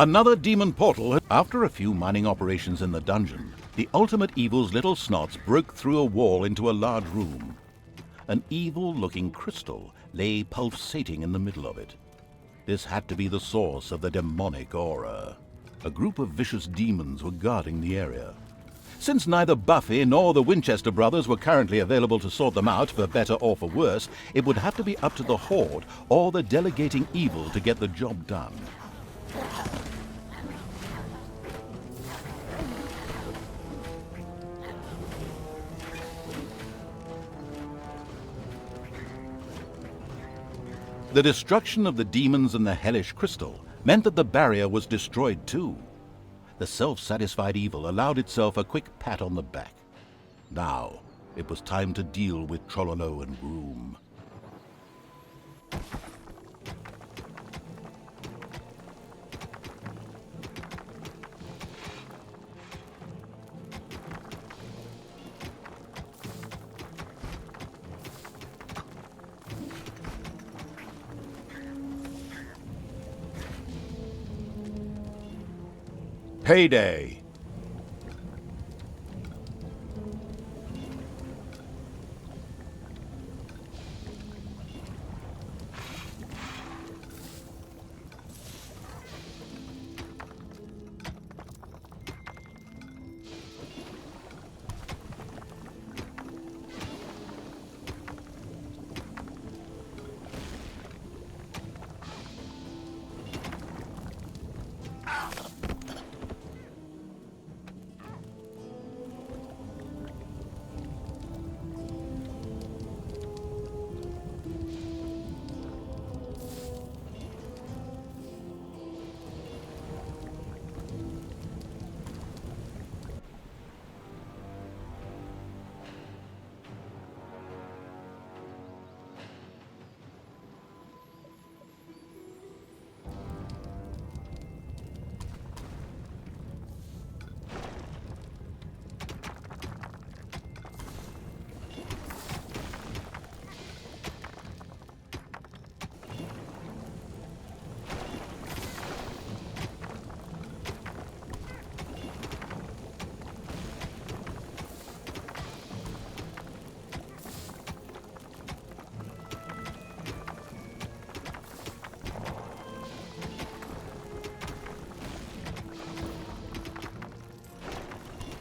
Speaker 1: Another demon portal. After a few mining operations in the dungeon, the Ultimate Evil's little snots broke through a wall into a large room. An evil-looking crystal lay pulsating in the middle of it. This had to be the source of the demonic aura. A group of vicious demons were guarding the area. Since neither Buffy nor the Winchester brothers were currently available to sort them out, for better or for worse, it would have to be up to the Horde or the delegating evil to get the job done. The destruction of the demons and the hellish crystal meant that the barrier was destroyed too. The self-satisfied evil allowed itself a quick pat on the back. Now, it was time to deal with Trollolo and Groom. Payday!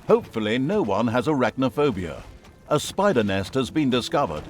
Speaker 1: Hopefully no one has arachnophobia. A spider nest has been discovered.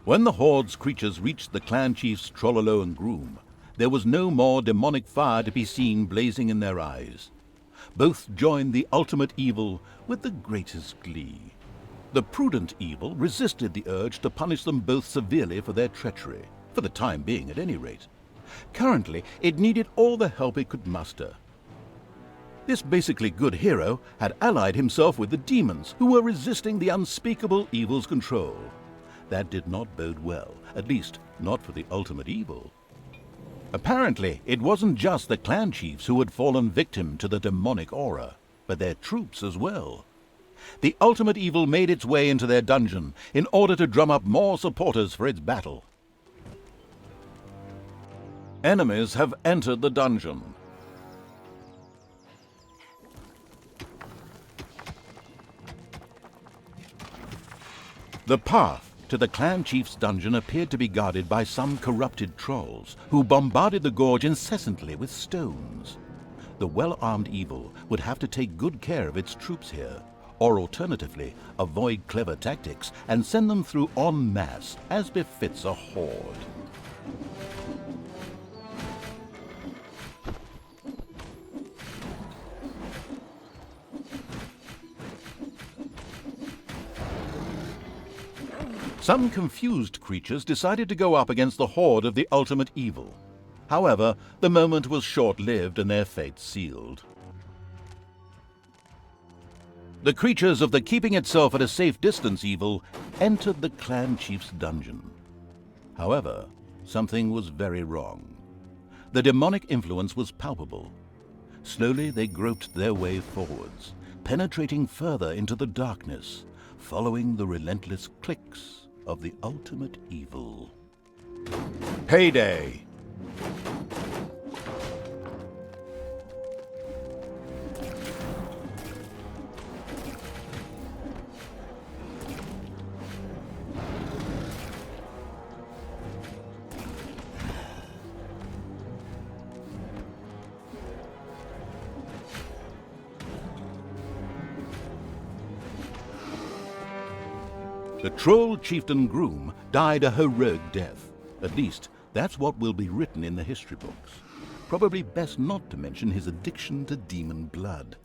Speaker 1: When the Horde's creatures reached the clan chiefs Trollolo and Groom, there was no more demonic fire to be seen blazing in their eyes. Both joined the ultimate evil with the greatest glee. The prudent evil resisted the urge to punish them both severely for their treachery, for the time being at any rate. Currently, it needed all the help it could muster. This basically good hero had allied himself with the demons who were resisting the unspeakable evil's control. That did not bode well, at least not for the ultimate evil. Apparently, it wasn't just the clan chiefs who had fallen victim to the demonic aura, but their troops as well. The ultimate evil made its way into their dungeon in order to drum up more supporters for its battle. Enemies have entered the dungeon. The path to the clan chief's dungeon appeared to be guarded by some corrupted trolls who bombarded the gorge incessantly with stones. The well-armed evil would have to take good care of its troops here, or alternatively avoid clever tactics and send them through en masse as befits a horde. Some confused creatures decided to go up against the horde of the ultimate evil. However, the moment was short-lived and their fate sealed. The creatures of the keeping itself at a safe distance evil entered the clan chief's dungeon. However, something was very wrong. The demonic influence was palpable. Slowly they groped their way forwards, penetrating further into the darkness, following the relentless clicks of the ultimate evil. Payday! The Troll Chieftain Groom died a heroic death. At least, that's what will be written in the history books. Probably best not to mention his addiction to demon blood.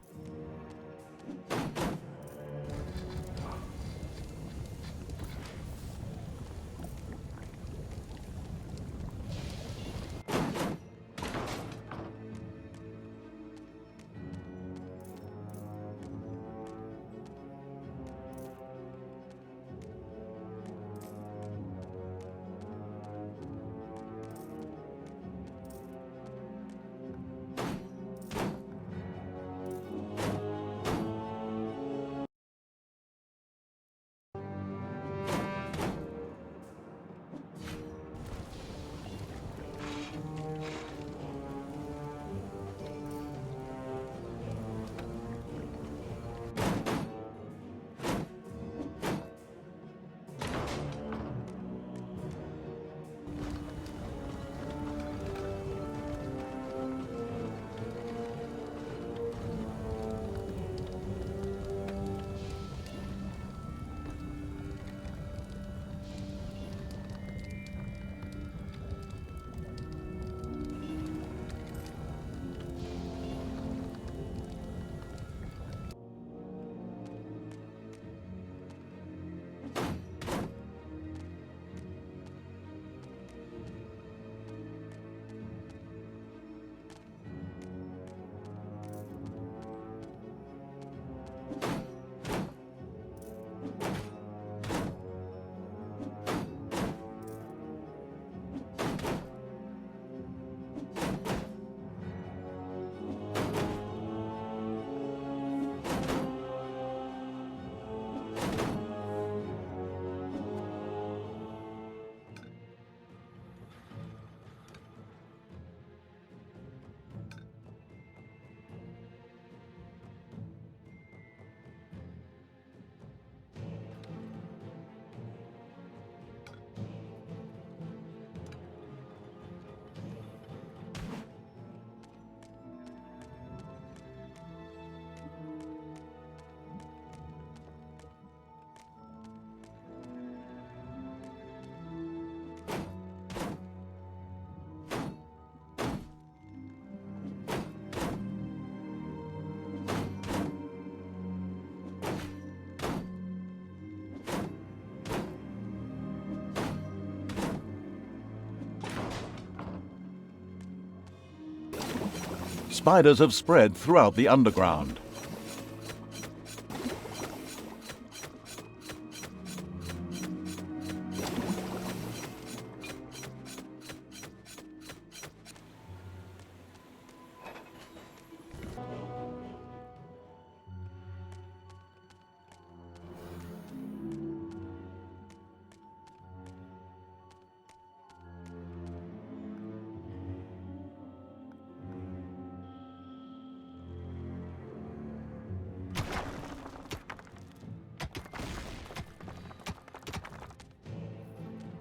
Speaker 1: Spiders have spread throughout the underground.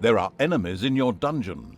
Speaker 1: There are enemies in your dungeon.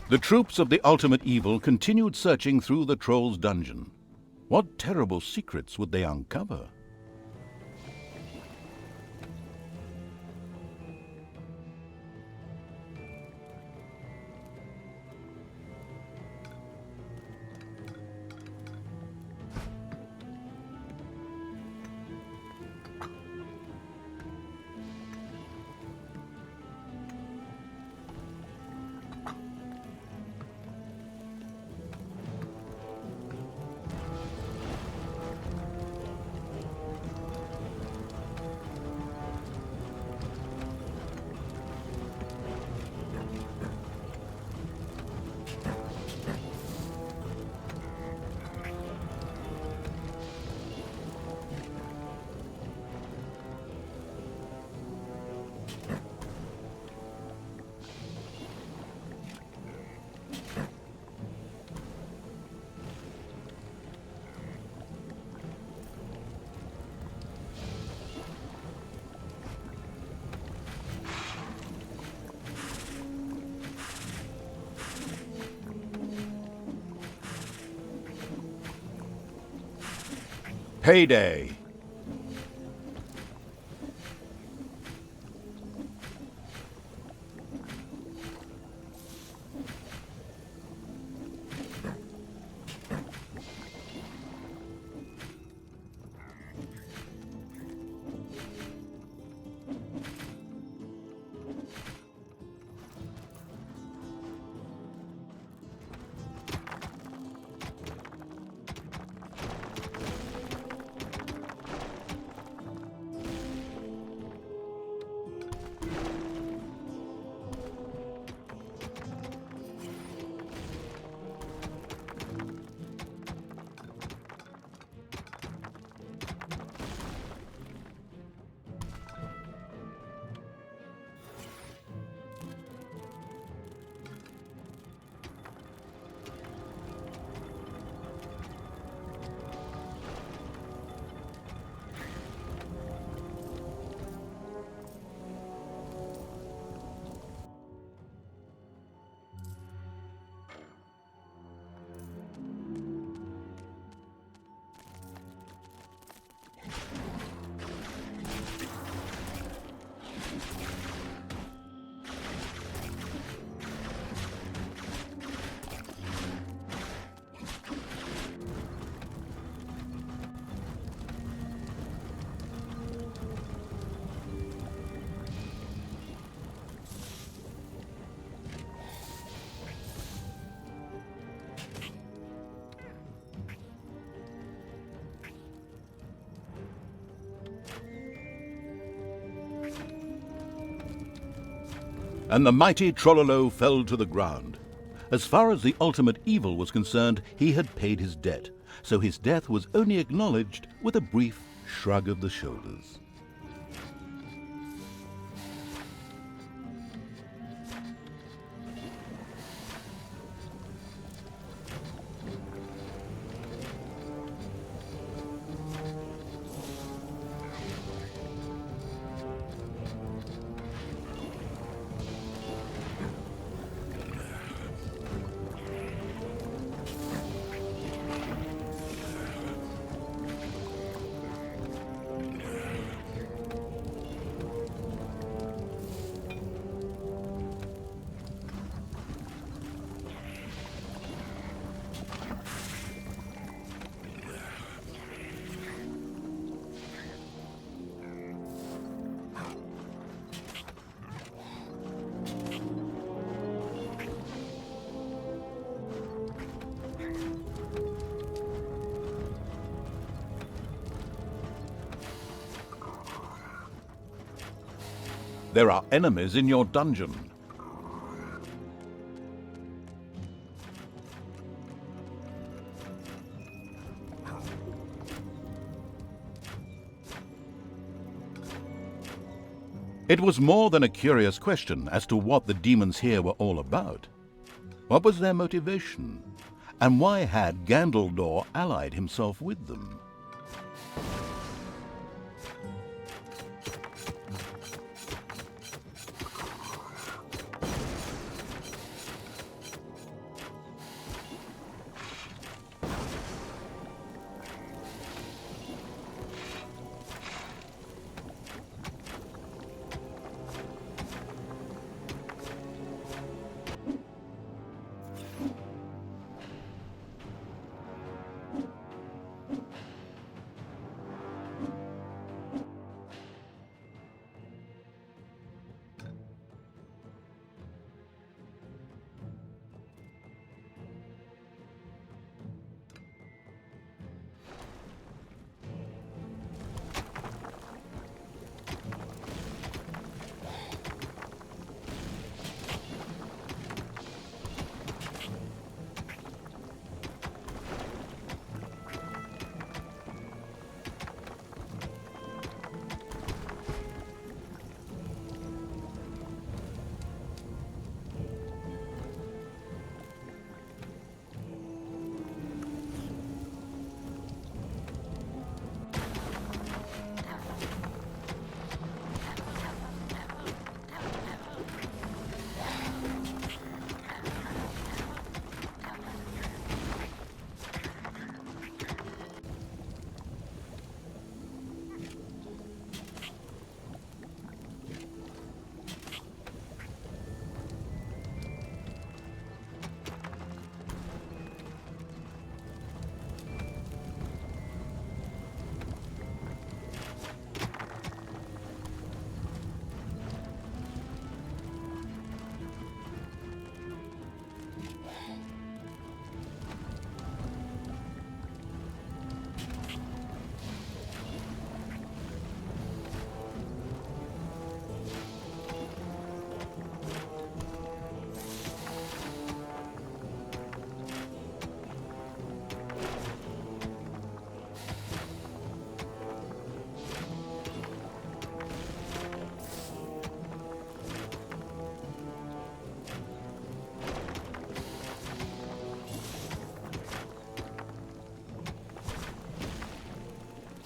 Speaker 1: The troops of the ultimate evil continued searching through the troll's dungeon. What terrible secrets would they uncover? Payday! And the mighty Trollolo fell to the ground. As far as the ultimate evil was concerned, he had paid his debt, so his death was only acknowledged with a brief shrug of the shoulders. There are enemies in your dungeon. It was more than a curious question as to what the demons here were all about. What was their motivation? And why had Gandaldor allied himself with them?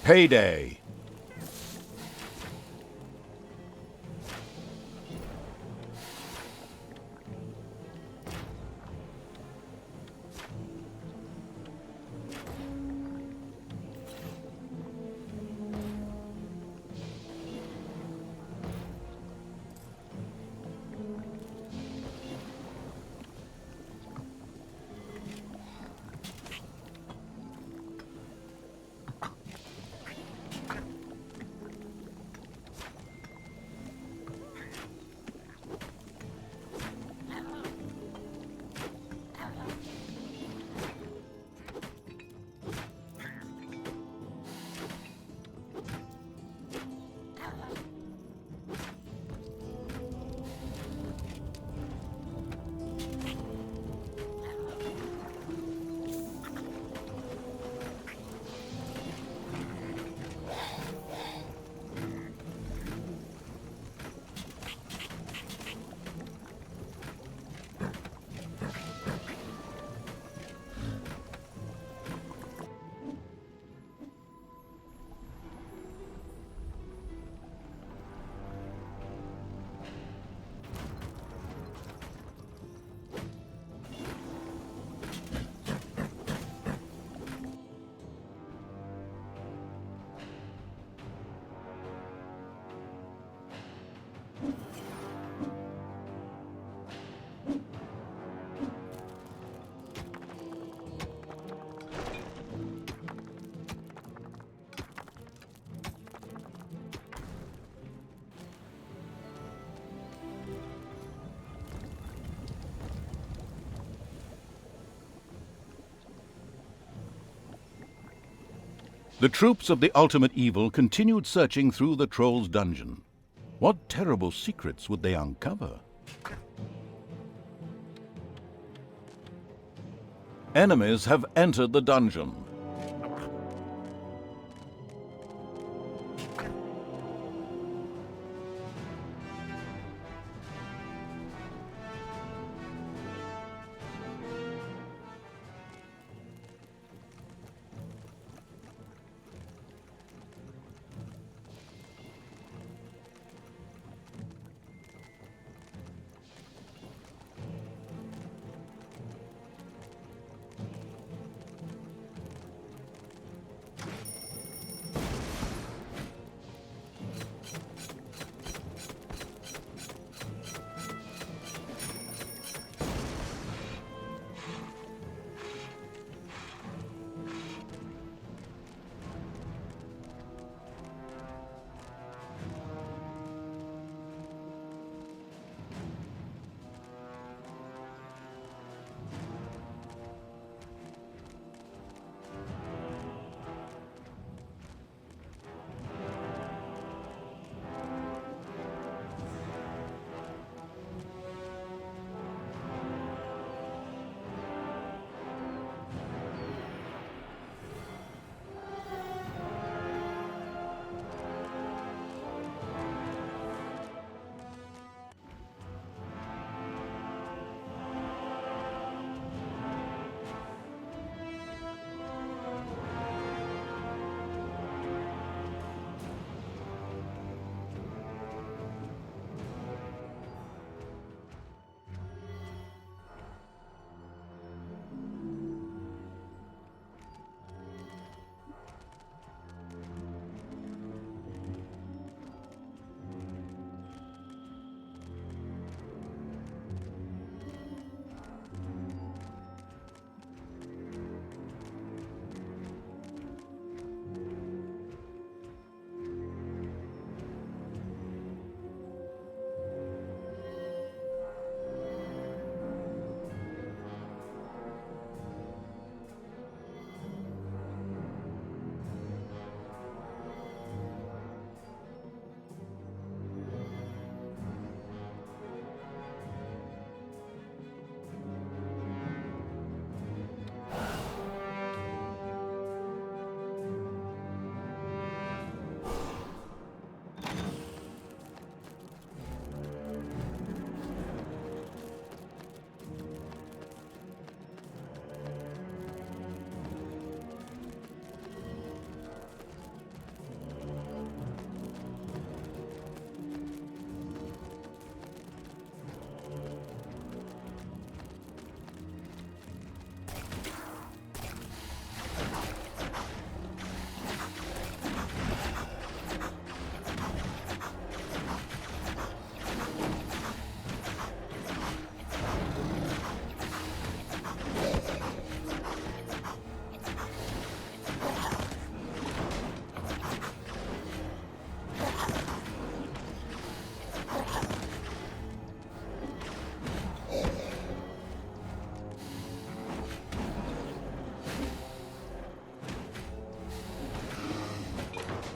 Speaker 1: Payday! The troops of the ultimate evil continued searching through the troll's dungeon. What terrible secrets would they uncover? Enemies have entered the dungeon.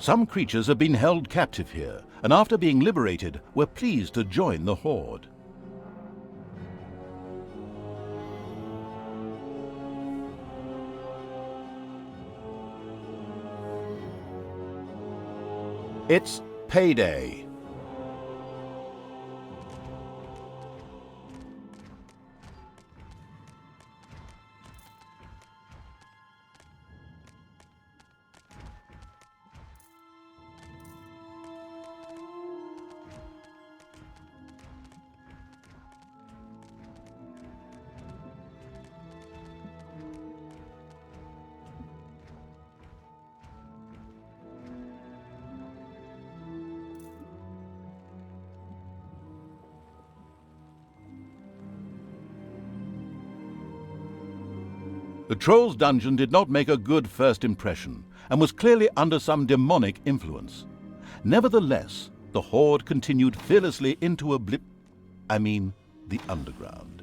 Speaker 1: Some creatures have been held captive here, and after being liberated, were pleased to join the Horde. It's payday. The Troll's dungeon did not make a good first impression, and was clearly under some demonic influence. Nevertheless, the Horde continued fearlessly into the underground.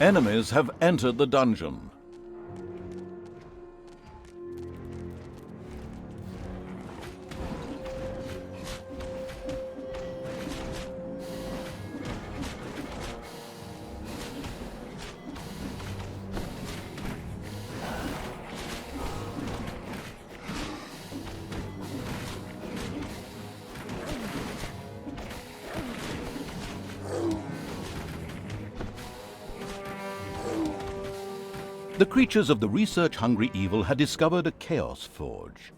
Speaker 1: Enemies have entered the dungeon. The creatures of the research-hungry evil had discovered a Chaos Forge.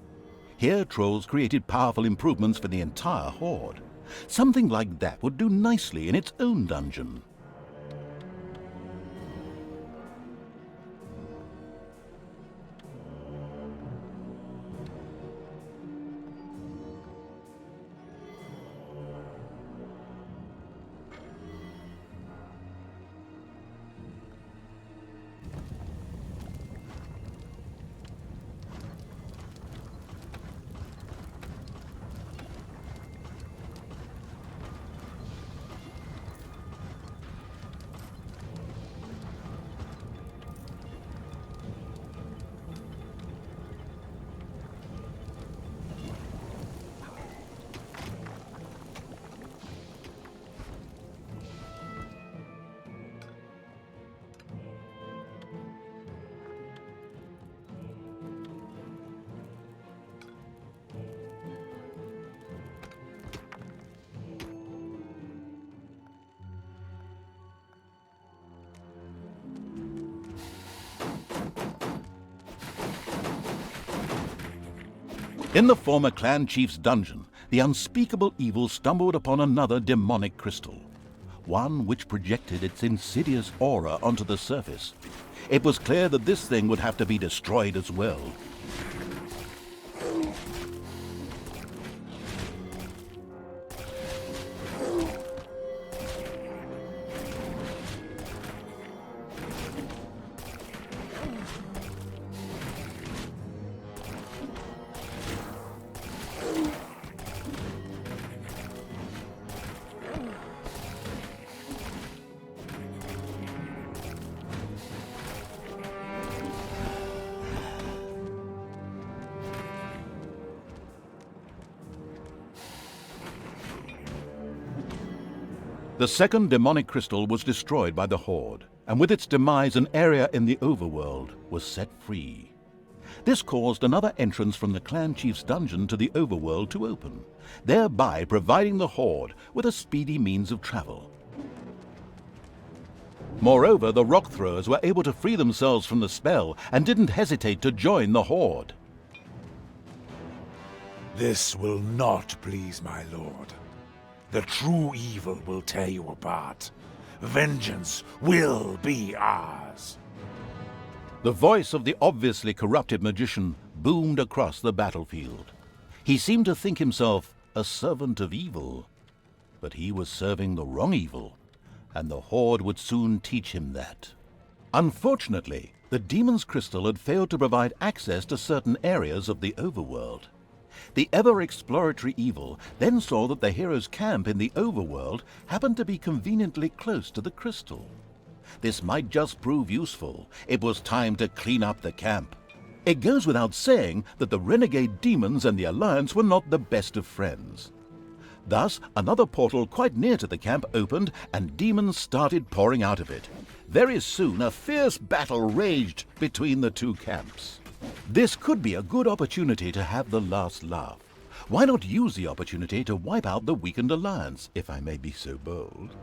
Speaker 1: Here, trolls created powerful improvements for the entire horde. Something like that would do nicely in its own dungeon. In the former clan chief's dungeon, the unspeakable evil stumbled upon another demonic crystal, one which projected its insidious aura onto the surface. It was clear that this thing would have to be destroyed as well. The second demonic crystal was destroyed by the Horde, and with its demise an area in the overworld was set free. This caused another entrance from the clan chief's dungeon to the overworld to open, thereby providing the Horde with a speedy means of travel. Moreover, the rock throwers were able to free themselves from the spell and didn't hesitate to join the Horde.
Speaker 4: This will not please my lord. The true evil will tear you apart. Vengeance will be ours.
Speaker 1: The voice of the obviously corrupted magician boomed across the battlefield. He seemed to think himself a servant of evil, but he was serving the wrong evil, and the Horde would soon teach him that. Unfortunately, the demon's crystal had failed to provide access to certain areas of the overworld. The ever-exploratory evil then saw that the hero's camp in the overworld happened to be conveniently close to the crystal. This might just prove useful. It was time to clean up the camp. It goes without saying that the renegade demons and the Alliance were not the best of friends. Thus, another portal quite near to the camp opened, and demons started pouring out of it. Very soon, a fierce battle raged between the two camps. This could be a good opportunity to have the last laugh. Why not use the opportunity to wipe out the weakened Alliance, if I may be so bold?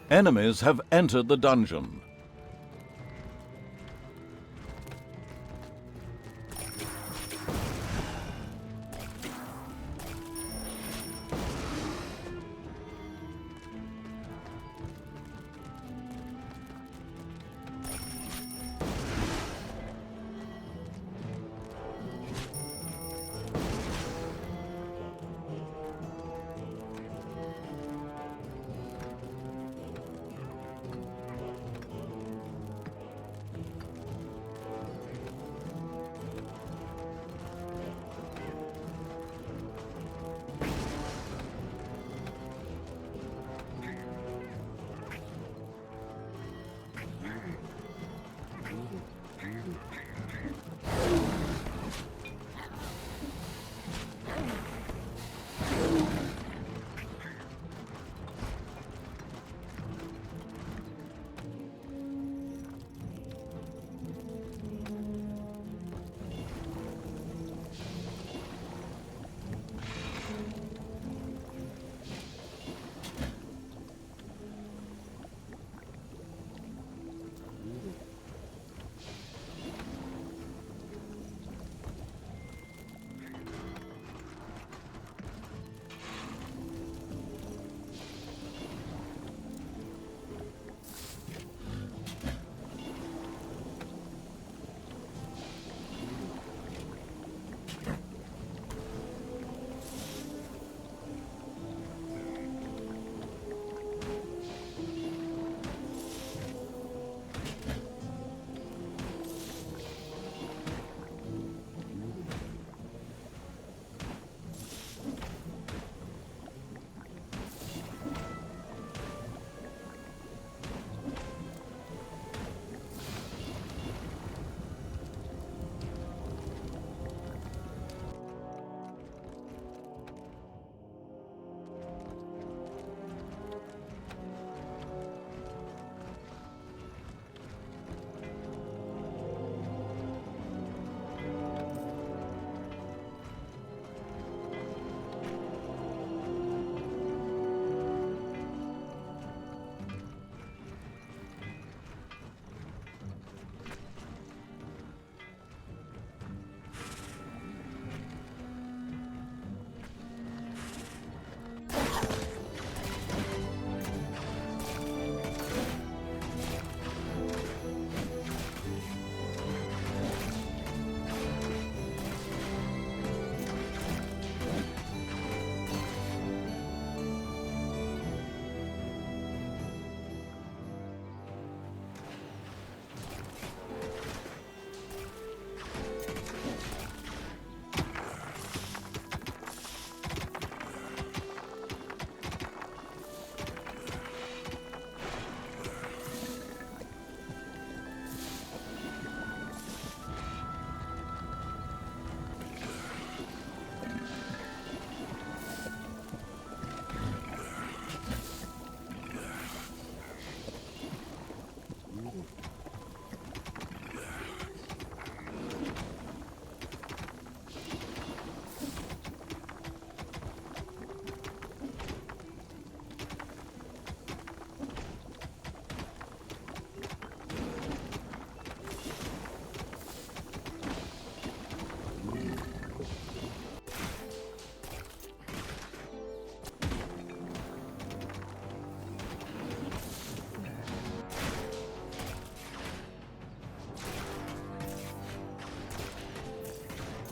Speaker 1: Enemies have entered the dungeon.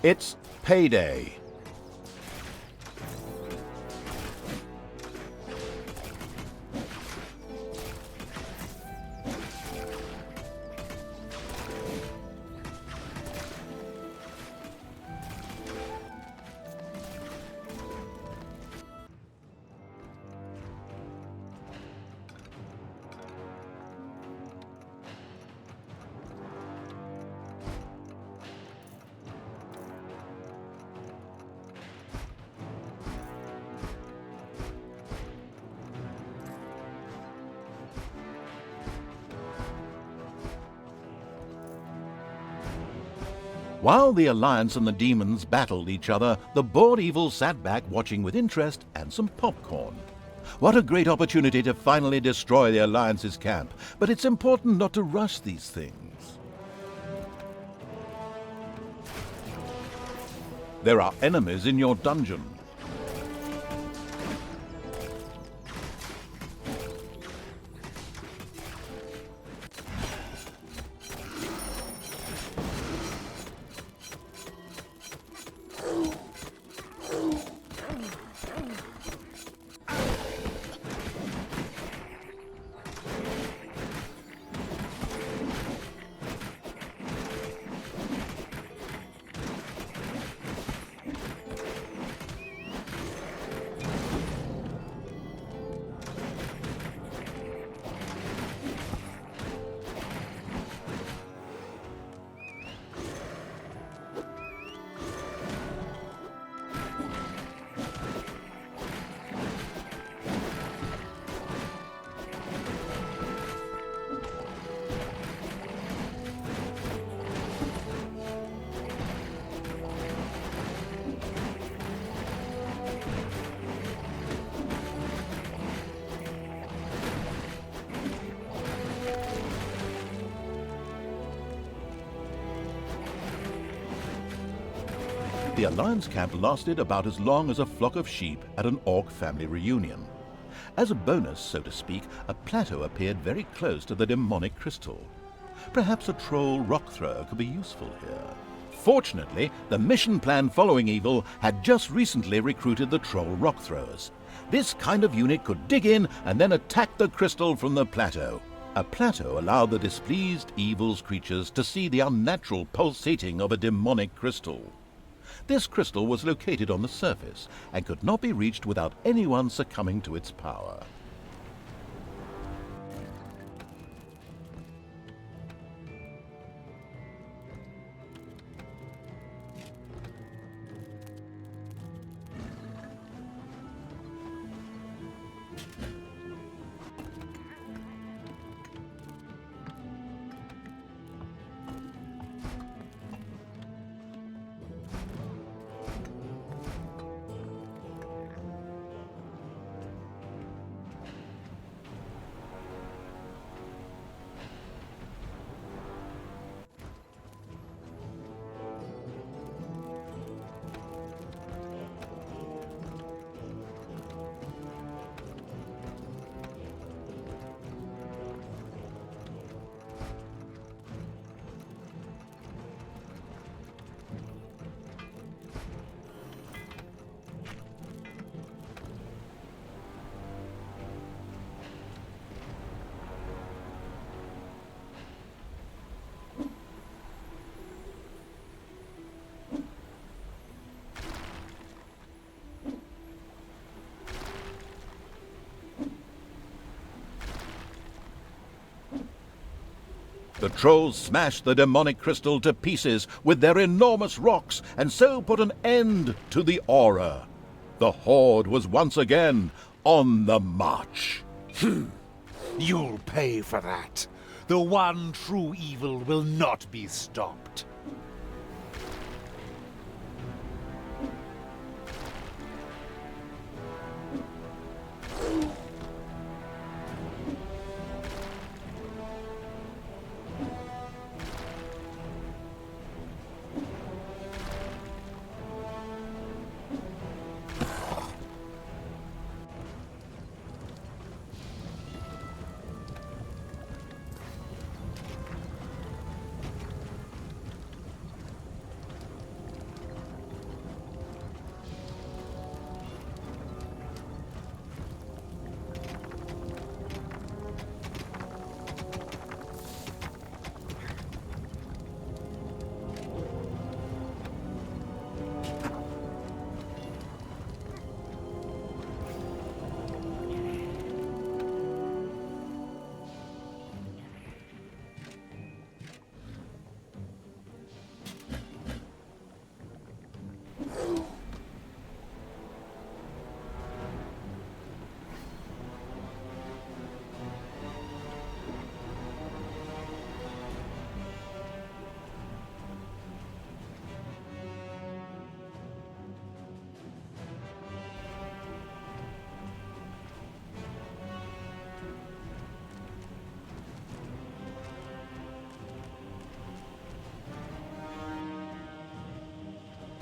Speaker 1: It's payday. While the Alliance and the demons battled each other, the bored evil sat back watching with interest and some popcorn. What a great opportunity to finally destroy the Alliance's camp, but it's important not to rush these things. There are enemies in your dungeon. The Alliance camp lasted about as long as a flock of sheep at an orc family reunion. As a bonus, so to speak, a plateau appeared very close to the demonic crystal. Perhaps a troll rock thrower could be useful here. Fortunately, the mission plan following evil had just recently recruited the troll rock throwers. This kind of unit could dig in and then attack the crystal from the plateau. A plateau allowed the displeased evil's creatures to see the unnatural pulsating of a demonic crystal. This crystal was located on the surface and could not be reached without anyone succumbing to its power. The trolls smashed the demonic crystal to pieces with their enormous rocks and so put an end to the aura. The Horde was once again on the march.
Speaker 4: You'll pay for that. The one true evil will not be stopped.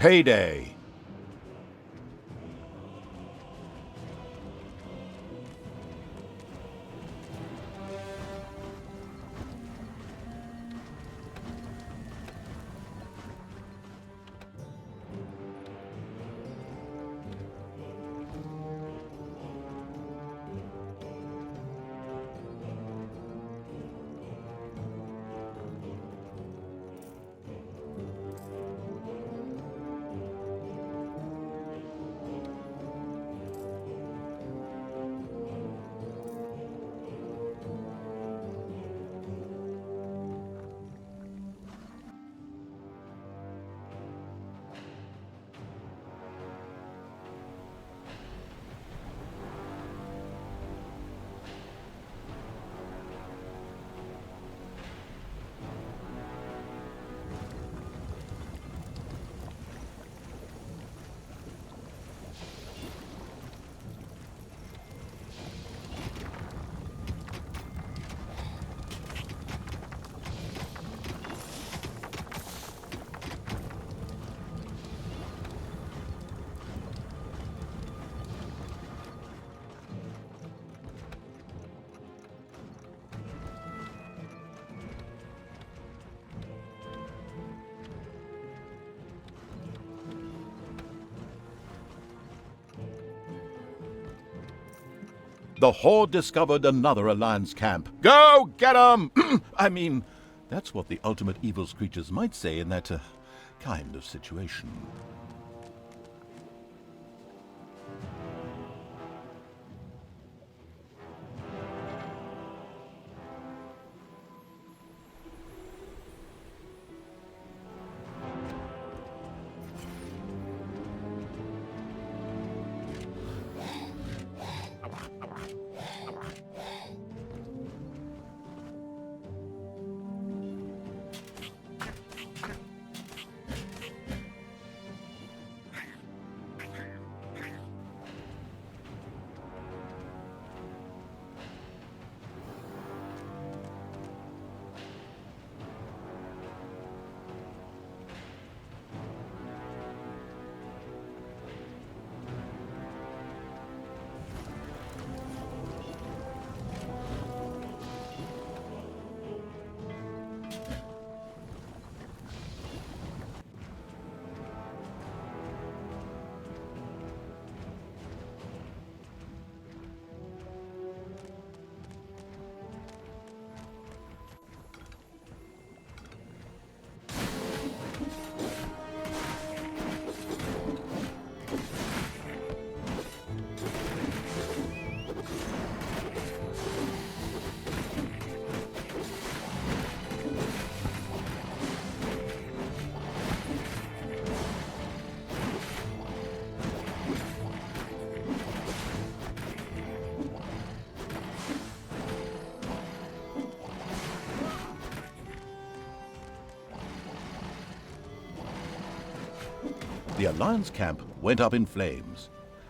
Speaker 1: payday. The Horde discovered another Alliance camp. Go get 'em! I mean, that's what the ultimate evil creatures might say in that kind of situation. The Alliance camp went up in flames.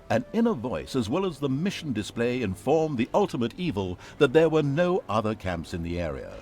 Speaker 1: An inner voice, as well as the mission display, informed the ultimate evil that there were no other camps in the area.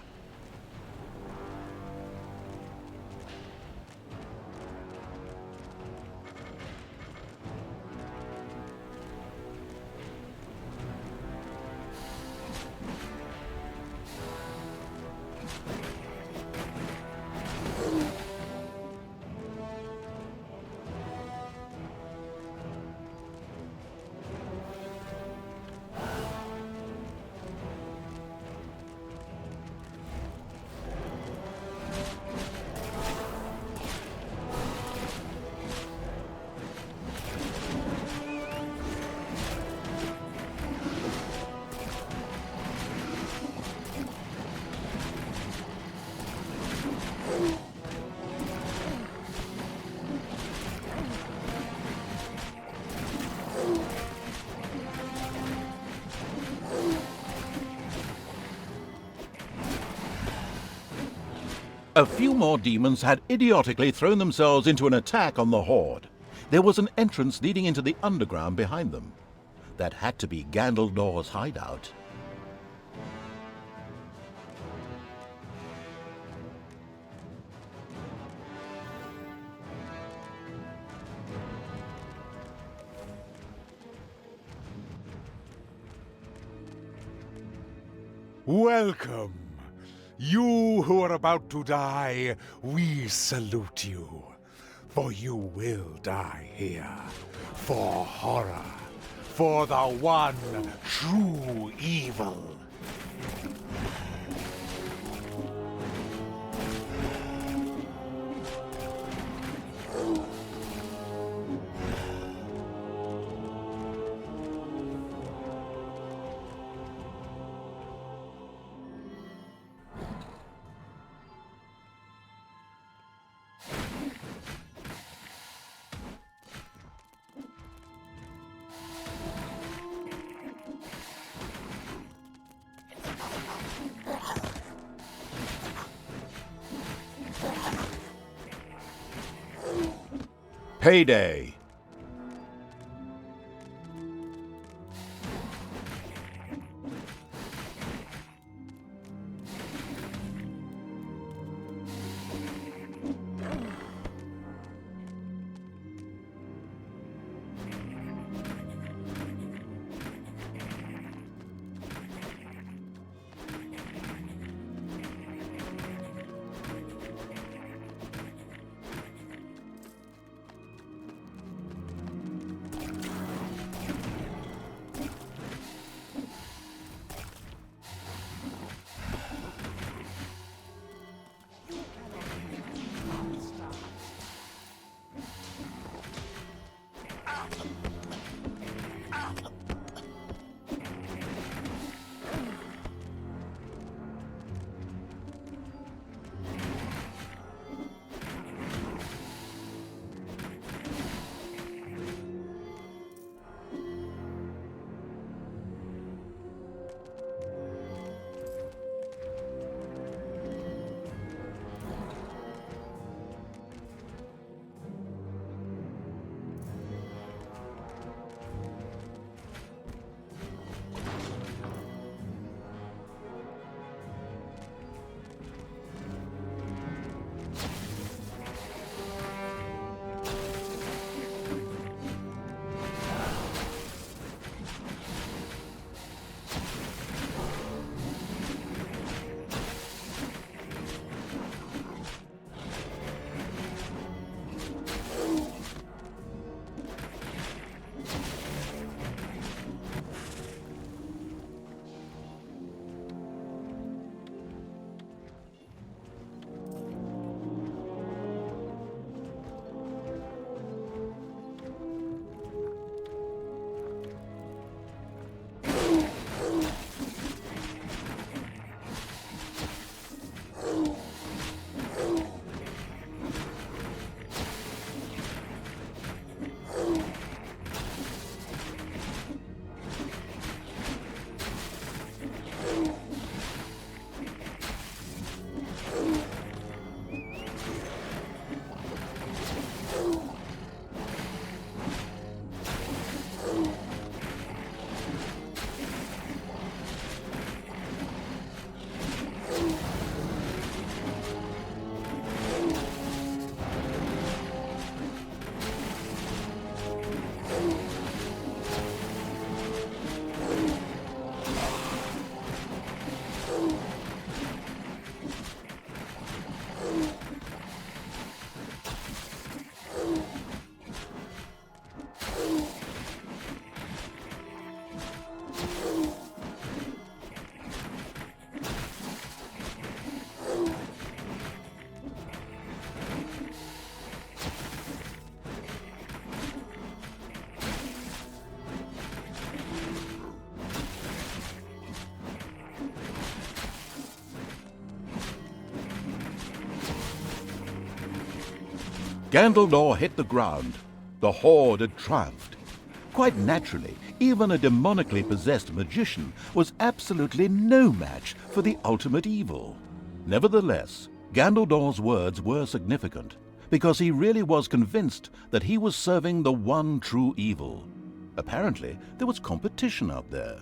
Speaker 1: A few more demons had idiotically thrown themselves into an attack on the Horde. There was an entrance leading into the underground behind them. That had to be Gandaldor's hideout.
Speaker 4: Welcome. You who are about to die, we salute you. For you will die here. For horror. For the one true evil.
Speaker 1: Payday! Gandaldor hit the ground. The Horde had triumphed. Quite naturally, even a demonically possessed magician was absolutely no match for the ultimate evil. Nevertheless, Gandaldor's words were significant, because he really was convinced that he was serving the one true evil. Apparently, there was competition out there.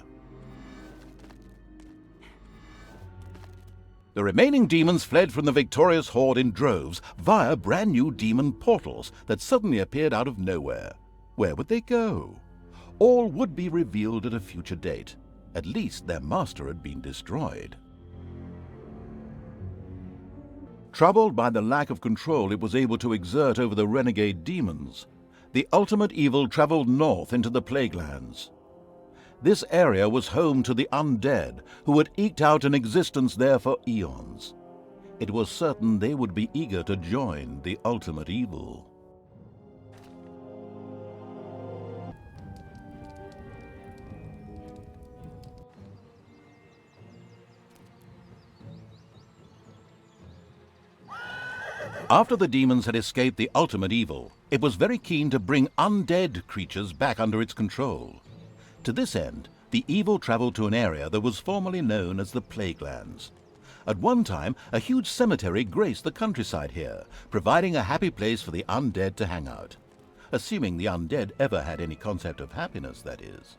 Speaker 1: The remaining demons fled from the victorious Horde in droves via brand new demon portals that suddenly appeared out of nowhere. Where would they go? All would be revealed at a future date. At least their master had been destroyed. Troubled by the lack of control it was able to exert over the renegade demons, the ultimate evil traveled north into the Plaguelands. This area was home to the undead, who had eked out an existence there for eons. It was certain they would be eager to join the ultimate evil. After the demons had escaped the ultimate evil, it was very keen to bring undead creatures back under its control. To this end, the evil traveled to an area that was formerly known as the Plaguelands. At one time, a huge cemetery graced the countryside here, providing a happy place for the undead to hang out. Assuming the undead ever had any concept of happiness, that is.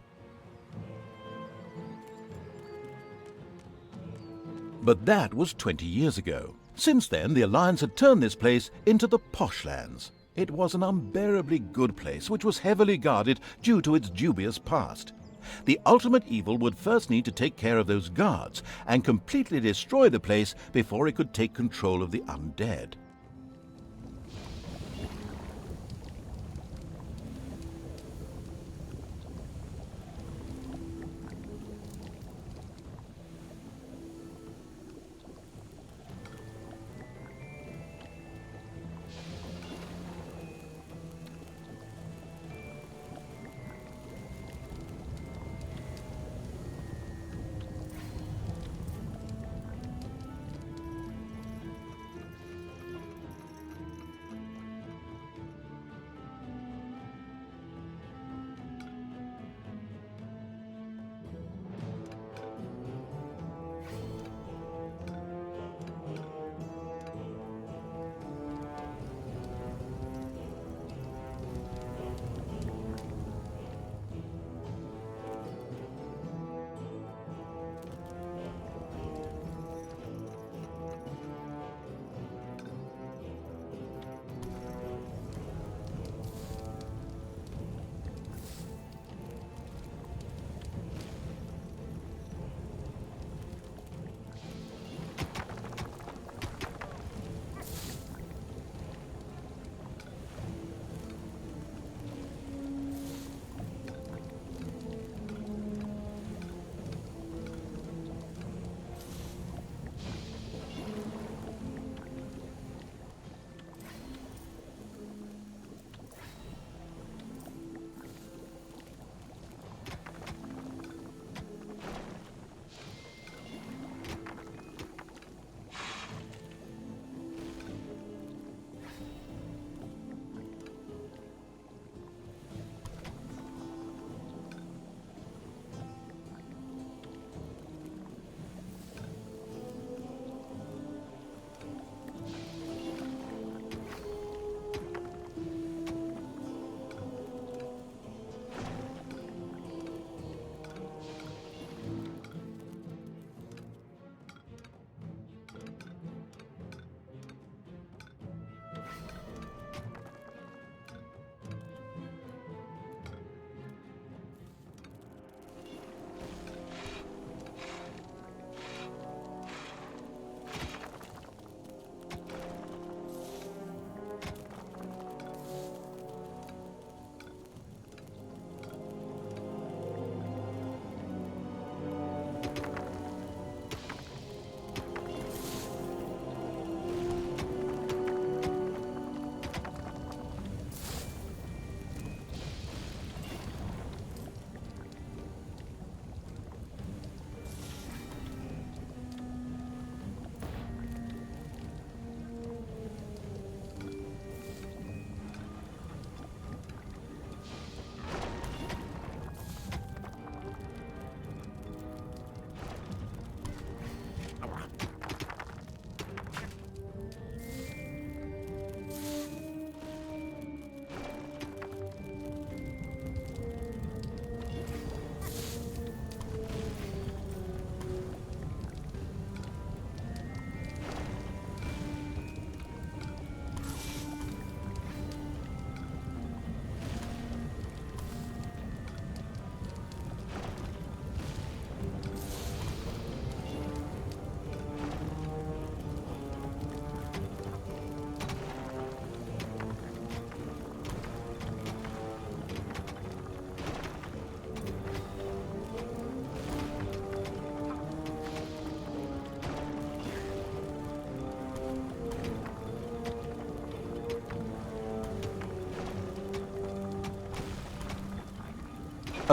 Speaker 1: But that was 20 years ago. Since then, the Alliance had turned this place into the Poshlands. It was an unbearably good place, which was heavily guarded due to its dubious past. The ultimate evil would first need to take care of those guards and completely destroy the place before it could take control of the undead.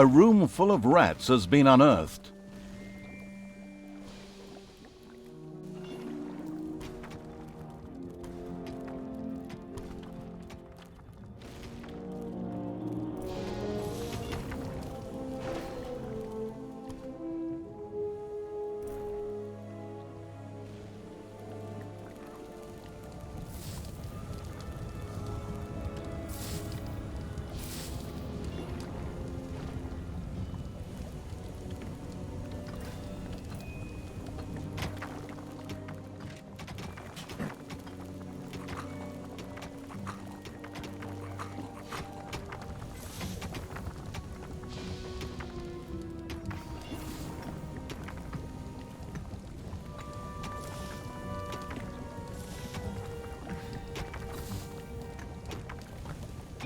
Speaker 1: A room full of rats has been unearthed.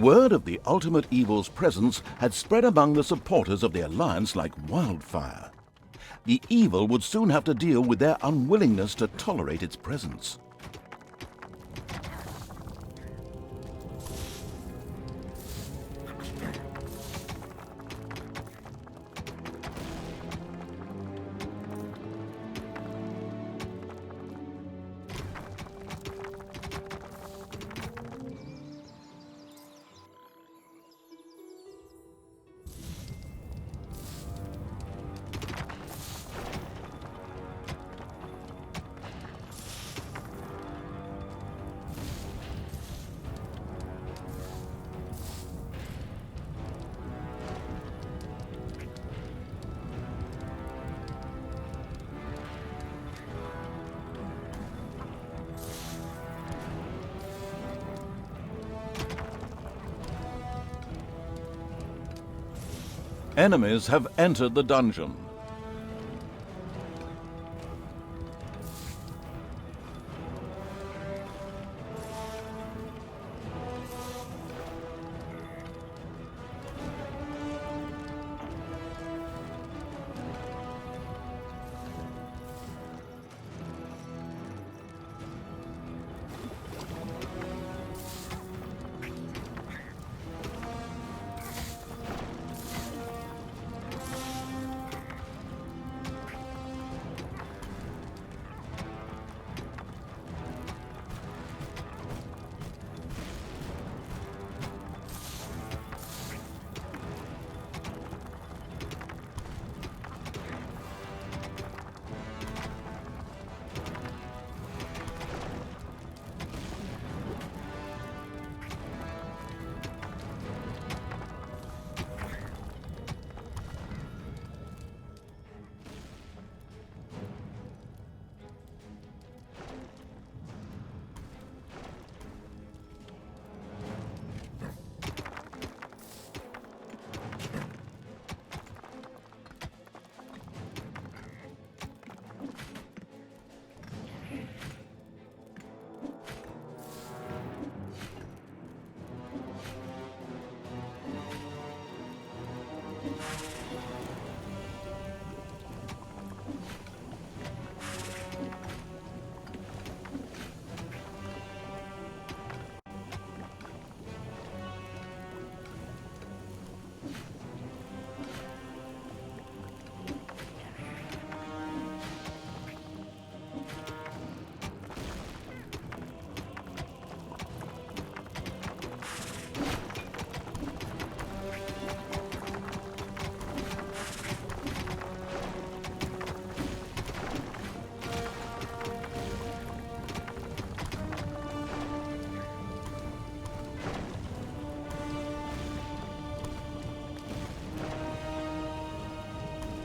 Speaker 1: Word of the ultimate evil's presence had spread among the supporters of the Alliance like wildfire. The evil would soon have to deal with their unwillingness to tolerate its presence. Enemies have entered the dungeon.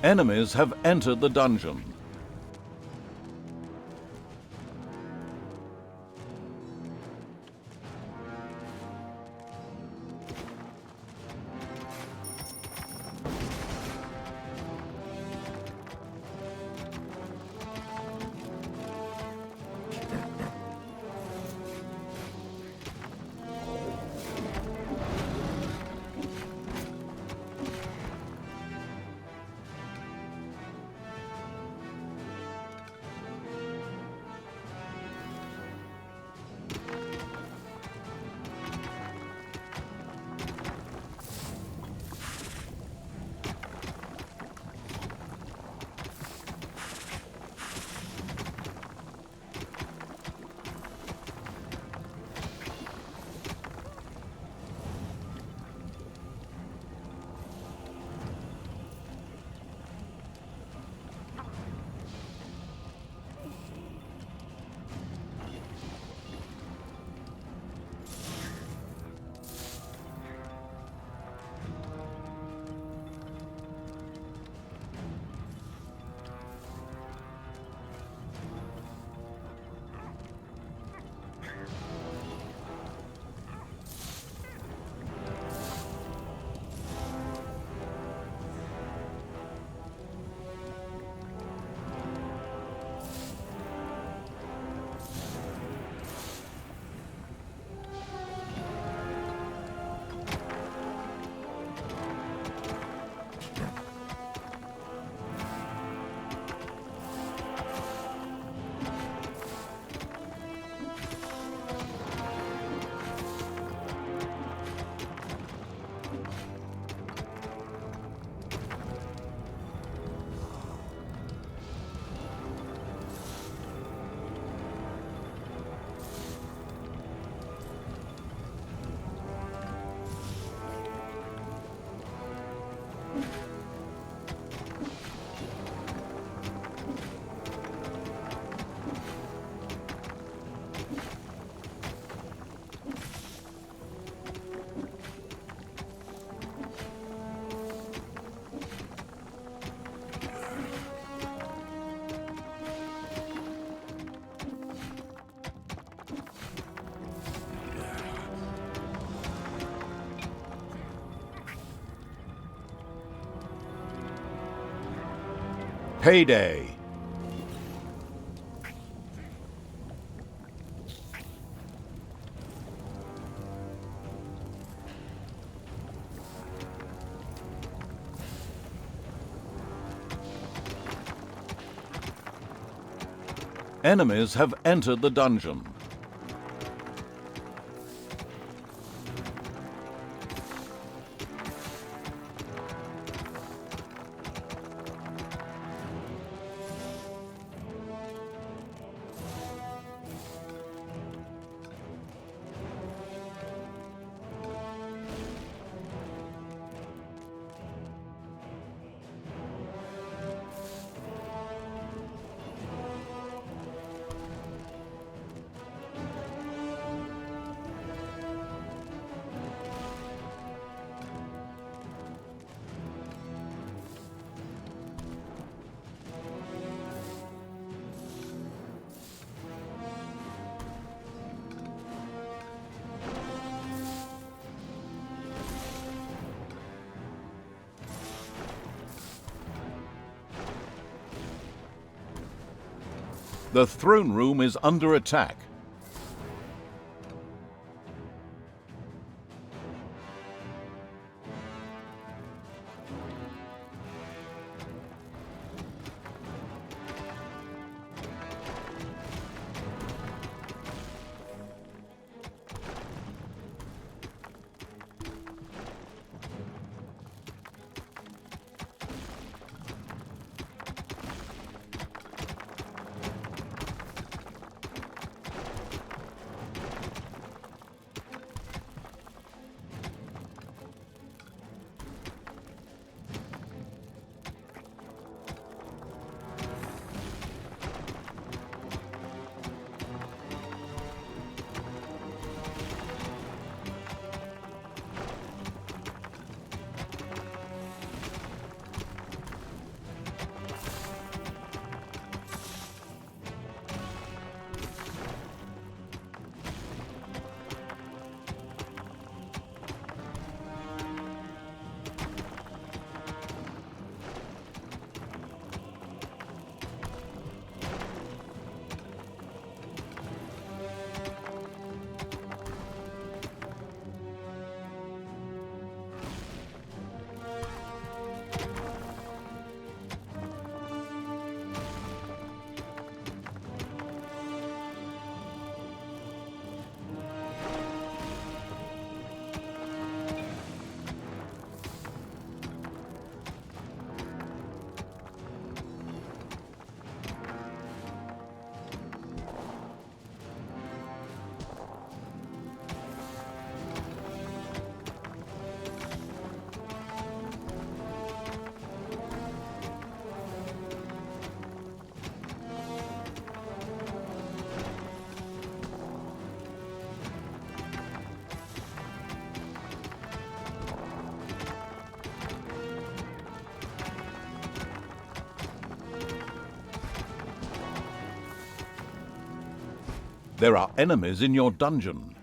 Speaker 1: Enemies have entered the dungeon. Payday. Enemies have entered the dungeon. The throne room is under attack. There are enemies in your dungeon.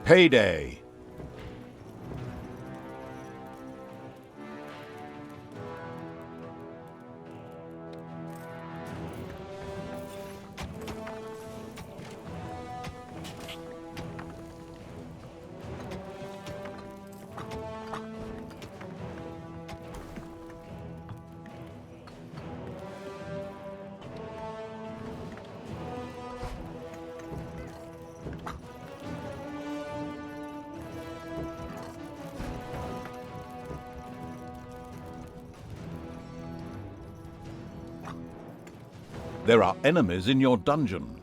Speaker 1: Payday! There are enemies in your dungeon.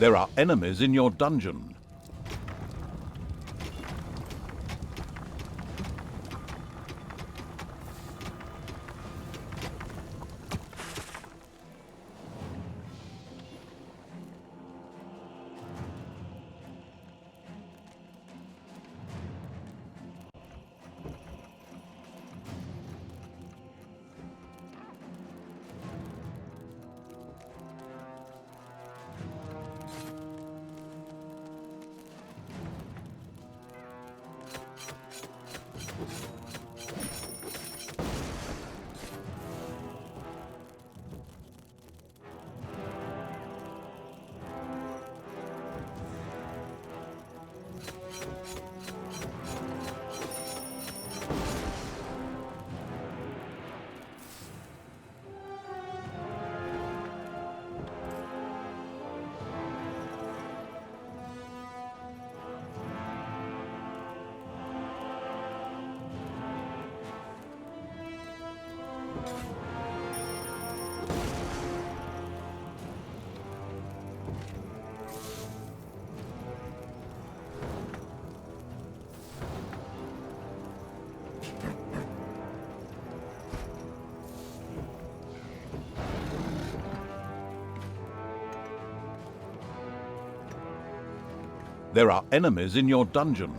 Speaker 1: There are enemies in your dungeon. There are enemies in your dungeon.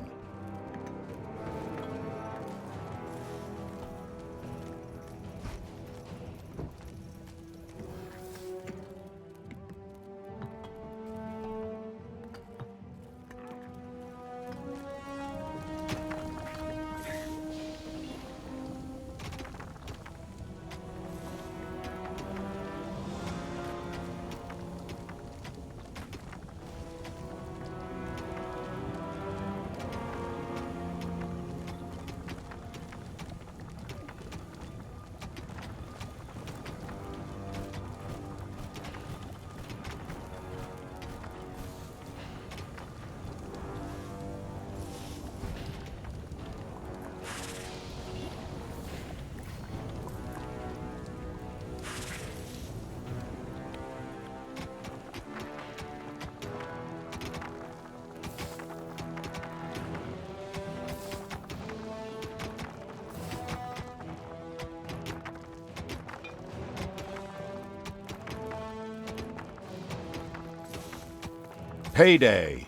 Speaker 1: Payday!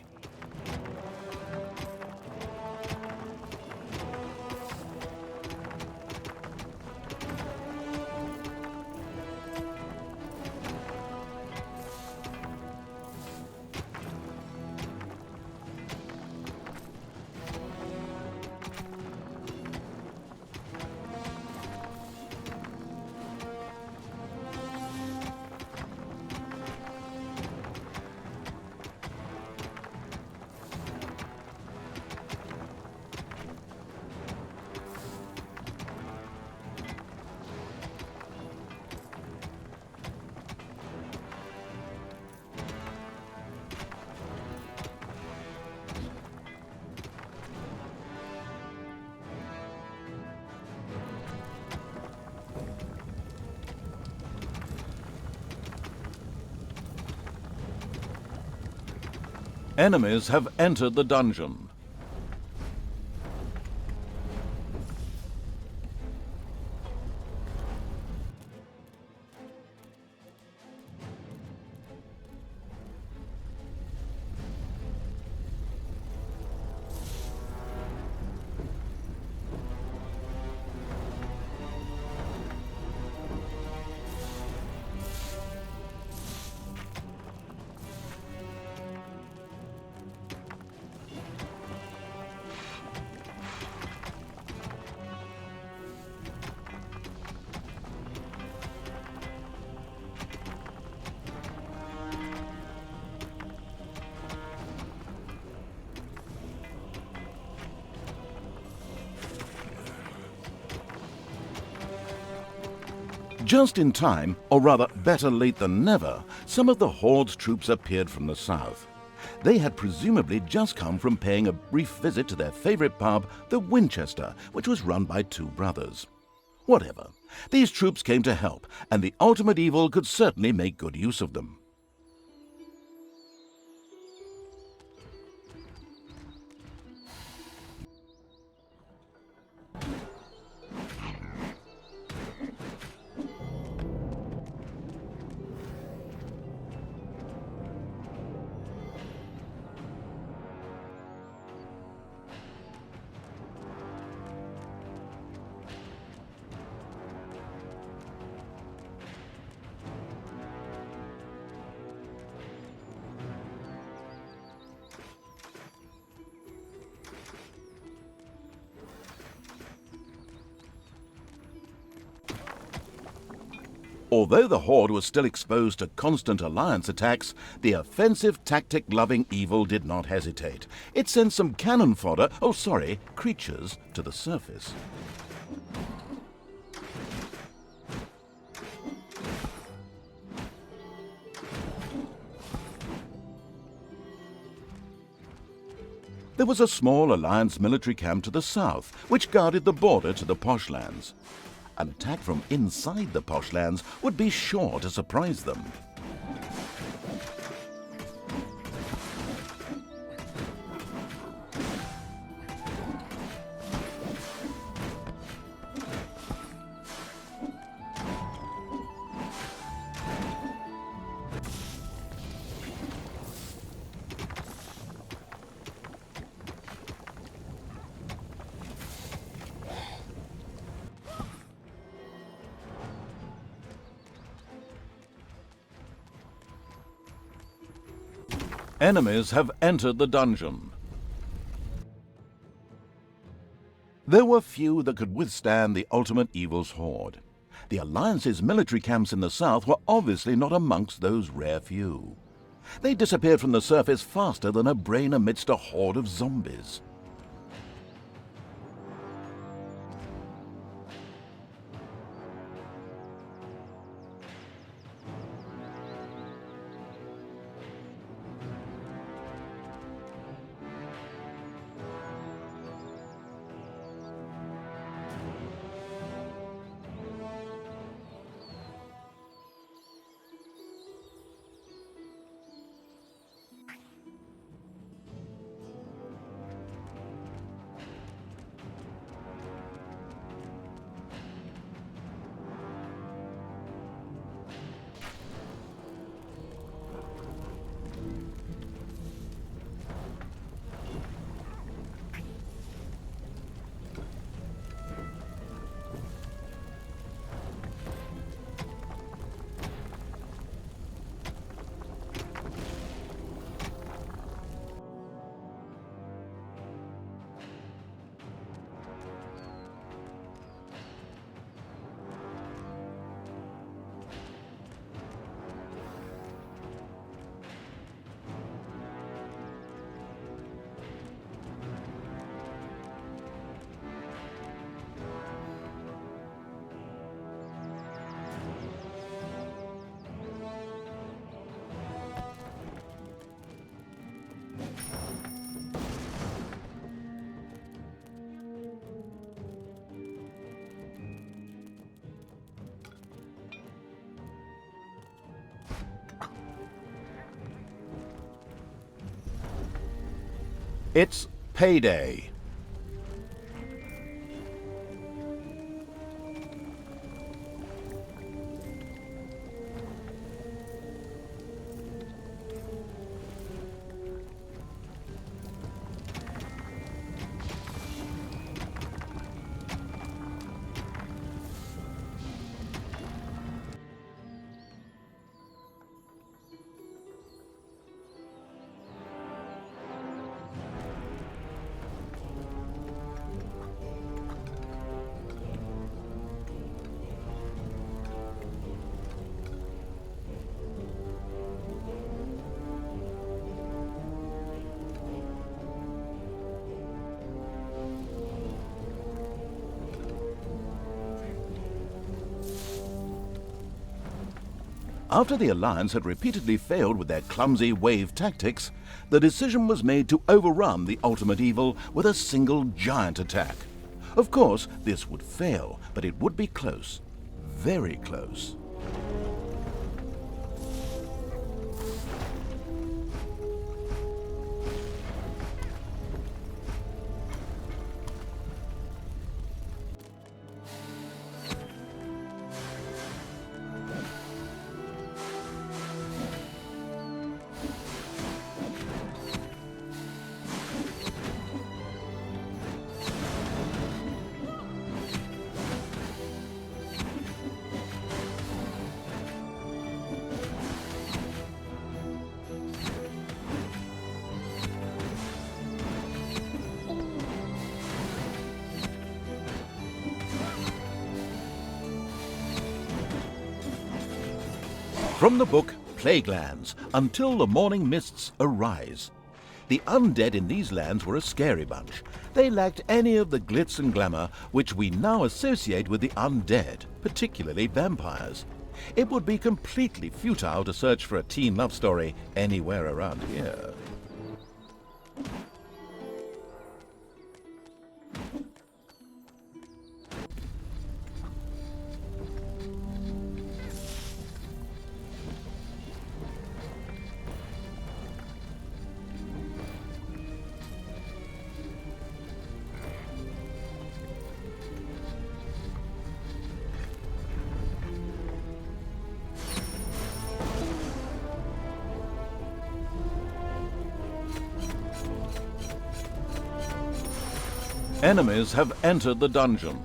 Speaker 1: Enemies have entered the dungeon. Just in time, or rather better late than never, some of the Horde's troops appeared from the south. They had presumably just come from paying a brief visit to their favorite pub, the Winchester, which was run by two brothers. Whatever. These troops came to help, and the ultimate evil could certainly make good use of them. Although the Horde was still exposed to constant alliance attacks, the offensive tactic-loving evil did not hesitate. It sent some cannon fodder, creatures, to the surface. There was a small alliance military camp to the south, which guarded the border to the Poshlands. An attack from inside the Poshlands would be sure to surprise them. Enemies have entered the dungeon. There were few that could withstand the ultimate evil's horde. The Alliance's military camps in the south were obviously not amongst those rare few. They disappeared from the surface faster than a brain amidst a horde of zombies. It's payday. After the Alliance had repeatedly failed with their clumsy wave tactics, the decision was made to overrun the ultimate evil with a single giant attack. Of course, this would fail, but it would be close. Very close. From the book Plaguelands, Until the Morning Mists Arise. The undead in these lands were a scary bunch. They lacked any of the glitz and glamour which we now associate with the undead, particularly vampires. It would be completely futile to search for a teen love story anywhere around here. Enemies have entered the dungeon.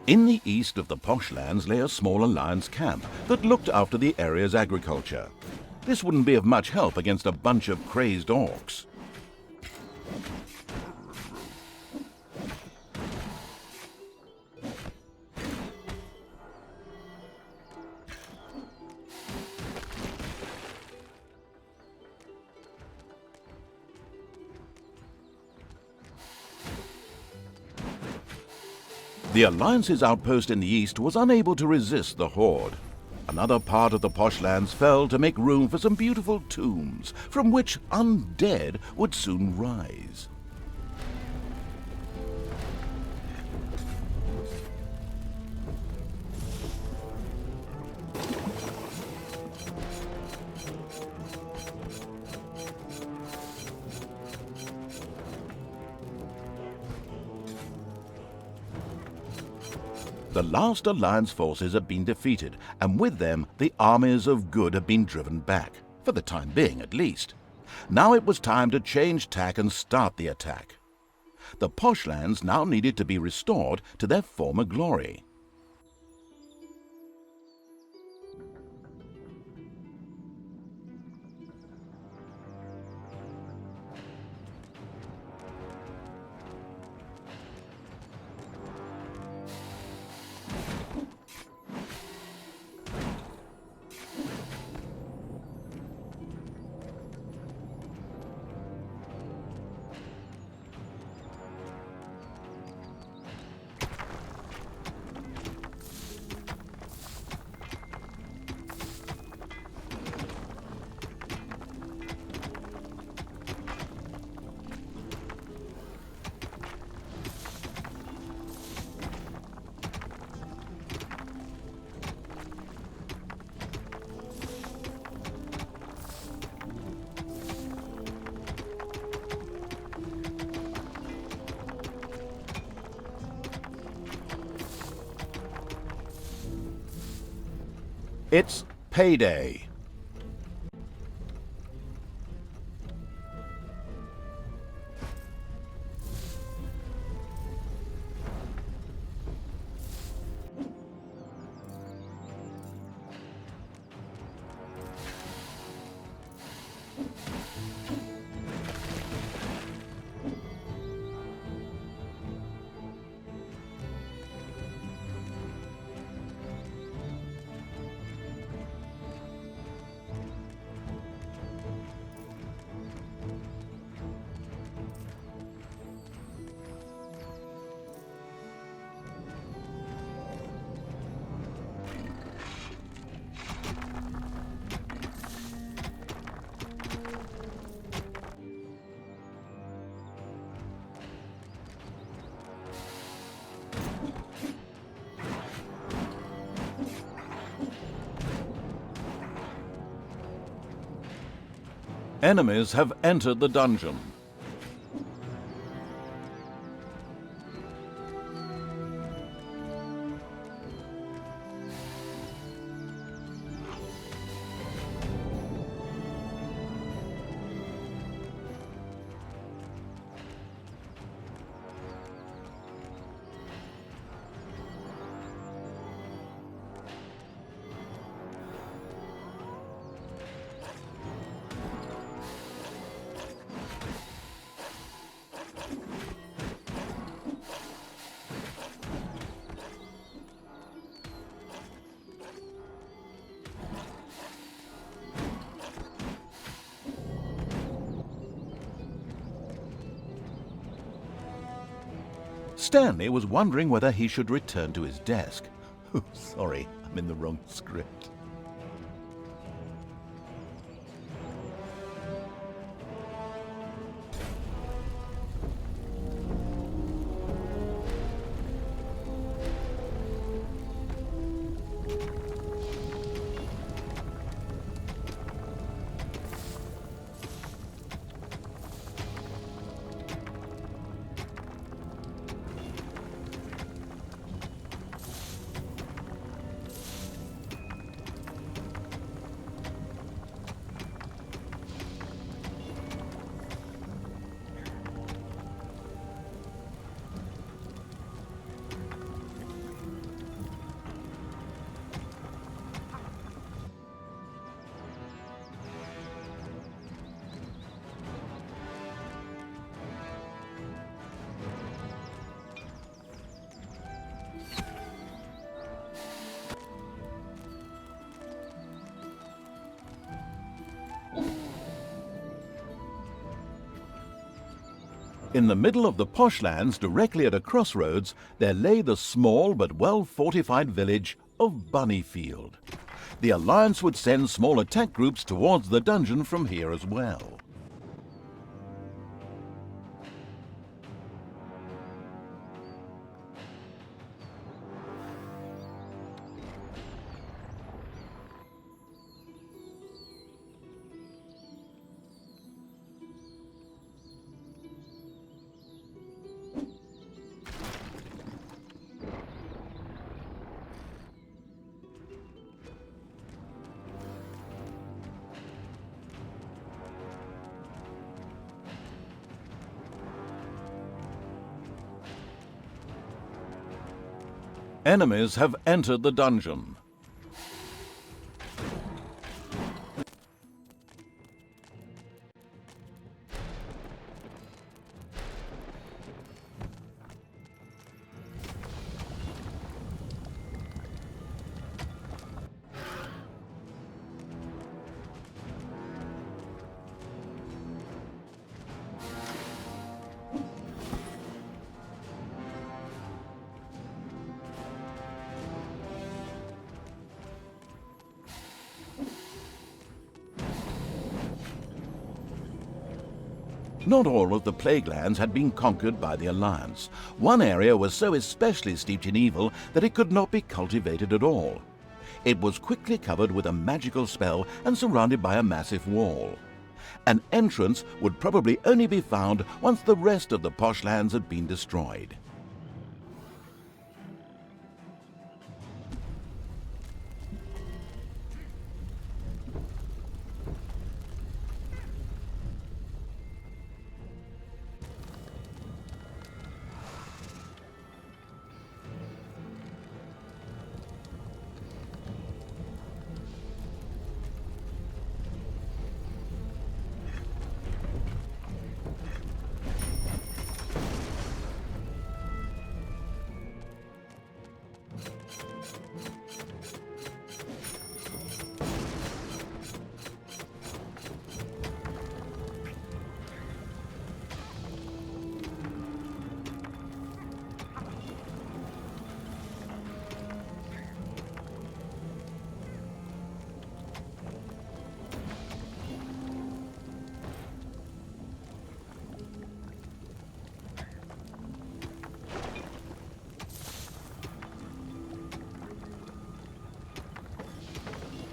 Speaker 1: In the east of the posh lands lay a small Alliance camp that looked after the area's agriculture. This wouldn't be of much help against a bunch of crazed orcs. The Alliance's outpost in the east was unable to resist the horde. Another part of the posh lands fell to make room for some beautiful tombs, from which undead would soon rise. The last Alliance forces have been defeated, and with them the armies of good have been driven back, for the time being at least. Now it was time to change tack and start the attack. The posh lands now needed to be restored to their former glory. It's payday. Enemies have entered the dungeon. Stanley was wondering whether he should return to his desk. Oh, sorry, I'm in the wrong script. In the middle of the Poshlands, directly at a crossroads, there lay the small but well-fortified village of Bunnyfield. The Alliance would send small attack groups towards the dungeon from here as well. Enemies have entered the dungeon. Not all of the Plaguelands had been conquered by the Alliance. One area was so especially steeped in evil that it could not be cultivated at all. It was quickly covered with a magical spell and surrounded by a massive wall. An entrance would probably only be found once the rest of the Poshlands had been destroyed.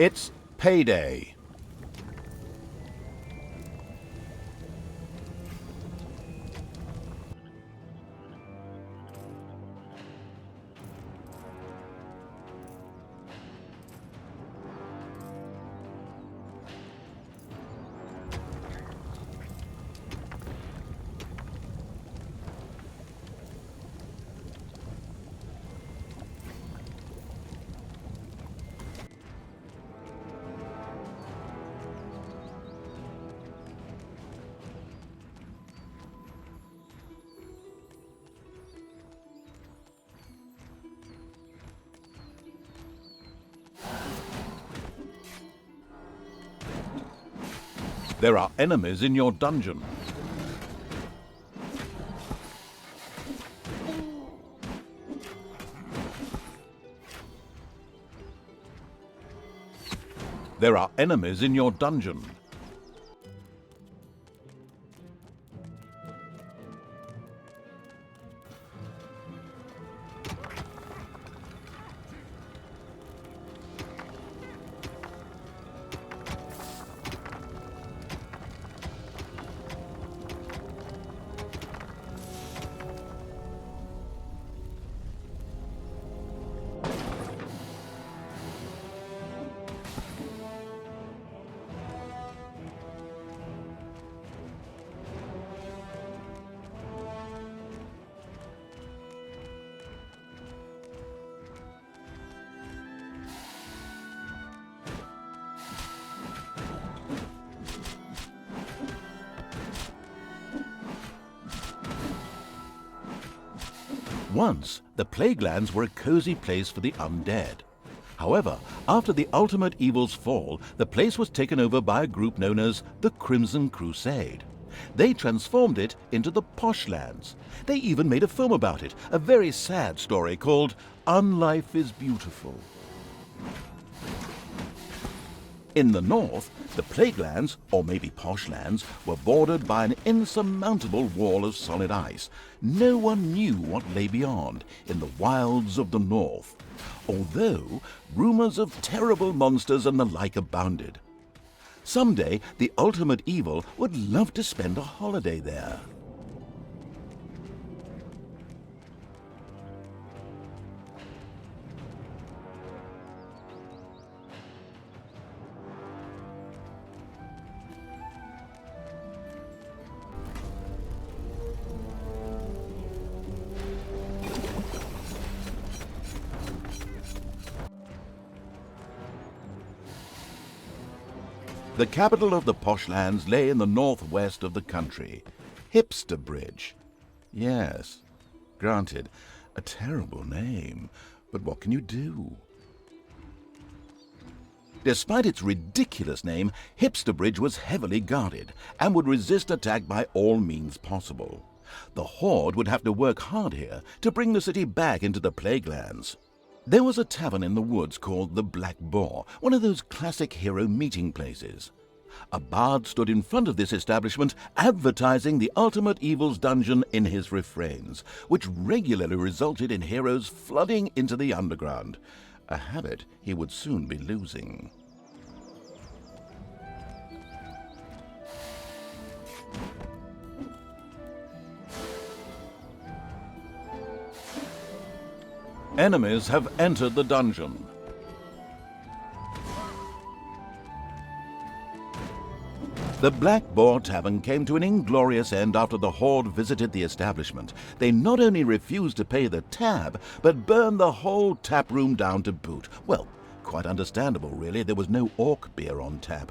Speaker 1: It's payday. There are enemies in your dungeon. There are enemies in your dungeon. Once, the Plaguelands were a cozy place for the undead. However, after the ultimate evil's fall, the place was taken over by a group known as the Crimson Crusade. They transformed it into the Poshlands. They even made a film about it, a very sad story called Unlife is Beautiful. In the north, the Plaguelands, or maybe Poshlands, were bordered by an insurmountable wall of solid ice. No one knew what lay beyond, in the wilds of the north, although rumors of terrible monsters and the like abounded. Someday, the ultimate evil would love to spend a holiday there. The capital of the Poshlands lay in the northwest of the country, Hipsterbridge. Yes, granted, a terrible name, but what can you do? Despite its ridiculous name, Hipsterbridge was heavily guarded and would resist attack by all means possible. The Horde would have to work hard here to bring the city back into the Plaguelands. There was a tavern in the woods called the Black Boar, one of those classic hero meeting places. A bard stood in front of this establishment advertising the ultimate evil's dungeon in his refrains, which regularly resulted in heroes flooding into the underground, a habit he would soon be losing. Enemies have entered the dungeon. The Black Boar Tavern came to an inglorious end after the Horde visited the establishment. They not only refused to pay the tab, but burned the whole tap room down to boot. Well, quite understandable, really. There was no orc beer on tap.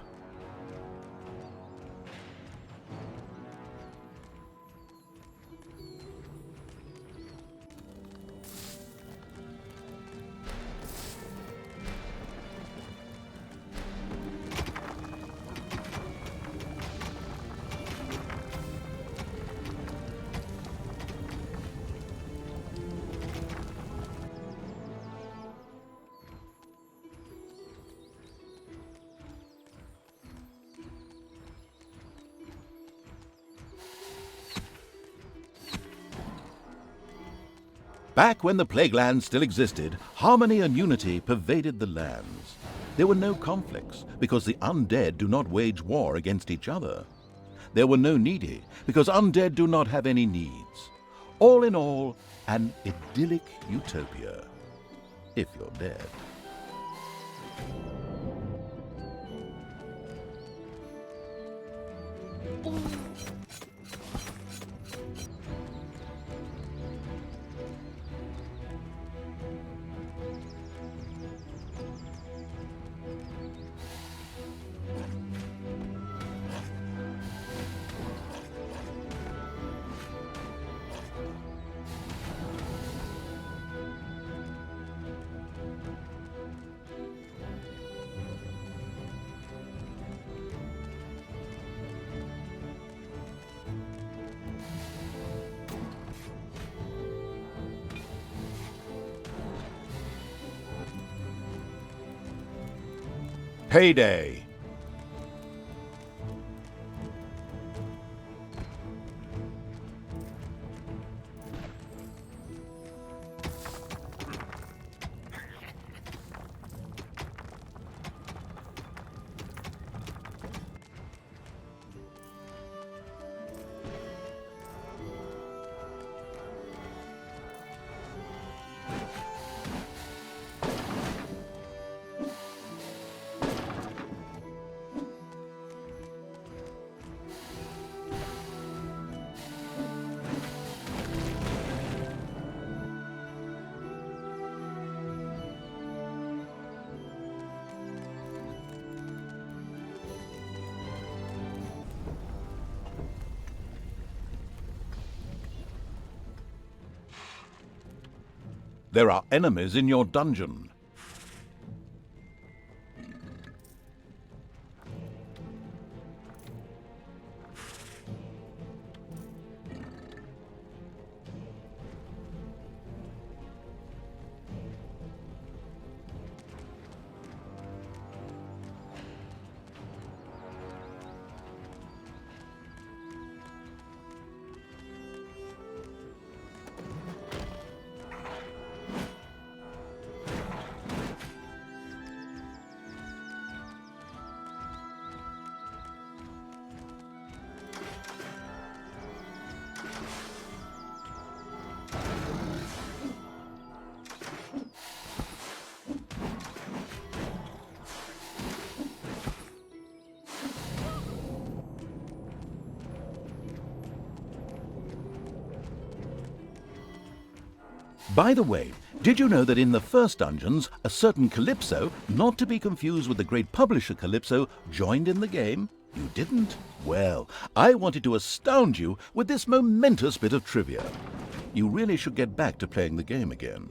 Speaker 1: Back when the Plaguelands still existed, harmony and unity pervaded the lands. There were no conflicts, because the undead do not wage war against each other. There were no needy, because undead do not have any needs. All in all, an idyllic utopia, if you're dead. Payday! There are enemies in your dungeon. By the way, did you know that in the first dungeons, a certain Calypso, not to be confused with the great publisher Calypso, joined in the game? You didn't? Well, I wanted to astound you with this momentous bit of trivia. You really should get back to playing the game again.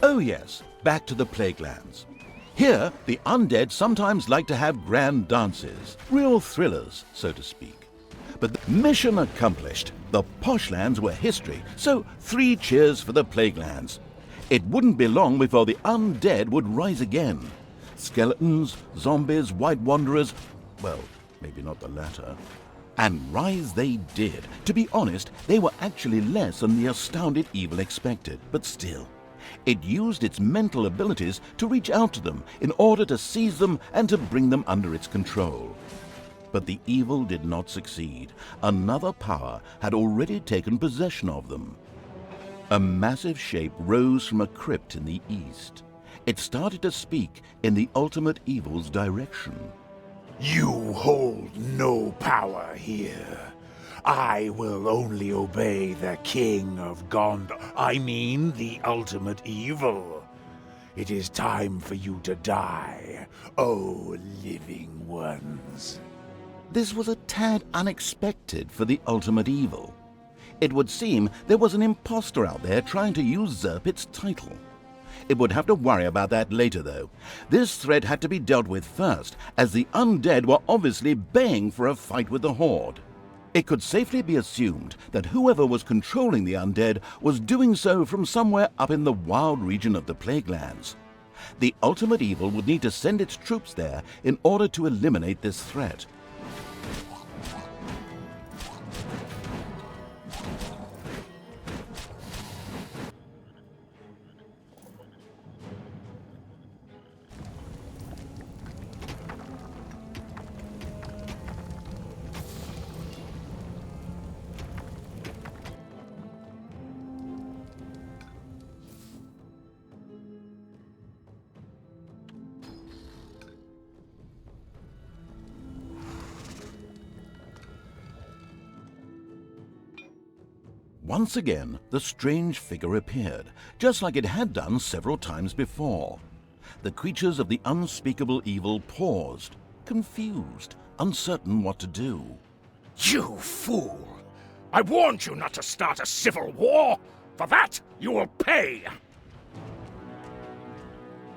Speaker 1: Oh yes, back to the Plaguelands. Here, the undead sometimes like to have grand dances, real thrillers, so to speak. But the mission accomplished. The Poshlands were history, so 3 cheers for the Plaguelands. It wouldn't be long before the undead would rise again. Skeletons, zombies, white wanderers, well, maybe not the latter. And rise they did. To be honest, they were actually less than the astounded evil expected, but still. It used its mental abilities to reach out to them in order to seize them and to bring them under its control. But the evil did not succeed. Another power had already taken possession of them. A massive shape rose from a crypt in the east. It started to speak in the ultimate evil's direction.
Speaker 4: You hold no power here. I will only obey the King of Gondor. I mean, the ultimate evil. It is time for you to die, O living ones.
Speaker 1: This was a tad unexpected for the ultimate evil. It would seem there was an imposter out there trying to usurp its title. It would have to worry about that later, though. This threat had to be dealt with first, as the undead were obviously baying for a fight with the Horde. It could safely be assumed that whoever was controlling the undead was doing so from somewhere up in the wild region of the Plaguelands. The ultimate evil would need to send its troops there in order to eliminate this threat. Once again, the strange figure appeared, just like it had done several times before. The creatures of the unspeakable evil paused, confused, uncertain what to do.
Speaker 2: You fool! I warned you not to start a civil war! For that, you will pay!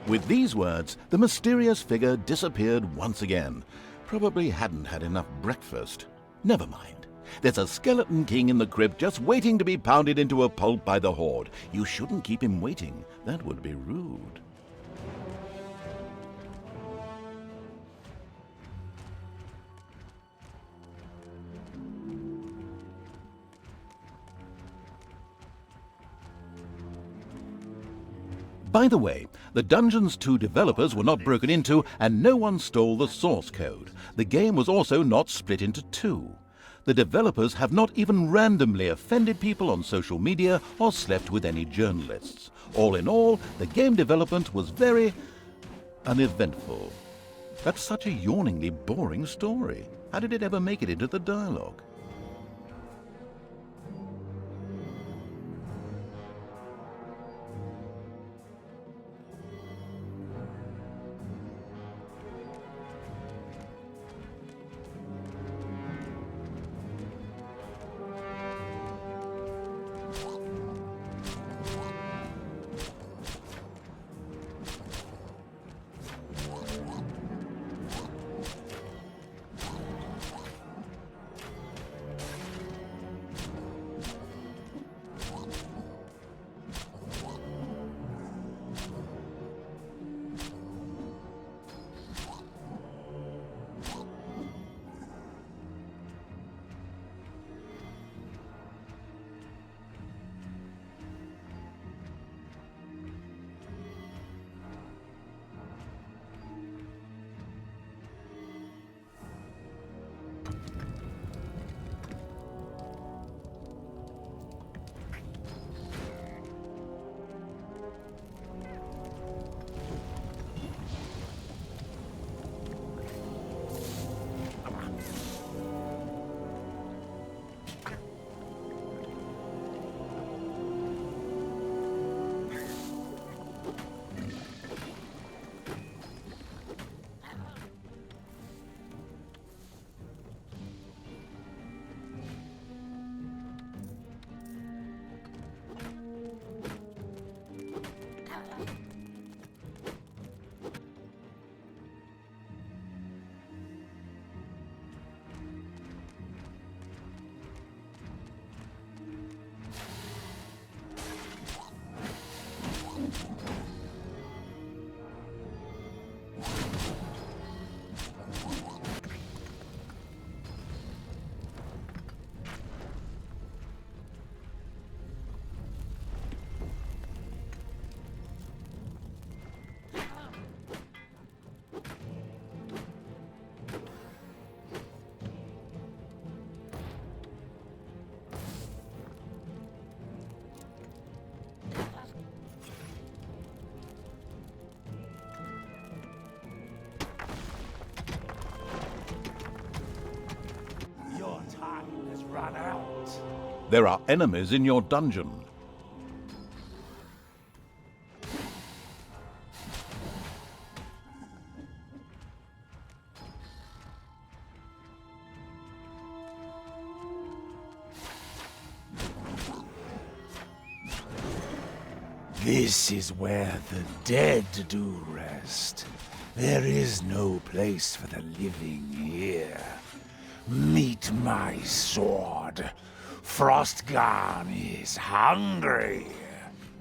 Speaker 1: With these words, the mysterious figure disappeared once again. Probably hadn't had enough breakfast. Never mind. There's a skeleton king in the crypt just waiting to be pounded into a pulp by the Horde. You shouldn't keep him waiting. That would be rude. By the way, the Dungeons 2 developers were not broken into and no one stole the source code. The game was also not split into 2. The developers have not even randomly offended people on social media or slept with any journalists. All in all, the game development was very uneventful. That's such a yawningly boring story. How did it ever make it into the dialogue? There are enemies in your dungeon.
Speaker 2: This is where the dead do rest. There is no place for the living here. Meet my sword. Frostgarn is hungry.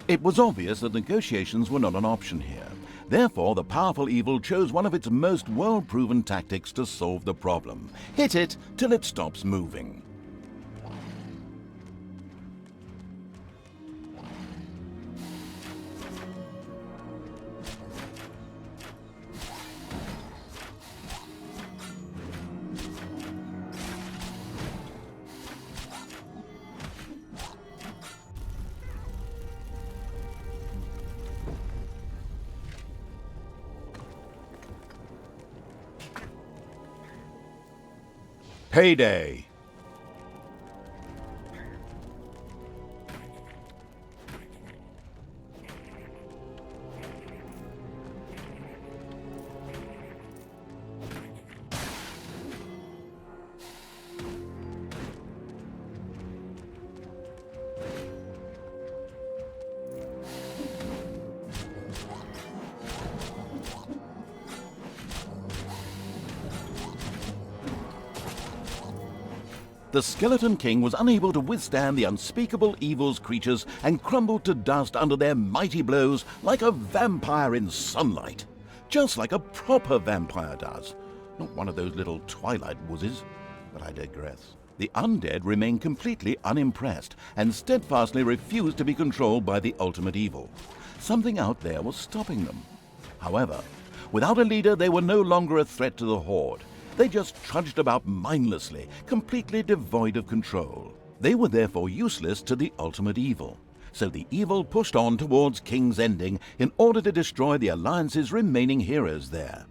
Speaker 1: It was obvious that negotiations were not an option here. Therefore, the powerful evil chose one of its most well-proven tactics to solve the problem. Hit it till it stops moving. Payday! The Skeleton King was unable to withstand the unspeakable evil's creatures and crumbled to dust under their mighty blows like a vampire in sunlight. Just like a proper vampire does. Not one of those little twilight wussies. But I digress. The undead remained completely unimpressed and steadfastly refused to be controlled by the ultimate evil. Something out there was stopping them. However, without a leader, they were no longer a threat to the Horde. They just trudged about mindlessly, completely devoid of control. They were therefore useless to the ultimate evil. So the evil pushed on towards King's Ending in order to destroy the Alliance's remaining heroes there.